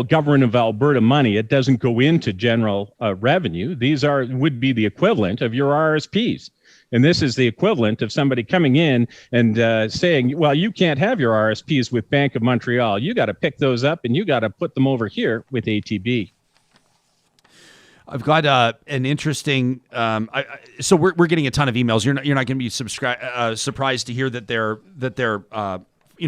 government of Alberta money. It doesn't go into general revenue. These would be the equivalent of your RSPs. And this is the equivalent of somebody coming in and saying, well, you can't have your RSPs with Bank of Montreal. You got to pick those up and you got to put them over here with ATB. I've got an interesting. So we're getting a ton of emails. You're not going to be surprised to hear that they're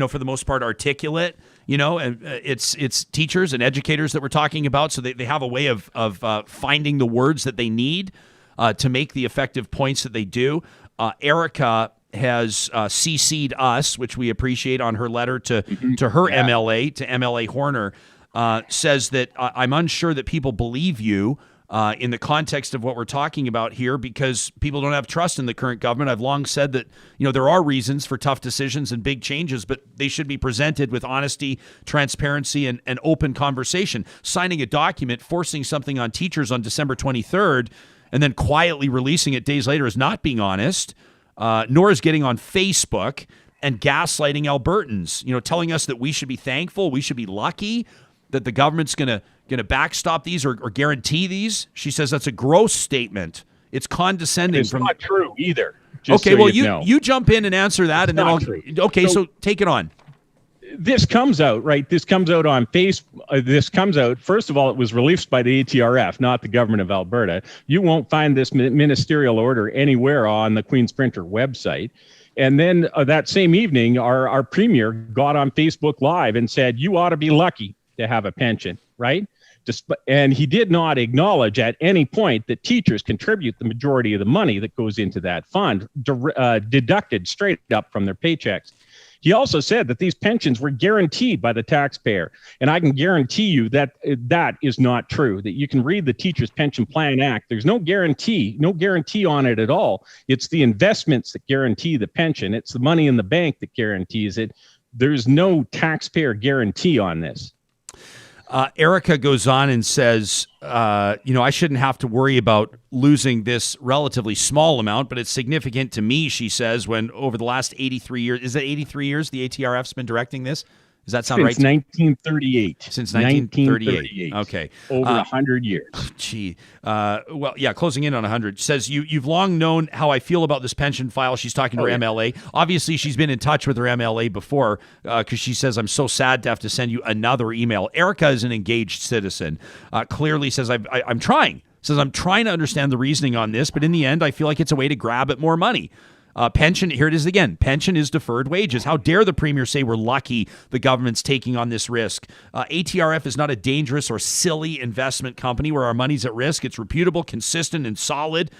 for the most part articulate. And it's teachers and educators that we're talking about. So they have a way of finding the words that they need to make the effective points that they do. Erica has CC'd us, which we appreciate, on her letter to her MLA, to MLA Horner. Says that I'm unsure that people believe you in the context of what we're talking about here, because people don't have trust in the current government. I've long said that there are reasons for tough decisions and big changes, but they should be presented with honesty, transparency, and open conversation. Signing a document forcing something on teachers on December 23rd and then quietly releasing it days later is not being honest, nor is getting on Facebook and gaslighting Albertans, telling us that we should be thankful, we should be lucky that the government's going to backstop these or guarantee these. She says that's a gross statement. It's condescending. It's not true either. Okay, well, you jump in and answer that, and then I'll. Okay, so take it on. This comes out, right? This comes out on Facebook. This comes out, first of all, it was released by the ATRF, not the government of Alberta. You won't find this ministerial order anywhere on the Queen's Printer website. And then that same evening, our premier got on Facebook Live and said, you ought to be lucky to have a pension, right? And he did not acknowledge at any point that teachers contribute the majority of the money that goes into that fund, deducted straight up from their paychecks. He also said that these pensions were guaranteed by the taxpayer. And I can guarantee you that that is not true, that you can read the Teachers Pension Plan Act. There's no guarantee on it at all. It's the investments that guarantee the pension. It's the money in the bank that guarantees it. There's no taxpayer guarantee on this. Erica goes on and says, I shouldn't have to worry about losing this relatively small amount, but it's significant to me, she says, when over the last 83 years, is it 83 years the ATRF's been directing this? Does that sound right? Since 1938. Since 1938. Okay. Over 100 years. Gee. Well, yeah, closing in on 100. Says, you've long known how I feel about this pension file. She's talking to her MLA. Obviously, she's been in touch with her MLA before because she says, I'm so sad to have to send you another email. Erica is an engaged citizen. Clearly says, I'm trying. Says, I'm trying to understand the reasoning on this, but in the end, I feel like it's a way to grab at more money. Pension, here it is again. Pension is deferred wages. How dare the premier say we're lucky the government's taking on this risk? ATRF is not a dangerous or silly investment company where our money's at risk. It's reputable, consistent, and solid.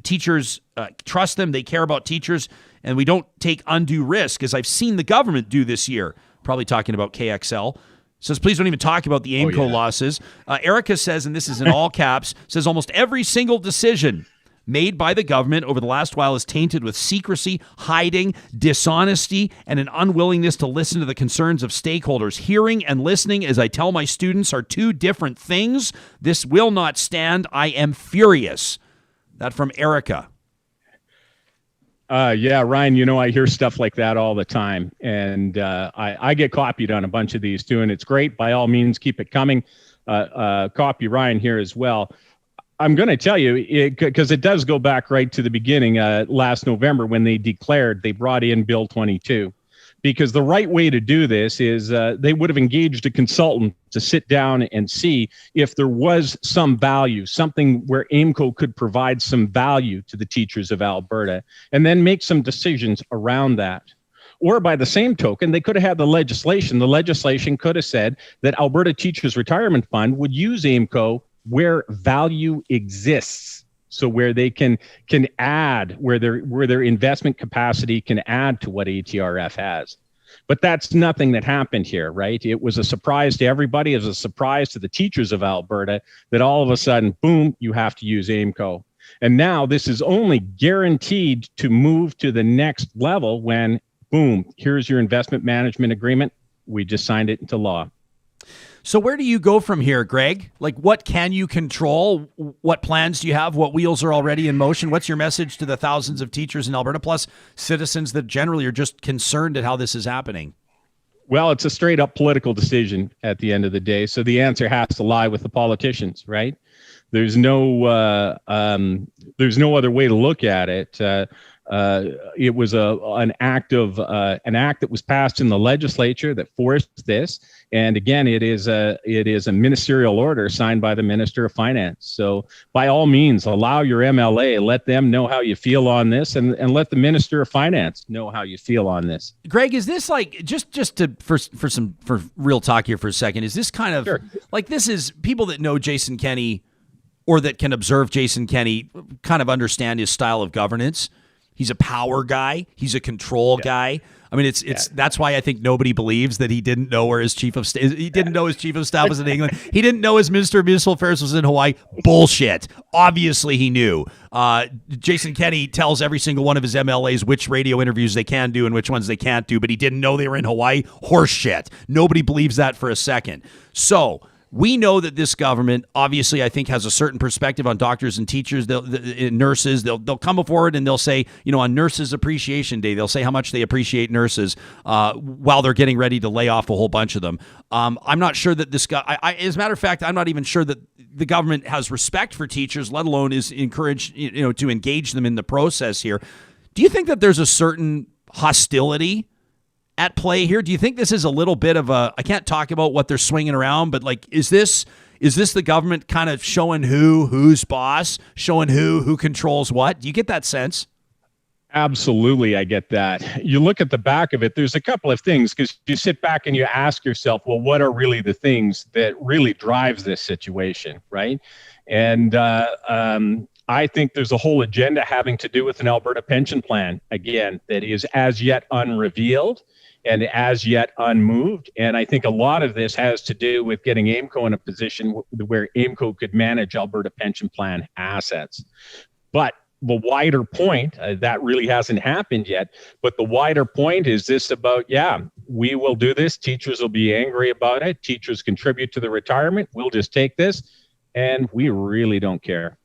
Teachers trust them. They care about teachers, and we don't take undue risk, as I've seen the government do this year. Probably talking about KXL. Says, please don't even talk about the AIMCo losses. Erica says, and this is in all caps, says almost every single decision made by the government over the last while is tainted with secrecy, hiding, dishonesty, and an unwillingness to listen to the concerns of stakeholders. Hearing and listening, as I tell my students, are two different things. This will not stand. I am furious. That from Erica. Yeah, Ryan, I hear stuff like that all the time. And I get copied on a bunch of these too, and it's great. By all means, keep it coming. Copy Ryan here as well. I'm going to tell you, because it does go back right to the beginning, last November when they brought in Bill 22. Because the right way to do this is they would have engaged a consultant to sit down and see if there was some value, something where AIMCo could provide some value to the teachers of Alberta, and then make some decisions around that. Or by the same token, they could have had the legislation. The legislation could have said that Alberta Teachers Retirement Fund would use AIMCo where value exists. So where they can add, where their investment capacity can add to what ATRF has. But that's nothing that happened here, right? It was a surprise to everybody. It was a surprise to the teachers of Alberta that all of a sudden, boom, you have to use AIMCo. And now this is only guaranteed to move to the next level when, boom, here's your investment management agreement. We just signed it into law. So where do you go from here, Greg? Like, what can you control? What plans do you have? What wheels are already in motion? What's your message to the thousands of teachers in Alberta, plus citizens that generally are just concerned at how this is happening? Well, it's a straight up political decision at the end of the day. So the answer has to lie with the politicians, right? There's no other way to look at it. It was an act that was passed in the legislature that forced this. And again, it is a ministerial order signed by the Minister of Finance. So by all means, allow your MLA, let them know how you feel on this, and let the Minister of Finance know how you feel on this. Greg, is this like for real talk here for a second? Is this kind of like, this is people that know Jason Kenney or that can observe Jason Kenney kind of understand his style of governance? He's a power guy. He's a control guy. I mean, that's why I think nobody believes that he didn't know where his chief of staff. He didn't know his chief of staff was in England. He didn't know his Minister of Municipal Affairs was in Hawaii. Bullshit. Obviously, he knew. Jason Kenney tells every single one of his MLAs which radio interviews they can do and which ones they can't do, but he didn't know they were in Hawaii. Horse shit. Nobody believes that for a second. So we know that this government, obviously, I think, has a certain perspective on doctors and teachers, nurses. They'll come forward and they'll say, on Nurses Appreciation Day, they'll say how much they appreciate nurses while they're getting ready to lay off a whole bunch of them. I'm not sure that this guy, as a matter of fact, I'm not even sure that the government has respect for teachers, let alone is encouraged, to engage them in the process here. Do you think that there's a certain hostility at play here? Do you think this is a little bit of I can't talk about what they're swinging around, but like, is this the government kind of showing who's boss, showing who controls what? Do you get that sense? Absolutely, I get that. You look at the back of it, there's a couple of things, because you sit back and you ask yourself, well, what are really the things that really drives this situation, right? And I think there's a whole agenda having to do with an Alberta pension plan, again, that is as yet unrevealed and as yet unmoved. And I think a lot of this has to do with getting AIMCo in a position where AIMCo could manage Alberta pension plan assets. But the wider point, that really hasn't happened yet, but the wider point is this about, we will do this. Teachers will be angry about it. Teachers contribute to the retirement. We'll just take this, and we really don't care.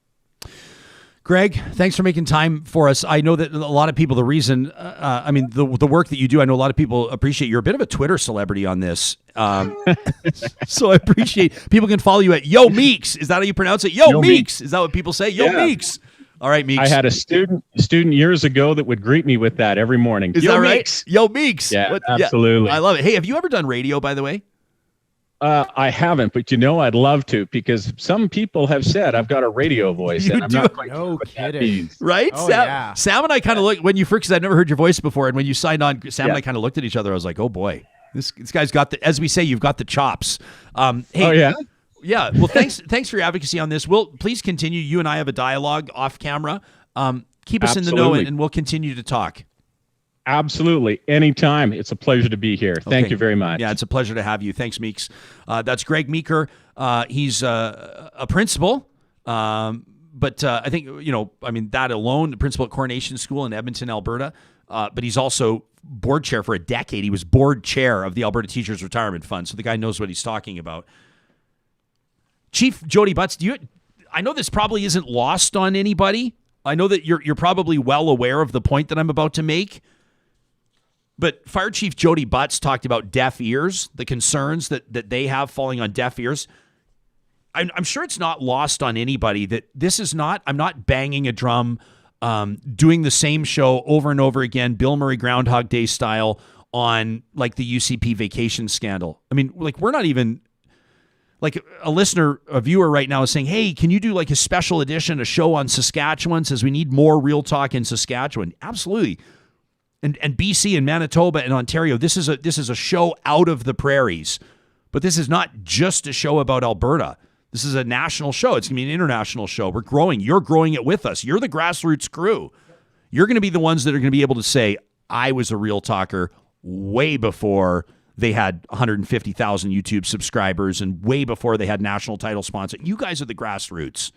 Greg, thanks for making time for us. I know that a lot of people, the reason, the work that you do, I know a lot of people appreciate. You're a bit of a Twitter celebrity on this. So I appreciate people can follow you at Yo Meeks. Is that how you pronounce it? Yo Meeks. Is that what people say? Yo Meeks. All right, Meeks. I had a student years ago that would greet me with that every morning. Is that right? Meeks. Yo Meeks. Yeah, absolutely. I love it. Hey, have you ever done radio, by the way? I haven't, but I'd love to, because some people have said I've got a radio voice. And I'm not quite sure what that means. Right? Oh, Sam and I kind of looked when you first, because I'd never heard your voice before, and when you signed on, Sam and I kind of looked at each other. I was like, oh boy, this guy's got as we say, you've got the chops. Hey, oh yeah. Yeah. Well, thanks for your advocacy on this. Please continue. You and I have a dialogue off camera. Keep us in the know, and we'll continue to talk. Absolutely. Anytime. It's a pleasure to be here. Thank you very much. Yeah, it's a pleasure to have you. Thanks, Meeks. That's Greg Meeker. He's a principal, but I think, that alone, the principal at Coronation School in Edmonton, Alberta, but he's also board chair for a decade. He was board chair of the Alberta Teachers Retirement Fund, so the guy knows what he's talking about. Chief Jody Butts, I know this probably isn't lost on anybody. I know that you're probably well aware of the point that I'm about to make. But Fire Chief Jody Butts talked about deaf ears, the concerns that they have falling on deaf ears. I'm sure it's not lost on anybody that this is not, I'm not banging a drum, doing the same show over and over again, Bill Murray Groundhog Day style on like the UCP vacation scandal. I mean, like we're not even, like a viewer right now is saying, hey, can you do like a special edition, a show on Saskatchewan? Says we need more real talk in Saskatchewan. Absolutely. And BC and Manitoba and Ontario, this is a show out of the prairies. But this is not just a show about Alberta. This is a national show. It's going to be an international show. We're growing. You're growing it with us. You're the grassroots crew. You're going to be the ones that are going to be able to say, I was a real talker way before they had 150,000 YouTube subscribers and way before they had national title sponsor. You guys are the grassroots.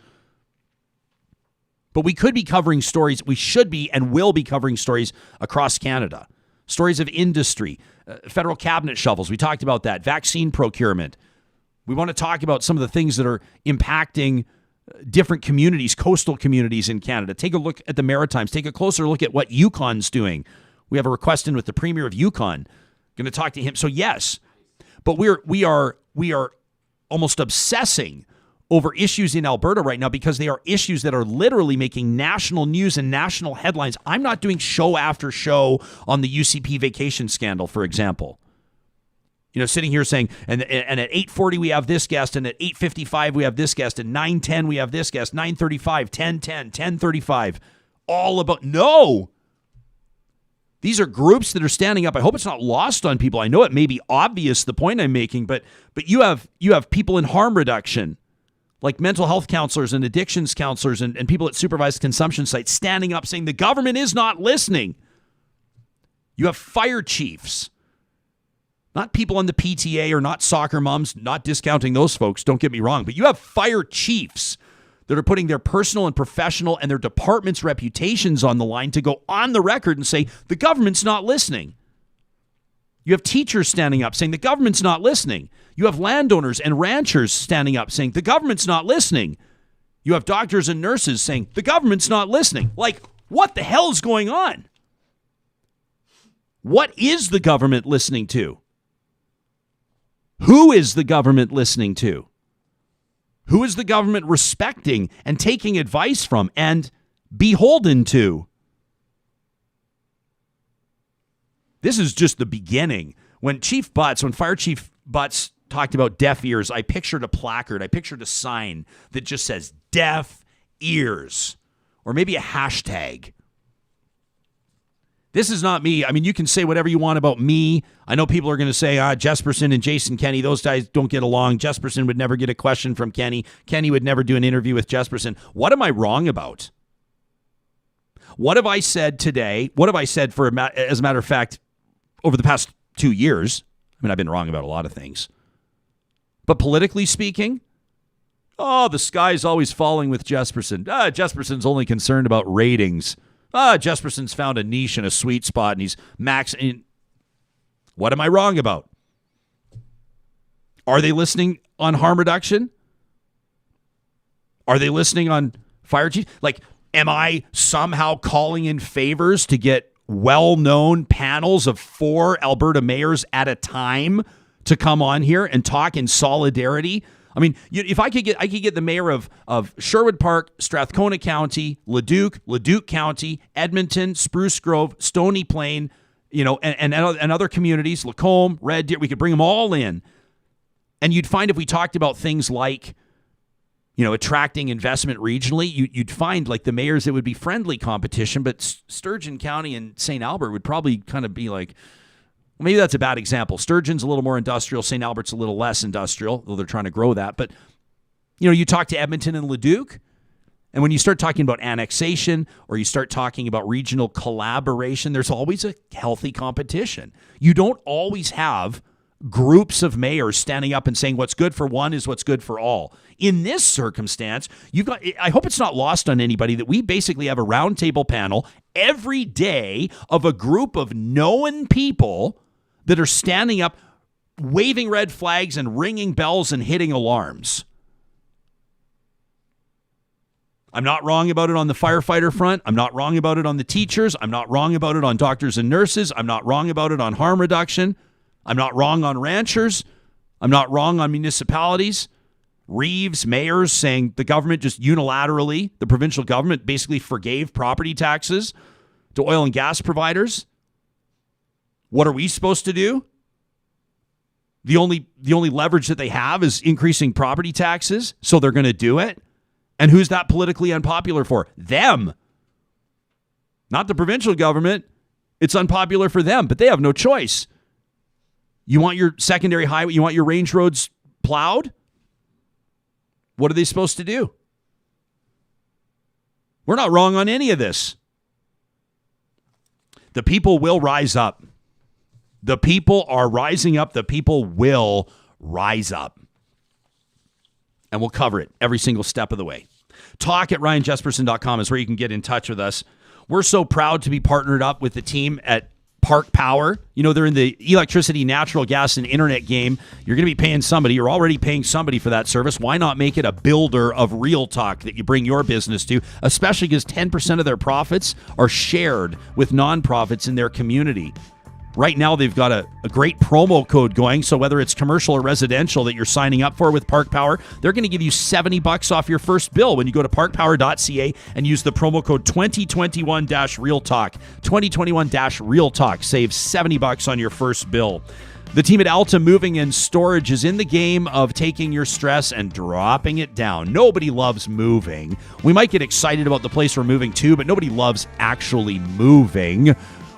But we could be covering stories. We should be and will be covering stories across Canada. Stories of industry, federal cabinet shovels. We talked about that. Vaccine procurement. We want to talk about some of the things that are impacting different communities, coastal communities in Canada. Take a look at the Maritimes. Take a closer look at what Yukon's doing. We have a request in with the Premier of Yukon. Going to talk to him. So yes, but we are almost obsessing over issues in Alberta right now because they are issues that are literally making national news and national headlines. I'm not doing show after show on the UCP vacation scandal, for example. You know, sitting here saying, and at 8:40 we have this guest, and at 8:55 we have this guest, and 9:10 we have this guest, 9:35, 10:10, 10:35, all about, no. These are groups that are standing up. I hope it's not lost on people. I know it may be obvious, the point I'm making, but you have people in harm reduction, like mental health counselors and addictions counselors and people at supervised consumption sites standing up saying the government is not listening. You have fire chiefs, not people on the PTA or not soccer moms, not discounting those folks, don't get me wrong, but you have fire chiefs that are putting their personal and professional and their department's reputations on the line to go on the record and say the government's not listening. You have teachers standing up saying the government's not listening. You have landowners and ranchers standing up saying the government's not listening. You have doctors and nurses saying the government's not listening. Like, what the hell is going on? What is the government listening to? Who is the government listening to? Who is the government respecting and taking advice from and beholden to? This is just the beginning. When Fire Chief Butts talked about deaf ears, I pictured a placard. I pictured a sign that just says deaf ears, or maybe a hashtag. This is not me. I mean, you can say whatever you want about me. I know people are going to say, Jesperson and Jason Kenney, those guys don't get along. Jesperson would never get a question from Kenney. Kenney would never do an interview with Jesperson. What am I wrong about? What have I said today? What have I said, as a matter of fact, over the past 2 years? I mean, I've been wrong about a lot of things. But politically speaking, the sky's always falling with Jesperson. Jesperson's only concerned about ratings. Jesperson's found a niche and a sweet spot, and he's maxing. What am I wrong about? Are they listening on harm reduction? Are they listening on fire chief? Like, am I somehow calling in favors to get well-known panels of 4 Alberta mayors at a time to come on here and talk in solidarity? I mean, if I could get the mayor of Sherwood Park, Strathcona County, Leduc County, Edmonton, Spruce Grove, Stony Plain, and other communities, Lacombe, Red Deer, we could bring them all in. And you'd find if we talked about things like, attracting investment regionally, you'd find like the mayors, it would be friendly competition, but Sturgeon County and St. Albert would probably kind of be like, maybe that's a bad example. Sturgeon's a little more industrial. St. Albert's a little less industrial, though they're trying to grow that. But, you talk to Edmonton and Leduc, and when you start talking about annexation or you start talking about regional collaboration, there's always a healthy competition. You don't always have groups of mayors standing up and saying what's good for one is what's good for all. In this circumstance, I hope it's not lost on anybody that we basically have a roundtable panel every day of a group of known people that are standing up, waving red flags and ringing bells and hitting alarms. I'm not wrong about it on the firefighter front. I'm not wrong about it on the teachers. I'm not wrong about it on doctors and nurses. I'm not wrong about it on harm reduction. I'm not wrong on ranchers. I'm not wrong on municipalities. Reeves, mayors saying the government just unilaterally, the provincial government basically forgave property taxes to oil and gas providers. What are we supposed to do? The only leverage that they have is increasing property taxes, so they're going to do it. And who's that politically unpopular for? Them. Not the provincial government. It's unpopular for them, but they have no choice. You want your secondary highway, you want your range roads plowed? What are they supposed to do? We're not wrong on any of this. The people will rise up. The people are rising up. The people will rise up. And we'll cover it every single step of the way. Talk at ryanjesperson.com is where you can get in touch with us. We're so proud to be partnered up with the team at Park Power. They're in the electricity, natural gas, and internet game. You're going to be paying somebody. You're already paying somebody for that service. Why not make it a builder of Real Talk that you bring your business to, especially because 10% of their profits are shared with nonprofits in their community. Right now, they've got a great promo code going. So whether it's commercial or residential that you're signing up for with Park Power, they're going to give you $70 off your first bill when you go to parkpower.ca and use the promo code 2021-Real Talk. 2021-Real Talk. Save $70 on your first bill. The team at Alta Moving and Storage is in the game of taking your stress and dropping it down. Nobody loves moving. We might get excited about the place we're moving to, but nobody loves actually moving.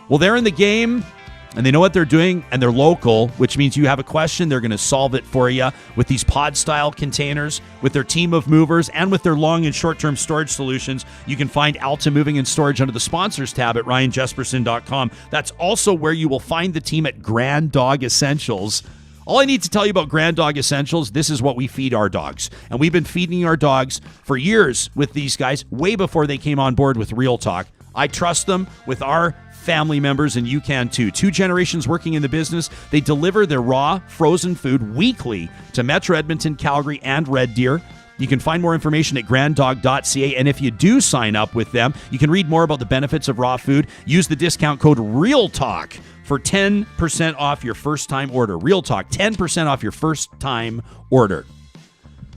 Well, they're in the game, and they know what they're doing, and they're local, which means you have a question, they're going to solve it for you with these pod-style containers, with their team of movers, and with their long and short-term storage solutions. You can find Alta Moving and Storage under the sponsors tab at ryanjesperson.com. That's also where you will find the team at Grand Dog Essentials. All I need to tell you about Grand Dog Essentials, this is what we feed our dogs. And we've been feeding our dogs for years with these guys, way before they came on board with Real Talk. I trust them with our family members, and you can too. 2 generations working in the business. They deliver their raw, frozen food weekly to Metro Edmonton, Calgary, and Red Deer. You can find more information at granddog.ca, and if you do sign up with them, you can read more about the benefits of raw food. Use the discount code REALTALK for 10% off your first-time order. Real Talk, 10% off your first-time order.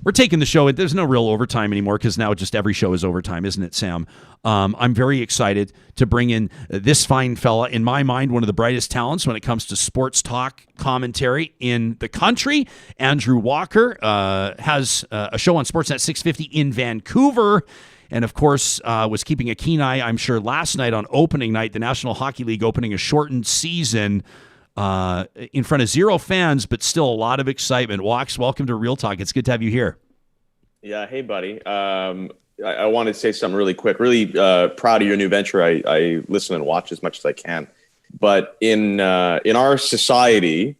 We're taking the show. There's no real overtime anymore because now just every show is overtime, isn't it, Sam? I'm very excited to bring in this fine fella, in my mind, one of the brightest talents when it comes to sports talk commentary in the country. Andrew Walker has a show on Sportsnet 650 in Vancouver. And, of course, was keeping a keen eye, I'm sure, last night on opening night, the National Hockey League opening a shortened season in front of 0 fans, but still a lot of excitement. Walks, welcome to Real Talk. It's good to have you here. Yeah, hey, buddy. I wanted to say something really quick. Really proud of your new venture. I listen and watch as much as I can. But in our society,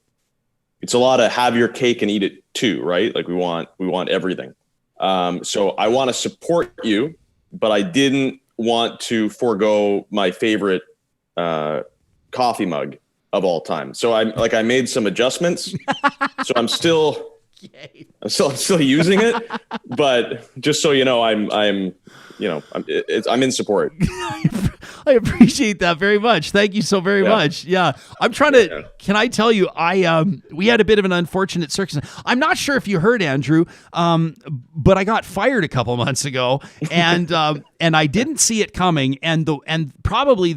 it's a lot of have your cake and eat it too, right? Like we want everything. So I want to support you, but I didn't want to forego my favorite coffee mug of all time. So I made some adjustments. So I'm still using it, but just so you know, I'm in support. I appreciate that very much. Thank you so very much. Yeah. I'm trying to, can I tell you, we had a bit of an unfortunate circumstance. I'm not sure if you heard, Andrew, but I got fired a couple months ago and I didn't see it coming. And probably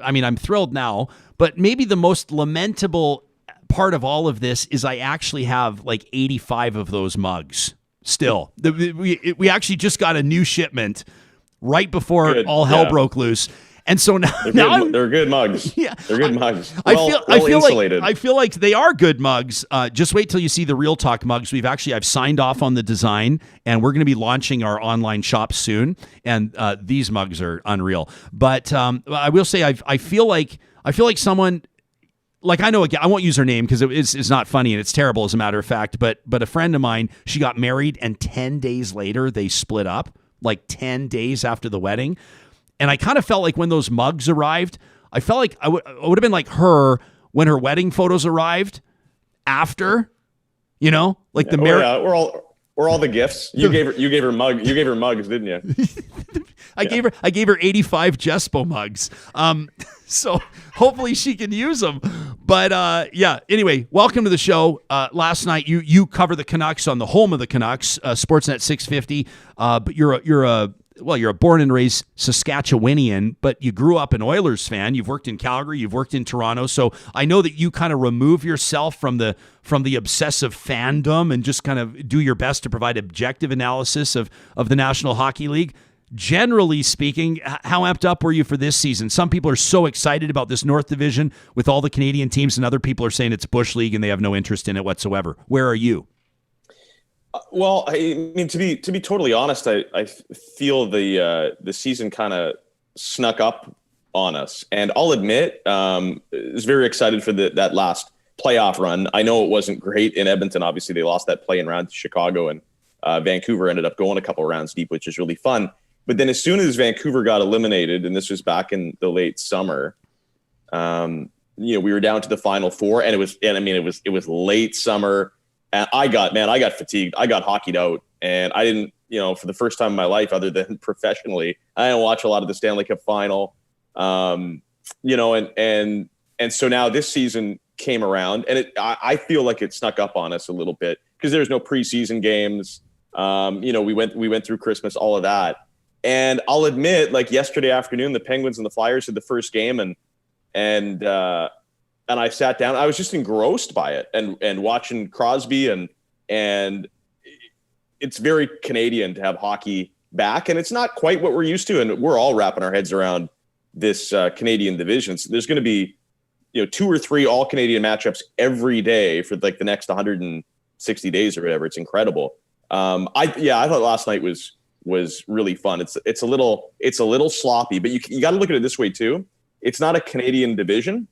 I'm thrilled now, but maybe the most lamentable part of all of this is I actually have like 85 of those mugs still. We actually just got a new shipment right before all hell broke loose. And so now they're good mugs. Yeah, they're good mugs. I feel like they are good mugs. Just wait till you see the Real Talk mugs. I've signed off on the design, and we're going to be launching our online shop soon. And these mugs are unreal. But I will say I feel like someone. Like I know, I won't use her name because it's not funny and it's terrible as a matter of fact. But a friend of mine, she got married and 10 days later they split up. Like 10 days after the wedding, and I kind of felt like when those mugs arrived, I felt like I would have been like her when her wedding photos arrived after, like the marriage. Yeah, we're all the gifts. You gave her mugs, didn't you? I gave her 85 Jespo mugs. So hopefully she can use them. But anyway, welcome to the show. Last night you cover the Canucks on the home of the Canucks, Sportsnet 650. But you're a born and raised Saskatchewanian, but you grew up an Oilers fan. You've worked in Calgary, you've worked in Toronto. So I know that you kind of remove yourself from the obsessive fandom and just kind of do your best to provide objective analysis of the National Hockey League. Generally speaking, how amped up were you for this season? Some people are so excited about this North Division with all the Canadian teams, and other people are saying it's Bush League and they have no interest in it whatsoever. Where are you? Well, I mean, to be totally honest, I feel the season kind of snuck up on us, and I'll admit, I was very excited for that last playoff run. I know it wasn't great in Edmonton. Obviously, they lost that play-in round to Chicago, and Vancouver ended up going a couple rounds deep, which is really fun. But then as soon as Vancouver got eliminated, and this was back in the late summer, we were down to the Final Four, and it was late summer, and I got fatigued. I got hockeyed out, and I didn't, for the first time in my life, other than professionally, I didn't watch a lot of the Stanley Cup Final, and And so now this season came around, and I feel like it snuck up on us a little bit because there's no preseason games. We went through Christmas, all of that. And I'll admit, like yesterday afternoon, the Penguins and the Flyers had the first game, and I sat down. I was just engrossed by it and watching Crosby, and it's very Canadian to have hockey back, and it's not quite what we're used to, and we're all wrapping our heads around this Canadian division. So there's going to be 2 or 3 all Canadian matchups every day for like the next 160 days or whatever. It's incredible. I thought last night was really fun. It's a little sloppy, but you got to look at it this way too. It's not a Canadian division.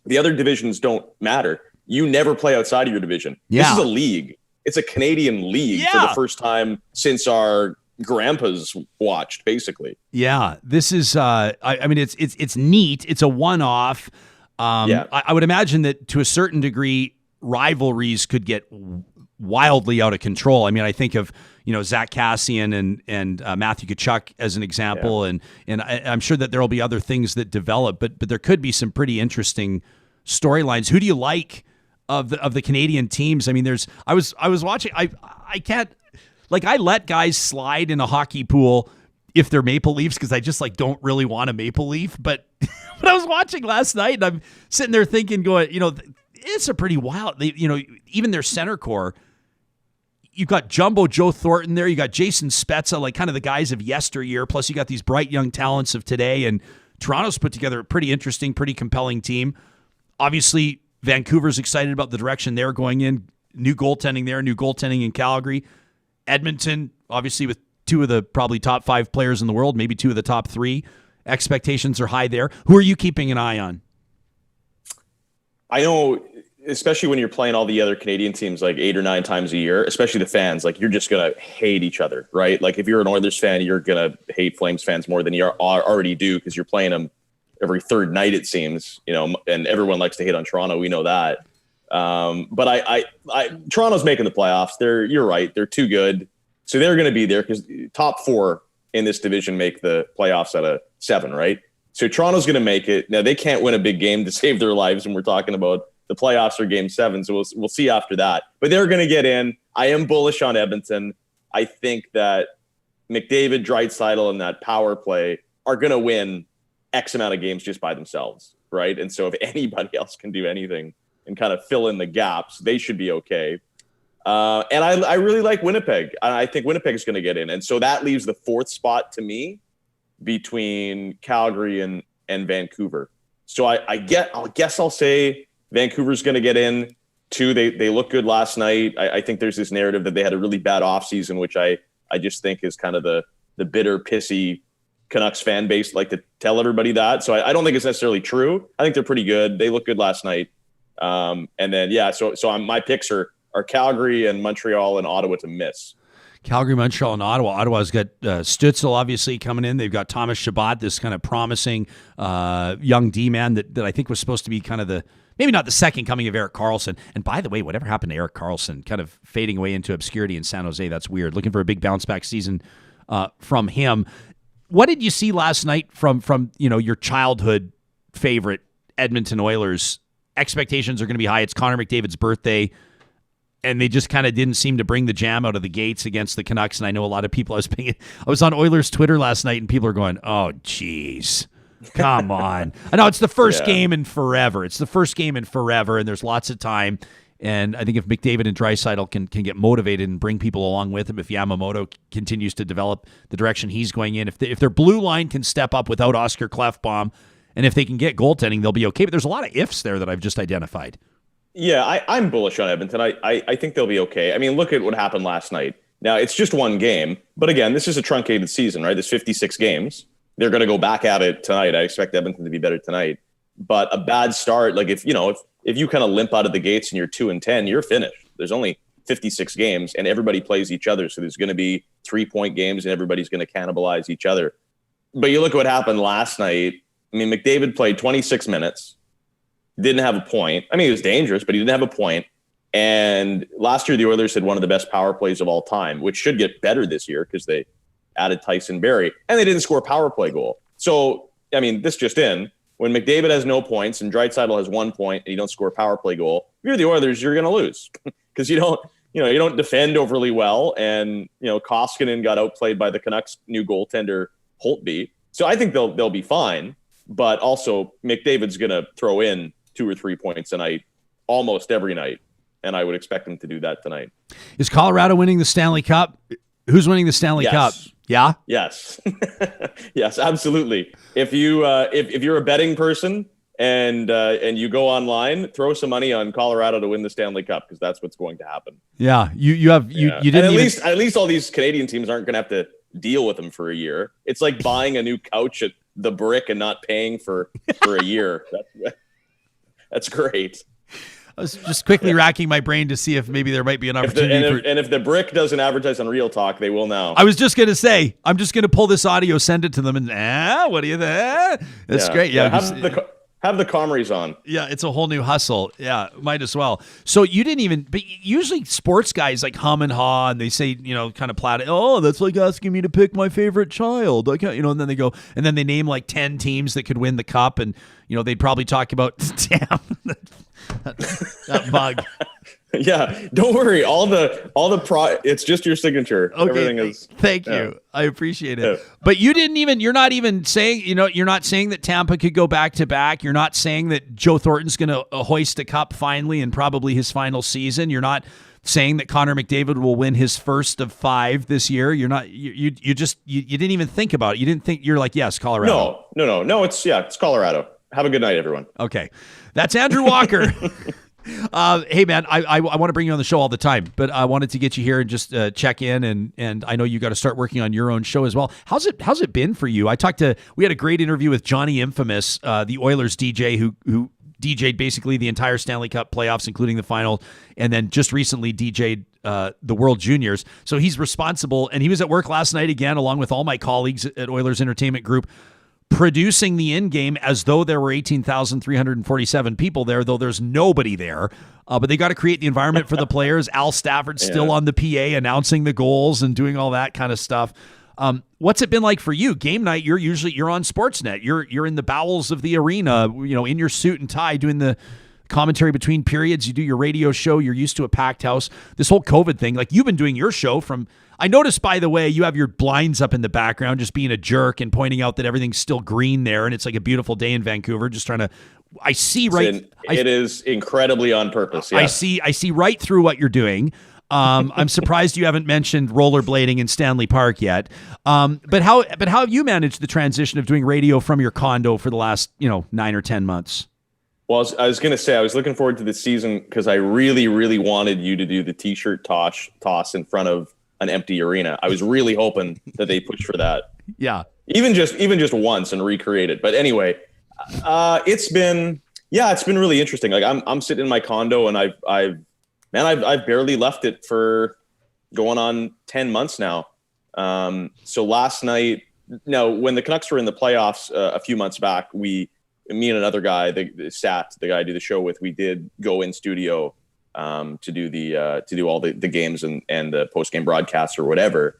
The other divisions don't matter. You never play outside of your division. Yeah. This is a league. It's a Canadian league for the first time since our grandpas watched, basically. Yeah, this is. I mean, it's neat. It's a one-off. I would imagine that to a certain degree, rivalries could get wildly out of control. I mean, I think of Zach Kassian and Matthew Tkachuk as an example, and I'm sure that there will be other things that develop, but there could be some pretty interesting storylines. Who do you like of the Canadian teams? I mean, I was watching. I can't, like, I let guys slide in a hockey pool if they're Maple Leafs because I just don't really want a Maple Leaf. But I was watching last night and I'm sitting there thinking, going, it's a pretty wild. Even their center core. You've got Jumbo Joe Thornton there. You got Jason Spezza, like kind of the guys of yesteryear. Plus, you got these bright young talents of today. And Toronto's put together a pretty interesting, pretty compelling team. Obviously, Vancouver's excited about the direction they're going in. New goaltending there, new goaltending in Calgary. Edmonton, obviously, with 2 of the probably top 5 players in the world, maybe 2 of the top 3. Expectations are high there. Who are you keeping an eye on? I know, especially when you're playing all the other Canadian teams like 8 or 9 times a year, especially the fans, like you're just going to hate each other, right? Like if you're an Oilers fan, you're going to hate Flames fans more than you already do because you're playing them every third night, it seems, and everyone likes to hate on Toronto. We know that. But I Toronto's making the playoffs. You're right. They're too good. So they're going to be there because top 4 in this division make the playoffs out of 7, right? So Toronto's going to make it. Now they can't win a big game to save their lives when we're talking about the playoffs are game 7. So we'll see after that, but they're going to get in. I am bullish on Edmonton. I think that McDavid, Draisaitl, and that power play are going to win X amount of games just by themselves. Right. And so if anybody else can do anything and kind of fill in the gaps, they should be okay. And I really like Winnipeg. I think Winnipeg is going to get in. And so that leaves the 4th spot to me between Calgary and Vancouver. So I guess I'll say Vancouver's going to get in too. They look good last night. I think there's this narrative that they had a really bad offseason, which I just think is kind of the bitter, pissy Canucks fan base like to tell everybody that. So I don't think it's necessarily true. I think they're pretty good. They look good last night. And then, so my picks are Calgary and Montreal and Ottawa to miss. Calgary, Montreal, and Ottawa. Ottawa's got Stützle obviously coming in. They've got Thomas Chabot, this kind of promising young D-man that I think was supposed to be kind of maybe not the second coming of Erik Karlsson. And by the way, whatever happened to Erik Karlsson, kind of fading away into obscurity in San Jose, that's weird. Looking for a big bounce-back season from him. What did you see last night from your childhood favorite Edmonton Oilers? Expectations are going to be high. It's Connor McDavid's birthday. And they just kind of didn't seem to bring the jam out of the gates against the Canucks. And I know a lot of people, I was on Oilers Twitter last night and people are going, oh, geez, come on. I know it's the first game in forever. It's the first game in forever, and there's lots of time. And I think if McDavid and Draisaitl can get motivated and bring people along with him, if Yamamoto continues to develop the direction he's going in, if their blue line can step up without Oscar Klefbom, and if they can get goaltending, they'll be okay. But there's a lot of ifs there that I've just identified. Yeah, I'm bullish on Edmonton. I think they'll be okay. I mean, look at what happened last night. Now, it's just one game. But again, this is a truncated season, right? There's 56 games. They're going to go back at it tonight. I expect Edmonton to be better tonight. But a bad start, like if you kind of limp out of the gates and you're 2-10, you're finished. There's only 56 games and everybody plays each other. So there's going to be 3-point games and everybody's going to cannibalize each other. But you look at what happened last night. I mean, McDavid played 26 minutes. Didn't have a point. I mean, he was dangerous, but he didn't have a point. And last year, the Oilers had one of the best power plays of all time, which should get better this year because they added Tyson Barrie, and they didn't score a power play goal. So, I mean, this just in, when McDavid has no points and Draisaitl has 1 point and you don't score a power play goal, if you're the Oilers, you're going to lose because you don't defend overly well. And, Koskinen got outplayed by the Canucks' new goaltender, Holtby. So I think they'll be fine. But also McDavid's going to throw in 2 or 3 points a night almost every night. And I would expect him to do that tonight. Is Colorado winning the Stanley Cup? Who's winning the Stanley Cup? Yeah? Yes. Yes, absolutely. If you if you're a betting person and you go online, throw some money on Colorado to win the Stanley Cup because that's what's going to happen. Yeah, you didn't. And at least all these Canadian teams aren't going to have to deal with them for a year. It's like buying a new couch at the Brick and not paying for a year. That's great. I was just quickly racking my brain to see if maybe there might be an opportunity. And if the Brick doesn't advertise on Real Talk, they will now. I was just going to say, I'm just going to pull this audio, send it to them, and what do you think? That's great. Yeah. Have the Comries on. Yeah, it's a whole new hustle. Yeah, might as well. So you didn't even, but usually sports guys like hum and haw, and they say, kind of plaid, oh, that's like asking me to pick my favorite child. I can't, and then they go, and then they name like 10 teams that could win the cup, and, they'd probably talk about, damn, that mug. Yeah, don't worry. It's just your signature. Okay, everything is. Thank you. I appreciate it. Yeah. But you're not even saying, you're not saying that Tampa could go back to back. You're not saying that Joe Thornton's going to hoist a cup finally in probably his final season. You're not saying that Connor McDavid will win his first of 5 this year. You're not. You didn't even think about it. You didn't think. You're like, yes, Colorado. No. It's Colorado. Have a good night, everyone. Okay, that's Andrew Walker. Hey man, I want to bring you on the show all the time, but I wanted to get you here and just check in, and I know you got to start working on your own show as well. How's it been for you? We had a great interview with Johnny Infamous, the Oilers DJ who DJ'd basically the entire Stanley Cup playoffs, including the final, and then just recently DJ'd the World Juniors. So he's responsible, and he was at work last night again, along with all my colleagues at Oilers Entertainment Group, producing the end game as though there were 18,347 people there, though there's nobody there. But they got to create the environment for the players. Al Stafford's still on the PA announcing the goals and doing all that kind of stuff. What's it been like for you? Game night, you're on Sportsnet. You're in the bowels of the arena, in your suit and tie doing the commentary between periods. You do your radio show. You're used to a packed house. This whole COVID thing, like you've been doing your show from, I noticed, by the way, you have your blinds up in the background, just being a jerk and pointing out that everything's still green there. And it's like a beautiful day in Vancouver, just trying to, it is incredibly on purpose. Yes. I see right through what you're doing. I'm surprised you haven't mentioned rollerblading in Stanley Park yet. But how have you managed the transition of doing radio from your condo for the last, 9 or 10 months? Well, I was going to say, I was looking forward to this season because I really, really wanted you to do the t-shirt toss in front of an empty arena. I was really hoping that they pushed for that. Yeah. Even just once and recreate it. But anyway, it's been really interesting. Like I'm sitting in my condo and I've barely left it for going on 10 months now. So last night, when the Canucks were in the playoffs a few months back, me and another guy, the guy I do the show with, we did go in studio to do all the games and the post game broadcasts or whatever.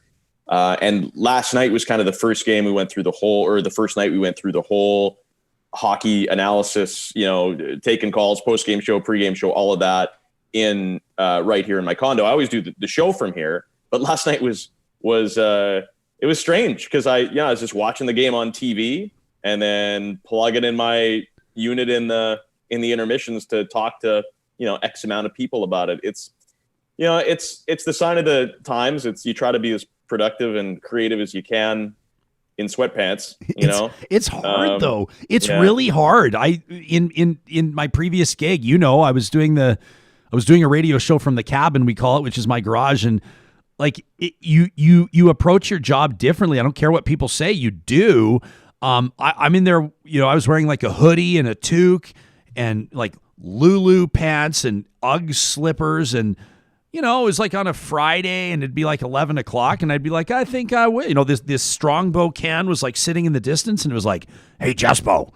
And last night was kind of the first game we went through the first night we went through the whole hockey analysis, taking calls, post game show, pre-game show, all of that in right here in my condo. I always do the show from here, but last night was it was strange because I was just watching the game on TV and then plugging in my unit in the intermissions to talk to X amount of people about it. It's the sign of the times. You try to be as productive and creative as you can in sweatpants. It's hard though. It's really hard. In my previous gig, I was doing a radio show from the cabin, we call it, which is my garage, and like you approach your job differently. I don't care what people say, you do. I'm in there, I was wearing like a hoodie and a toque and like Lulu pants and Ugg slippers, and it was like on a Friday and it'd be like 11 o'clock and I'd be like, I think I will. This Strongbow can was like sitting in the distance and it was like, hey Jespo,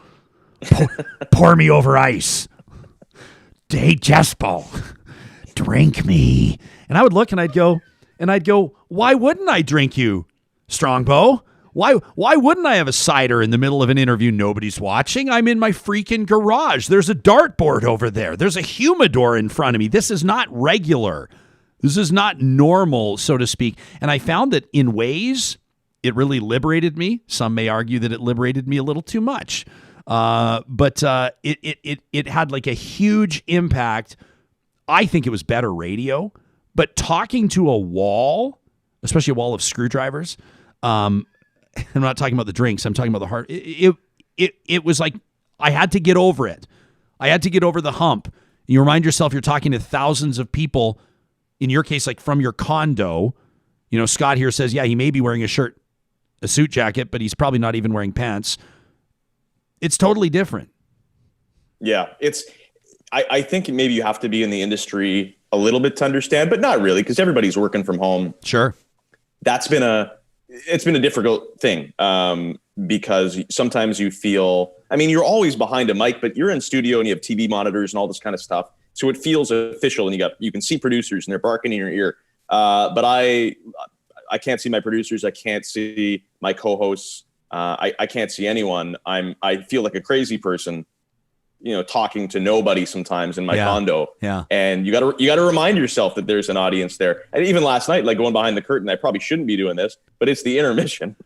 pour me over ice. Hey Jespo, drink me. And I would look and I'd go, why wouldn't I drink you, Strongbow? Why wouldn't I have a cider in the middle of an interview? Nobody's watching. I'm in my freaking garage. There's a dartboard over there. There's a humidor in front of me. This is not regular. This is not normal, so to speak. And I found that in ways it really liberated me. Some may argue that it liberated me a little too much. But it had like a huge impact. I think it was better radio, but talking to a wall, especially a wall of screwdrivers, I'm not talking about the drinks. I'm talking about the heart. It was like I had to get over it. I had to get over the hump. You remind yourself you're talking to thousands of people, in your case, like from your condo. You know, Scott here says, yeah, he may be wearing a suit jacket, but he's probably not even wearing pants. It's totally different. Yeah, I think maybe you have to be in the industry a little bit to understand, but not really, because everybody's working from home. Sure. It's been a difficult thing because sometimes you feel, I mean, you're always behind a mic, but you're in studio and you have TV monitors and all this kind of stuff. So it feels official, and you can see producers and they're barking in your ear. But I can't see my producers. I can't see my co-hosts. I can't see anyone. I feel like a crazy person, talking to nobody sometimes in my condo. Yeah. And you gotta remind yourself that there's an audience there. And even last night, like going behind the curtain, I probably shouldn't be doing this, but it's the intermission.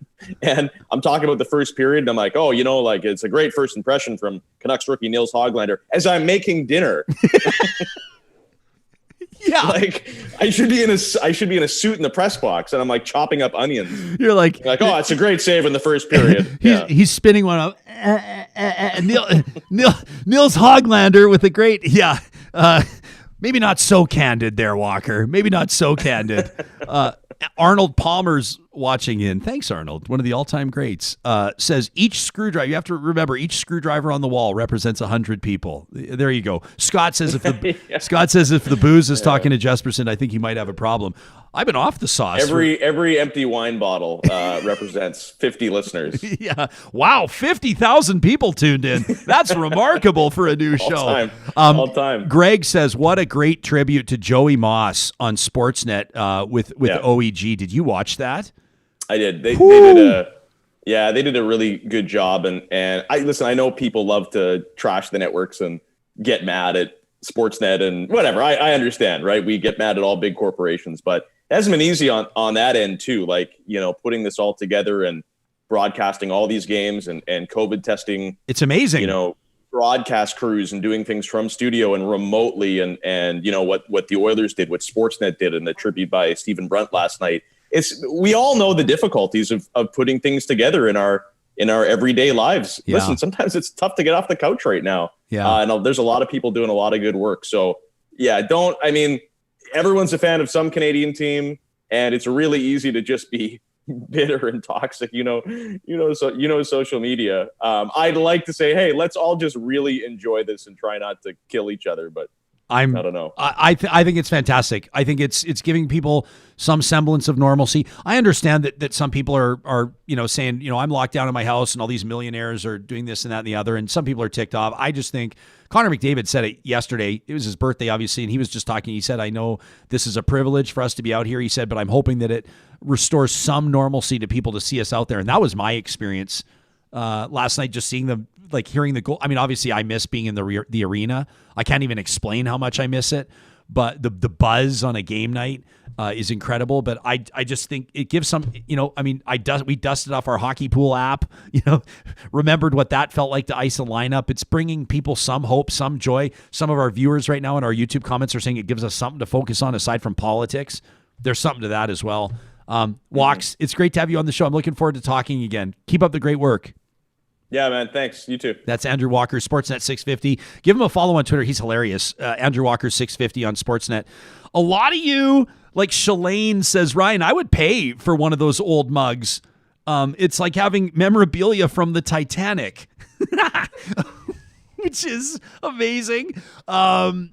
And I'm talking about the first period. And I'm like, oh, like it's a great first impression from Canucks rookie Nils Hoglander as I'm making dinner. Yeah. Like I should be in a suit in the press box, and I'm like chopping up onions. You're like, oh, it's a great save in the first period. He's spinning one up. Nils Hoglander with a great, maybe not so candid there, Walker. Maybe not so candid. Arnold Palmer's watching in. Thanks, Arnold. One of the all-time greats. Says each screwdriver, you have to remember, each screwdriver on the wall represents 100 people. There you go. Scott says if the booze is talking to Jesperson, I think he might have a problem. I've been off the sauce. Every empty wine bottle represents 50 listeners. Yeah. Wow. 50,000 people tuned in. That's remarkable for a new show. All time. Greg says, what a great tribute to Joey Moss on Sportsnet with OEG. Did you watch that? I did. They did a really good job. And I know people love to trash the networks and get mad at Sportsnet and whatever. I understand, right? We get mad at all big corporations, but it hasn't been easy on that end too. Like, putting this all together and broadcasting all these games and COVID testing. It's amazing. Broadcast crews and doing things from studio and remotely and what the Oilers did, what Sportsnet did, and the tribute by Stephen Brunt last night. We all know the difficulties of putting things together in our everyday lives. Yeah. Listen, sometimes it's tough to get off the couch right now. Yeah. And there's a lot of people doing a lot of good work. So everyone's a fan of some Canadian team, and it's really easy to just be bitter and toxic, social media. I'd like to say, hey, let's all just really enjoy this and try not to kill each other. But I don't know. I think it's fantastic. I think it's giving people some semblance of normalcy. I understand that some people are saying, I'm locked down in my house and all these millionaires are doing this and that and the other. And some people are ticked off. I just think Connor McDavid said it yesterday. It was his birthday, obviously. And he was just talking. He said, I know this is a privilege for us to be out here. He said, but I'm hoping that it restores some normalcy to people to see us out there. And that was my experience last night, just seeing them, like hearing the goal. I mean, obviously I miss being in the arena. I can't even explain how much I miss it, but the buzz on a game night is incredible. But I just think it gives some, we dusted off our hockey pool app, remembered what that felt like to ice a lineup. It's bringing people some hope, some joy. Some of our viewers right now in our YouTube comments are saying it gives us something to focus on aside from politics. There's something to that as well. Walks, it's great to have you on the show. I'm looking forward to talking again. Keep up the great work. Yeah, man. Thanks. You too. That's Andrew Walker, Sportsnet 650. Give him a follow on Twitter. He's hilarious. Andrew Walker 650 on Sportsnet. A lot of you, like Shalane says, Ryan, I would pay for one of those old mugs. It's like having memorabilia from the Titanic, which is amazing. So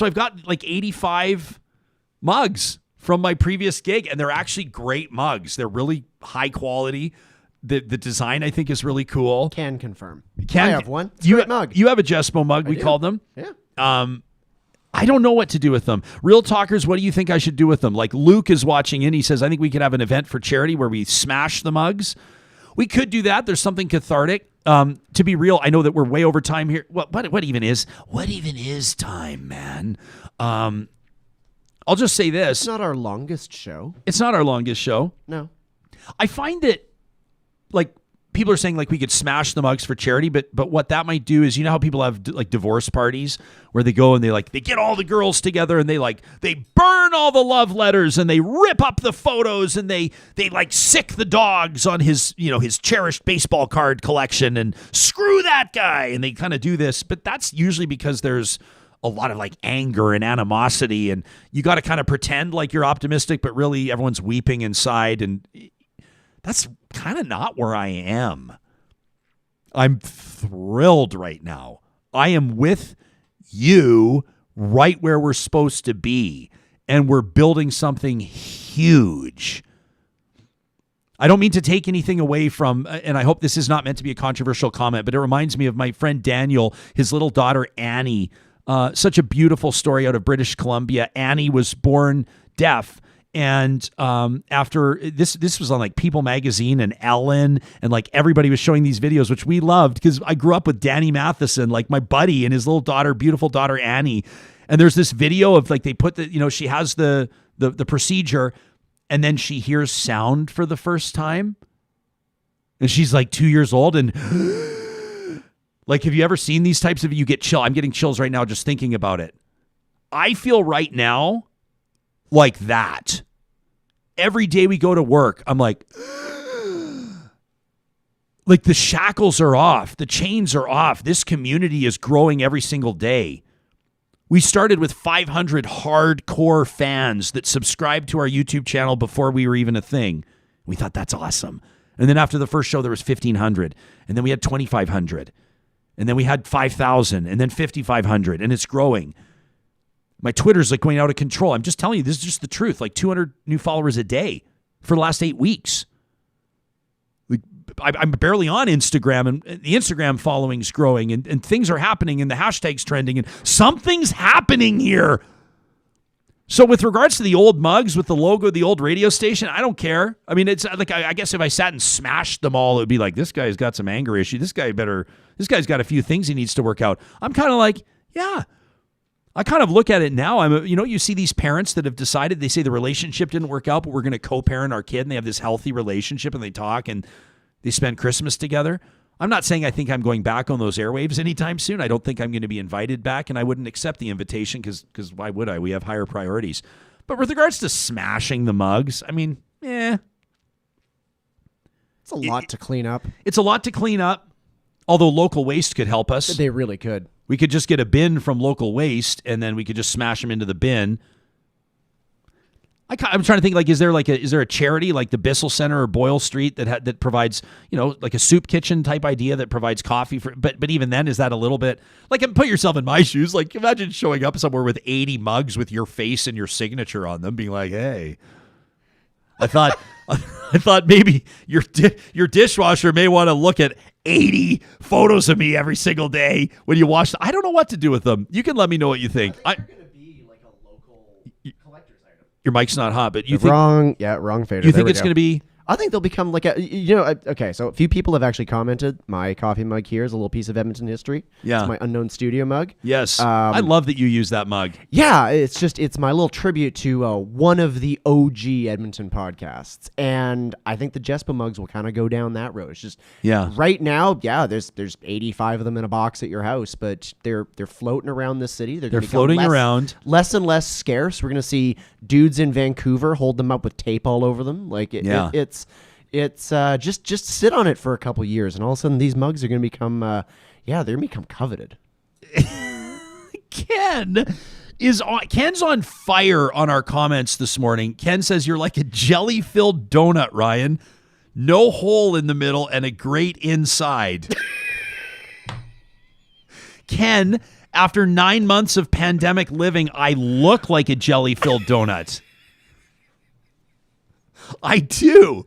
I've got like 85 mugs from my previous gig, and they're actually great mugs. They're really high quality. The design, I think, is really cool. Can confirm. I have one. Mug. You have a Jespo mug, we call them. Yeah. I don't know what to do with them. Real talkers, what do you think I should do with them? Like Luke is watching in. He says, I think we could have an event for charity where we smash the mugs. We could do that. There's something cathartic. To be real, I know that we're way over time here. What even is time, man? I'll just say this. It's not our longest show. It's not our longest show. No. I find that, like, people are saying, like, we could smash the mugs for charity, but what that might do is, you know how people have, like, divorce parties where they go and they get all the girls together and they burn all the love letters and they rip up the photos and they sick the dogs on his cherished baseball card collection and screw that guy. And they kind of do this, but that's usually because there's a lot of, like, anger and animosity, and you got to kind of pretend like you're optimistic, but really everyone's weeping inside, and that's kind of not where I am. I'm thrilled right now. I am with you right where we're supposed to be, and we're building something huge. I don't mean to take anything away from, and I hope this is not meant to be a controversial comment, but it reminds me of my friend Daniel, his little daughter Annie. Such a beautiful story out of British Columbia. Annie was born deaf. And after this was on, like, People Magazine and Ellen, and, like, everybody was showing these videos, which we loved because I grew up with Danny Matheson, like my buddy, and his little daughter, beautiful daughter Annie. And there's this video of, like, they put she has the procedure, and then she hears sound for the first time, and she's like 2 years old, and like, have you ever seen these types of? You get chill. I'm getting chills right now just thinking about it. I feel right now like that. Every day we go to work, I'm like the shackles are off. The chains are off. This community is growing every single day. We started with 500 hardcore fans that subscribed to our YouTube channel before we were even a thing. We thought that's awesome. And then after the first show, there was 1,500. And then we had 2,500. And then we had 5,000. And then 5,500. And it's growing. My Twitter's, like, going out of control. I'm just telling you, this is just the truth. Like, 200 new followers a day for the last 8 weeks. I'm barely on Instagram, and the Instagram following's growing, and things are happening, and the hashtag's trending, and something's happening here. So with regards to the old mugs with the logo of the old radio station, I don't care. I mean, it's like, I guess if I sat and smashed them all, it would be like, this guy's got some anger issue. This guy's got a few things he needs to work out. I'm kind of like, yeah. I kind of look at it now. You see these parents that have decided, they say the relationship didn't work out, but we're going to co-parent our kid, and they have this healthy relationship, and they talk, and they spend Christmas together. I'm not saying I think I'm going back on those airwaves anytime soon. I don't think I'm going to be invited back, and I wouldn't accept the invitation because why would I? We have higher priorities. But with regards to smashing the mugs, I mean, it's a lot to clean up. It's a lot to clean up, although local waste could help us. They really could. We could just get a bin from local waste, and then we could just smash them into the bin. I'm trying to think, like, is there a charity like the Bissell Center or Boyle Street that provides, like a soup kitchen type idea that provides coffee for, but even then, is that a little bit, like, put yourself in my shoes. Like, imagine showing up somewhere with 80 mugs with your face and your signature on them, being like, hey, I thought maybe your dishwasher may want to look at 80 photos of me every single day when you wash them. I don't know what to do with them. You can let me know what you think. They're going to be like a local collector's item. Your mic's not hot, but you think wrong fader. You think it's going to be? I think they'll become like okay, so a few people have actually commented. My coffee mug here is a little piece of Edmonton history. Yeah. It's my Unknown Studio mug. Yes. I love that you use that mug. Yeah, it's my little tribute to one of the OG Edmonton podcasts. And I think the Jespo mugs will kind of go down that road. It's just right now, there's 85 of them in a box at your house, but they're floating around the city. They're floating around. Less and less scarce. We're going to see dudes in Vancouver hold them up with tape all over them. Like it's just sit on it for a couple years, and all of a sudden these mugs are going to become they're going to become coveted. Ken's on fire on our comments this morning. Ken says you're like a jelly-filled donut, Ryan. No hole in the middle and a great inside. Ken, after 9 months of pandemic living, I look like a jelly-filled donut. I do.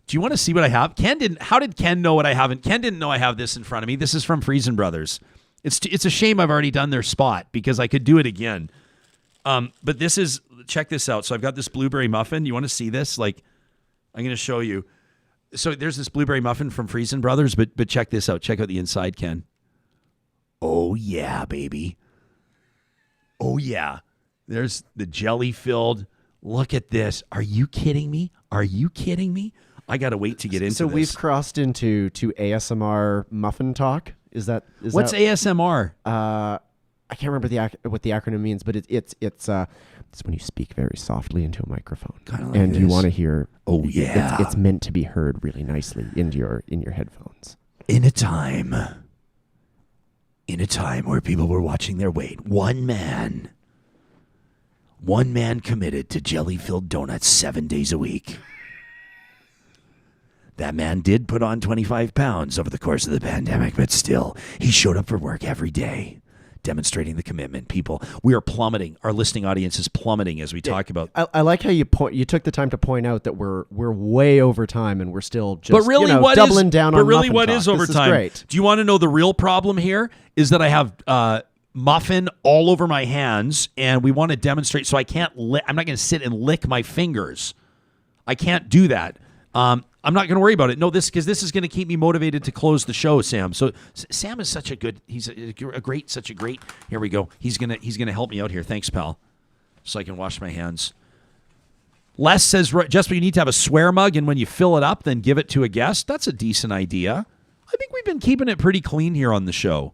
Do you want to see what I have? How did Ken know what I haven't? Ken didn't know I have this in front of me. This is from Friesen Brothers. It's a shame I've already done their spot because I could do it again. But check this out. So I've got this blueberry muffin. You want to see this? Like, I'm going to show you. So there's this blueberry muffin from Friesen Brothers, but check this out. Check out the inside, Ken. Oh, yeah, baby. Oh, yeah. There's the jelly-filled. Look at this. Are you kidding me? Are you kidding me? I got to wait to get into this. So we've crossed into ASMR muffin talk. What's ASMR? I can't remember what the acronym means, but it's when you speak very softly into a microphone, like and this. you want to hear. Oh yeah, it's meant to be heard really nicely in your headphones. In a time where people were watching their weight, one man committed to jelly-filled donuts 7 days a week. That man did put on 25 pounds over the course of the pandemic, but still, he showed up for work every day, demonstrating the commitment. People, we are plummeting. Our listening audience is plummeting as we talk about. I like how you took the time to point out that we're way over time and we're still just doubling down on. But really, what is overtime? Great. Do you want to know the real problem here? Is that I have muffin all over my hands, and we want to demonstrate. So I can't. I'm not going to sit and lick my fingers. I can't do that. I'm not going to worry about it. No, because this is going to keep me motivated to close the show, Sam. So Sam is such a good. He's such a great. Here we go. He's gonna help me out here. Thanks, pal. So I can wash my hands. Les says, Jespo, you need to have a swear mug, and when you fill it up, then give it to a guest. That's a decent idea. I think we've been keeping it pretty clean here on the show.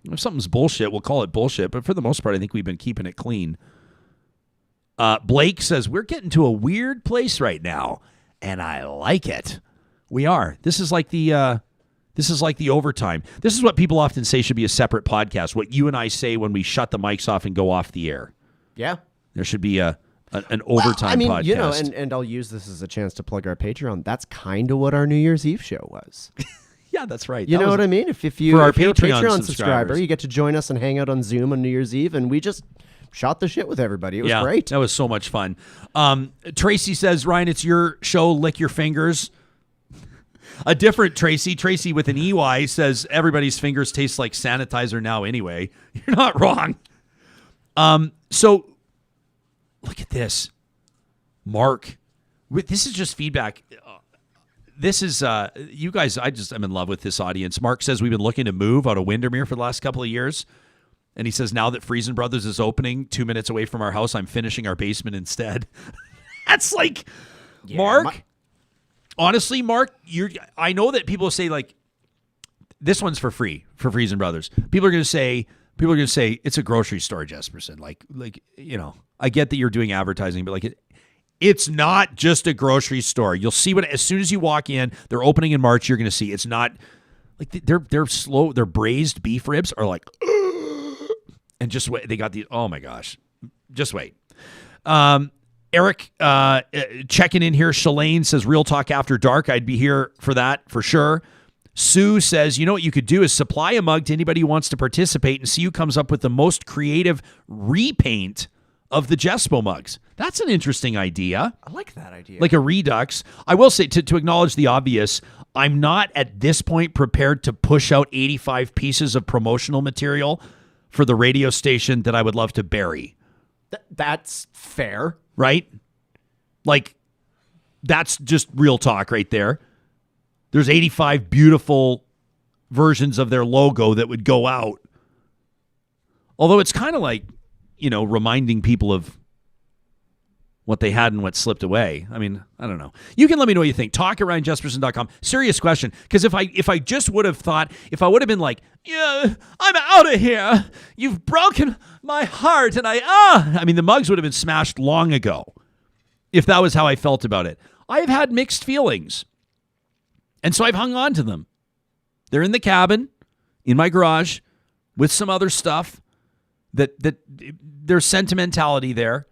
If something's bullshit, we'll call it bullshit. But for the most part, I think we've been keeping it clean. Blake says, we're getting to a weird place right now, and I like it. We are. This is like the overtime. This is what people often say should be a separate podcast. What you and I say when we shut the mics off and go off the air. Yeah. There should be an overtime podcast. And I'll use this as a chance to plug our Patreon. That's kind of what our New Year's Eve show was. Yeah, that's right. You know what I mean? If you're a Patreon subscriber, you get to join us and hang out on Zoom on New Year's Eve, and we just shot the shit with everybody. It was great. That was so much fun. Tracy says, Ryan, it's your show. Lick your fingers. A different Tracy with an EY says, everybody's fingers taste like sanitizer now anyway. You're not wrong. So look at this. Mark, this is just feedback. This is, you guys, I'm in love with this audience. Mark says we've been looking to move out of Windermere for the last couple of years. And he says, now that Friesen Brothers is opening 2 minutes away from our house, I'm finishing our basement instead. That's like, yeah, Mark. Honestly, Mark, I know that people say like, this one's for free for Friesen Brothers. People are going to say it's a grocery store, Jesperson. Like I get that you're doing advertising, but like it's not just a grocery store. You'll see as soon as you walk in, they're opening in March. You're going to see it's not like they're slow. Their braised beef ribs are like. And just wait, they got these. Oh my gosh, just wait. Eric checking in here. Shalane says, "Real Talk After Dark." I'd be here for that for sure. Sue says, "You know what you could do is supply a mug to anybody who wants to participate, and see who comes up with the most creative repaint of the Jespo mugs." That's an interesting idea. I like that idea. Like a redux. I will say to acknowledge the obvious. I'm not at this point prepared to push out 85 pieces of promotional material for the radio station that I would love to bury. That's fair. Right? Like, that's just real talk right there. There's 85 beautiful versions of their logo that would go out. Although it's kind of like, reminding people of what they had and what slipped away. I mean, I don't know. You can let me know what you think. Talk@ryanjesperson.com. Serious question. Because if I just would have thought, if I would have been like, yeah, I'm out of here. You've broken my heart. And I mean, the mugs would have been smashed long ago if that was how I felt about it. I've had mixed feelings. And so I've hung on to them. They're in the cabin, in my garage, with some other stuff that there's sentimentality there,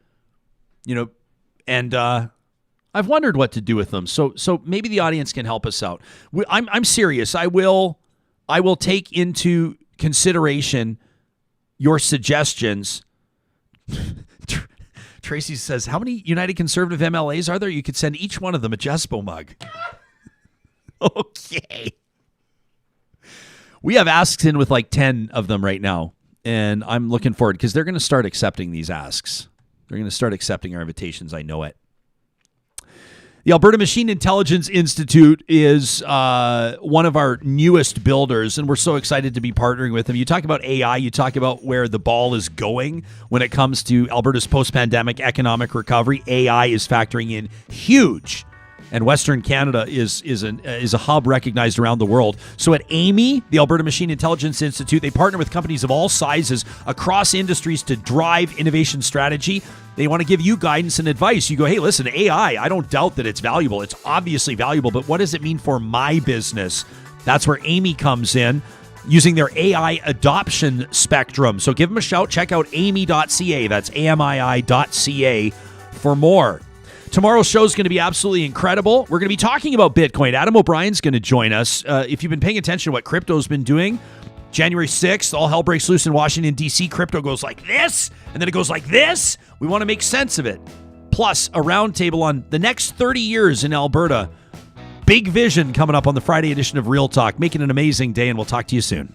and I've wondered what to do with them. So maybe the audience can help us out. I'm serious. I will take into consideration your suggestions. Tracy says, how many United Conservative MLAs are there? You could send each one of them a Jespo mug. Okay. We have asks in with like 10 of them right now, and I'm looking forward because they're going to start accepting these asks. They're going to start accepting our invitations. I know it. The Alberta Machine Intelligence Institute is one of our newest builders, and we're so excited to be partnering with them. You talk about AI, you talk about where the ball is going when it comes to Alberta's post-pandemic economic recovery. AI is factoring in huge, and Western Canada is a hub recognized around the world. So at AIMI, the Alberta Machine Intelligence Institute, they partner with companies of all sizes across industries to drive innovation strategy. They want to give you guidance and advice. You go, hey, listen, AI, I don't doubt that it's valuable. It's obviously valuable, but what does it mean for my business? That's where AIMI comes in, using their AI adoption spectrum. So give them a shout. Check out AIMI.ca. That's AMII.ca for more. Tomorrow's show is going to be absolutely incredible. We're going to be talking about Bitcoin. Adam O'Brien's going to join us. If you've been paying attention to what crypto's been doing, January 6th, all hell breaks loose in Washington, D.C. Crypto goes like this, and then it goes like this. We want to make sense of it. Plus, a roundtable on the next 30 years in Alberta. Big vision coming up on the Friday edition of Real Talk. Make it an amazing day, and we'll talk to you soon.